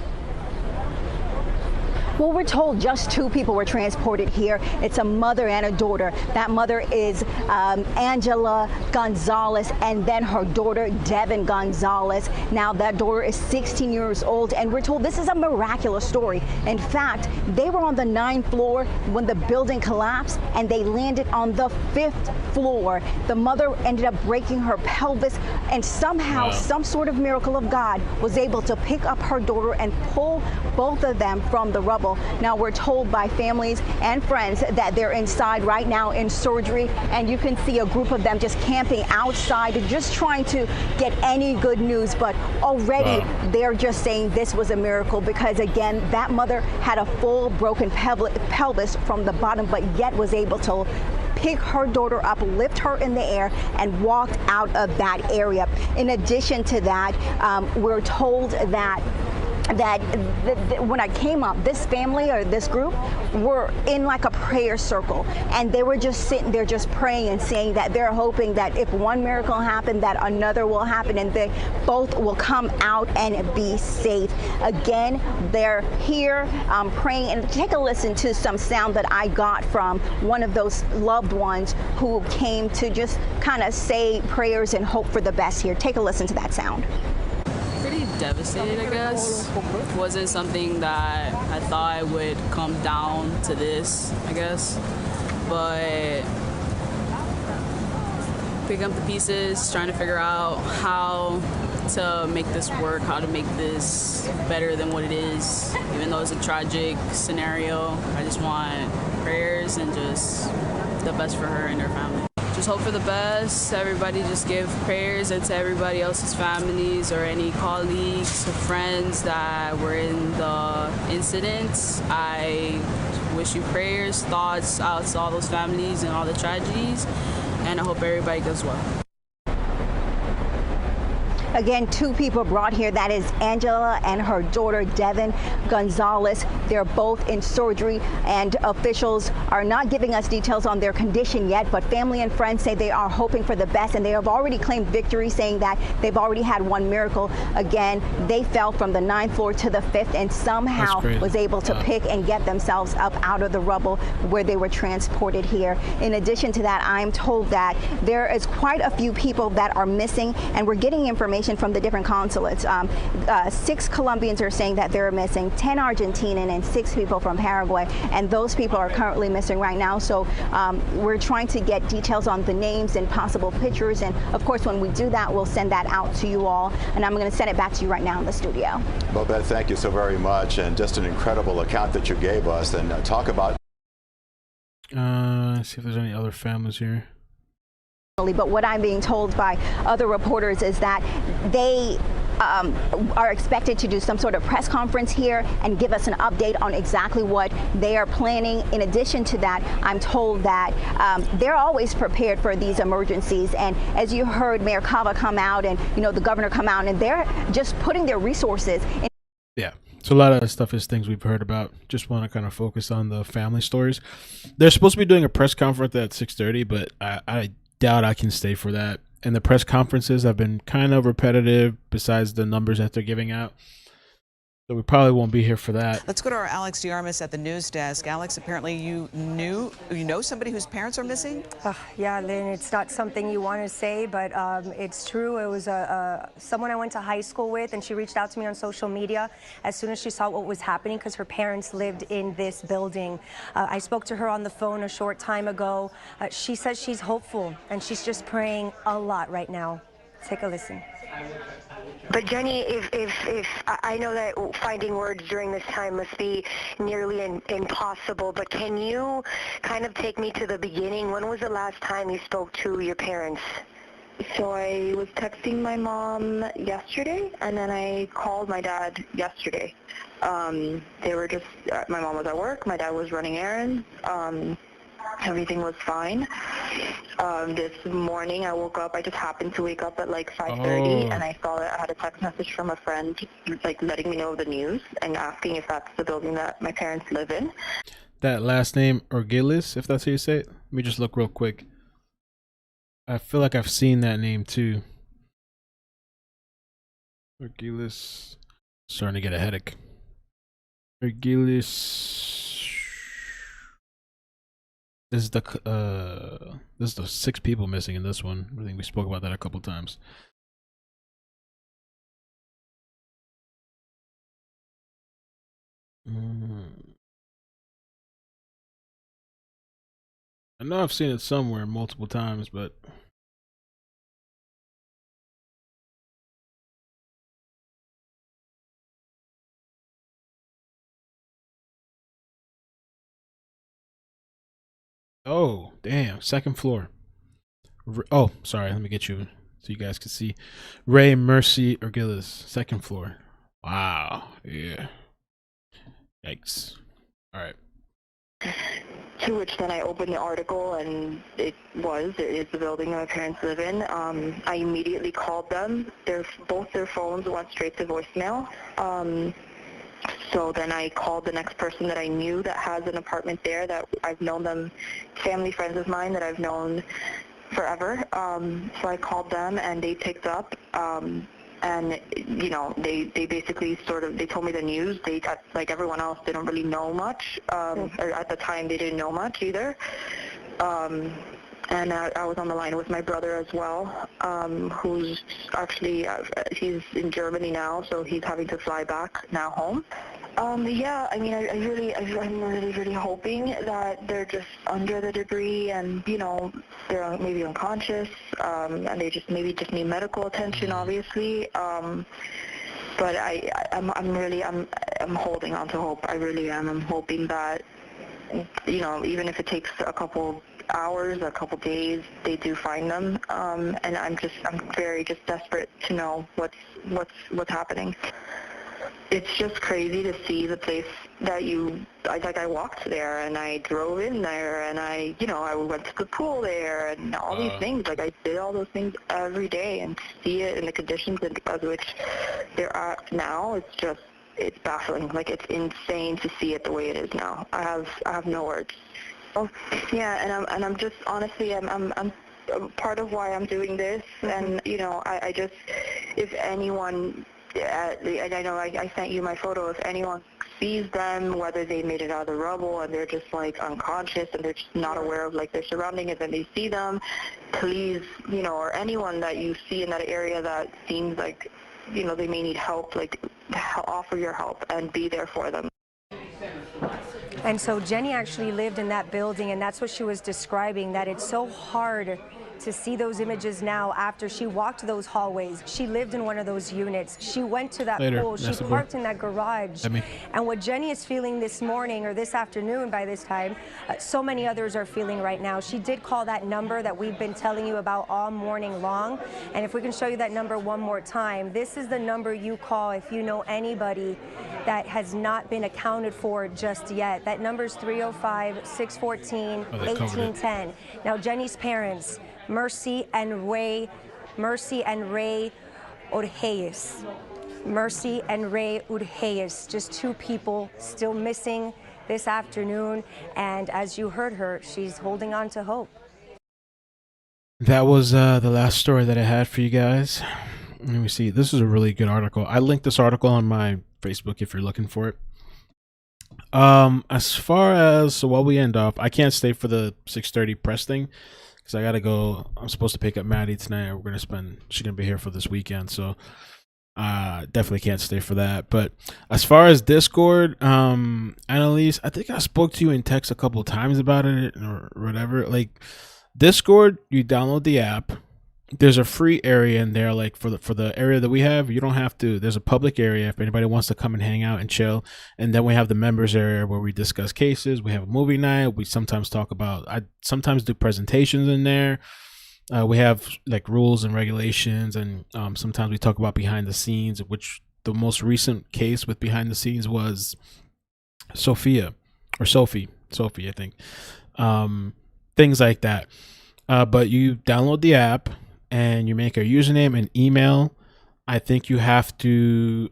Well, we're told just 2 people were transported here. It's a mother and a daughter. That mother is Angela Gonzalez, and then her daughter, Devin Gonzalez. Now, that daughter is 16 years old, and we're told this is a miraculous story. In fact, they were on the 9th floor when the building collapsed, and they landed on the 5th floor. The mother ended up breaking her pelvis, and somehow, some sort of miracle of God was able to pick up her daughter and pull both of them from the rubble. Now, we're told by families and friends that they're inside right now in surgery, and you can see a group of them just camping outside, just trying to get any good news. But already they're just saying this was a miracle because, again, that mother had a full broken pelvis from the bottom, but yet was able to pick her daughter up, lift her in the air, and walked out of that area. In addition to that, we're told that when I came up, this family or this group were in like a prayer circle, and they were just sitting there just praying and saying that they're hoping that if one miracle happened, that another will happen, and they both will come out and be safe. Again, they're here praying, and take a listen to some sound that I got from one of those loved ones who came to just kind of say prayers and hope for the best here. Take a listen to that sound. Pretty devastated, I guess. Wasn't something that I thought I would come down to this, I guess. But picking up the pieces, trying to figure out how to make this work, how to make this better than what it is. Even though it's a tragic scenario, I just want prayers and just the best for her and her family. Just hope for the best. Everybody just give prayers, and to everybody else's families or any colleagues or friends that were in the incidents. I wish you prayers, thoughts out to all those families and all the tragedies, and I hope everybody does well. Again, 2 people brought here. That is Angela and her daughter, Devin Gonzalez. They're both in surgery, and officials are not giving us details on their condition yet, but family and friends say they are hoping for the best, and they have already claimed victory, saying that they've already had one miracle. Again, they fell from the 9th floor to the 5th and somehow was able to pick and get themselves up out of the rubble where they were transported here. In addition to that, I'm told that there is quite a few people that are missing, and we're getting information from the different consulates. 6 Colombians are saying that they're missing, 10 Argentinian, and 6 people from Paraguay, and those people are currently missing right now. So we're trying to get details on the names and possible pictures, and of course when we do that, we'll send that out to you all, and I'm going to send it back to you right now in the studio. Well, Beth, thank you so very much, and just an incredible account that you gave us, and talk about See if there's any other families here. But what I'm being told by other reporters is that they are expected to do some sort of press conference here and give us an update on exactly what they are planning. In addition to that, I'm told that they're always prepared for these emergencies. And as you heard Mayor Cava come out and, the governor come out, and they're just putting their resources in. Yeah. So a lot of that stuff is things we've heard about. Just want to kind of focus on the family stories. They're supposed to be doing a press conference at 6:30, but I doubt I can stay for that. And the press conferences have been kind of repetitive besides the numbers that they're giving out. So we probably won't be here for that. Let's go to our Alex Diarmas at the news desk. Alex, apparently you know somebody whose parents are missing? Yeah, Lynn, it's not something you want to say, but it's true. It was someone I went to high school with, and she reached out to me on social media as soon as she saw what was happening because her parents lived in this building. I spoke to her on the phone a short time ago. She says she's hopeful, and she's just praying a lot right now. Take a listen. But Jenny, if I know that finding words during this time must be nearly impossible, but can you kind of take me to the beginning? When was the last time you spoke to your parents? So I was texting my mom yesterday, and then I called my dad yesterday. They were just, my mom was at work, my dad was running errands. Everything was fine. This morning I woke up, I just happened to wake up at like 5:30, and I saw that I had a text message from a friend like letting me know the news and asking if that's the building that my parents live in. That last name, Orgilis, if that's how you say it. Let me just look real quick. I feel like I've seen that name too. Orgilis. Starting to get a headache. Orgilis. This is the 6 people missing in this one. I think we spoke about that a couple times. I know I've seen it somewhere multiple times, but oh, damn. 2nd floor. Oh, sorry. Let me get you so you guys can see. Ray Mercy Orgilis, 2nd floor. Wow. Yeah. Yikes. All right. To which then I opened the article, and it is the building that my parents live in. I immediately called them. Both their phones went straight to voicemail. So then I called the next person that I knew that has an apartment there, that I've known them, family friends of mine that I've known forever. So I called them, and they picked up. And, they basically they told me the news. They, like everyone else, they don't really know much. Or at the time, they didn't know much either. And I was on the line with my brother as well, who's actually, he's in Germany now, so he's having to fly back now home. Yeah, I mean, I'm really hoping that they're just under the debris and, they're maybe unconscious, and they just need medical attention, obviously. But I'm holding on to hope. I really am. I'm hoping that, even if it takes a couple hours, a couple days, they do find them. And I'm very desperate to know what's happening. It's just crazy to see the place that I walked there, and I drove in there, and I went to the pool there, and all these things. Like, I did all those things every day, and to see it in the conditions because of which they're at now, it's baffling. Like, it's insane to see it the way it is now. I have no words. Oh, yeah, and I'm just, honestly, I'm part of why I'm doing this, and, I just, if anyone, and I know I sent you my photo, if anyone sees them, whether they made it out of the rubble and they're just like unconscious and they're just not aware of like their surroundings, and they see them, please, or anyone that you see in that area that seems like, they may need help, like offer your help and be there for them. And so Jenny actually lived in that building, and that's what she was describing, that it's so hard to see those images now after she walked those hallways. She lived in one of those units. She went to that pool. She parked in that garage. And what Jenny is feeling this morning or this afternoon by this time, so many others are feeling right now. She did call that number that we've been telling you about all morning long. And if we can show you that number one more time, this is the number you call if you know anybody that has not been accounted for just yet. That number is 305-614-1810. Now, Jenny's parents, Mercy and Ray Urgeis. Mercy and Ray Urgeis, just two people still missing this afternoon. And as you heard her, she's holding on to hope. That was the last story that I had for you guys. Let me see. This is a really good article. I linked this article on my Facebook if you're looking for it. As far as while we end off, I can't stay for the 6:30 press thing because I gotta go. I'm supposed to pick up Maddie tonight. She's gonna be here for this weekend, so definitely can't stay for that. But as far as Discord, Annalise, I think I spoke to you in text a couple of times about it or whatever. Like Discord, you download the app. There's a free area in there, like for the area that we have. You don't have to. There's a public area if anybody wants to come and hang out and chill. And then we have the members area where we discuss cases. We have a movie night. We sometimes talk about. I sometimes do presentations in there. We have like rules and regulations, and sometimes we talk about behind the scenes. Which the most recent case with behind the scenes was Sophie, I think. Things like that. But you download the app. And you make a username and email. I think you have to.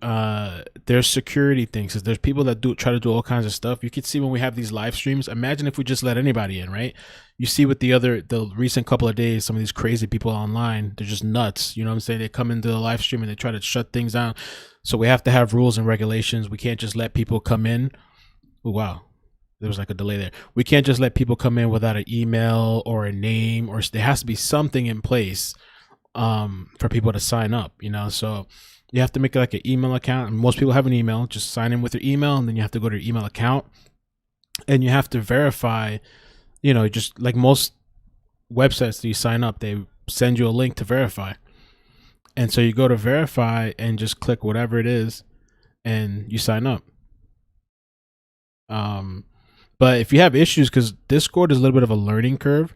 There's security things. There's people that try to do all kinds of stuff. You can see when we have these live streams. Imagine if we just let anybody in, right? You see with the recent couple of days, some of these crazy people online. They're just nuts. You know what I'm saying? They come into the live stream and they try to shut things down. So we have to have rules and regulations. We can't just let people come in. Oh, wow. There was like a delay there. We can't just let people come in without an email or a name, or there has to be something in place for people to sign up, you know. So you have to make like an email account, and most people have an email. Just sign in with your email, and then you have to go to your email account, and you have to verify, you know, just like most websites that you sign up, they send you a link to verify. And so you go to verify and just click whatever it is and you sign up. But if you have issues, because Discord is a little bit of a learning curve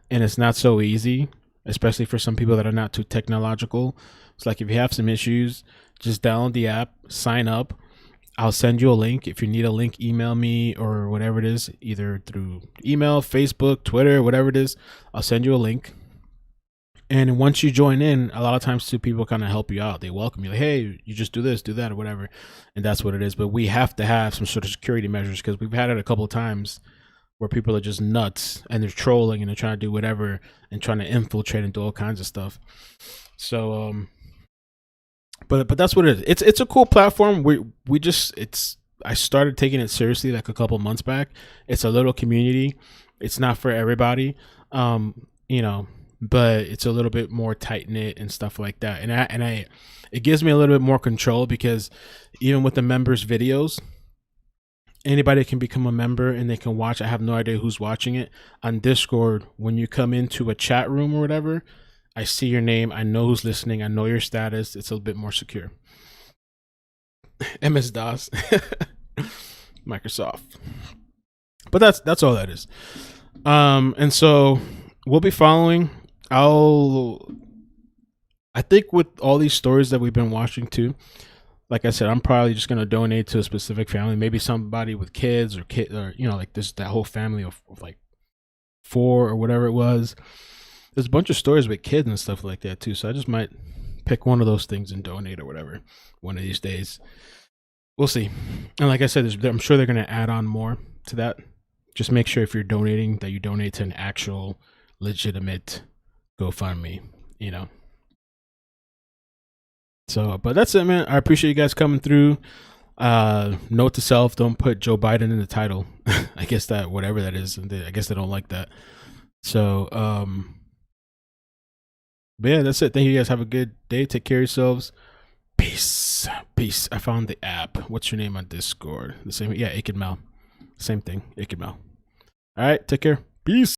and it's not so easy, especially for some people that are not too technological. It's like if you have some issues, just download the app, sign up. I'll send you a link. If you need a link, email me or whatever it is, either through email, Facebook, Twitter, whatever it is. I'll send you a link. And once you join in, a lot of times too, people kind of help you out. They welcome you, like, hey, you just do this, do that, or whatever. And that's what it is. But we have to have some sort of security measures, because we've had it a couple of times where people are just nuts and they're trolling and they're trying to do whatever and trying to infiltrate and do all kinds of stuff. So, but that's what it is. It's a cool platform. I started taking it seriously like a couple months back. It's a little community. It's not for everybody, you know, but it's a little bit more tight knit and stuff like that. And it gives me a little bit more control, because even with the members' videos, anybody can become a member and they can watch. I have no idea who's watching it. On Discord, when you come into a chat room or whatever, I see your name. I know who's listening. I know your status. It's a little bit more secure. MS-DOS. Microsoft. But that's all that is. And so we'll be following. I think with all these stories that we've been watching too, like I said, I'm probably just going to donate to a specific family, maybe somebody with kids or you know, like that whole family of like 4 or whatever it was. There's a bunch of stories with kids and stuff like that too. So I just might pick one of those things and donate or whatever one of these days. We'll see. And like I said, I'm sure they're going to add on more to that. Just make sure if you're donating that you donate to an actual legitimate GoFundMe, you know. So, but that's it, man. I appreciate you guys coming through. Note to self, don't put Joe Biden in the title. I guess that, whatever that is, I guess they don't like that. So, but yeah, that's it. Thank you guys. Have a good day. Take care of yourselves. Peace. I found the app. What's your name on Discord? The same. Yeah, iCkEdMeL. Same thing. iCkEdMeL. All right. Take care. Peace.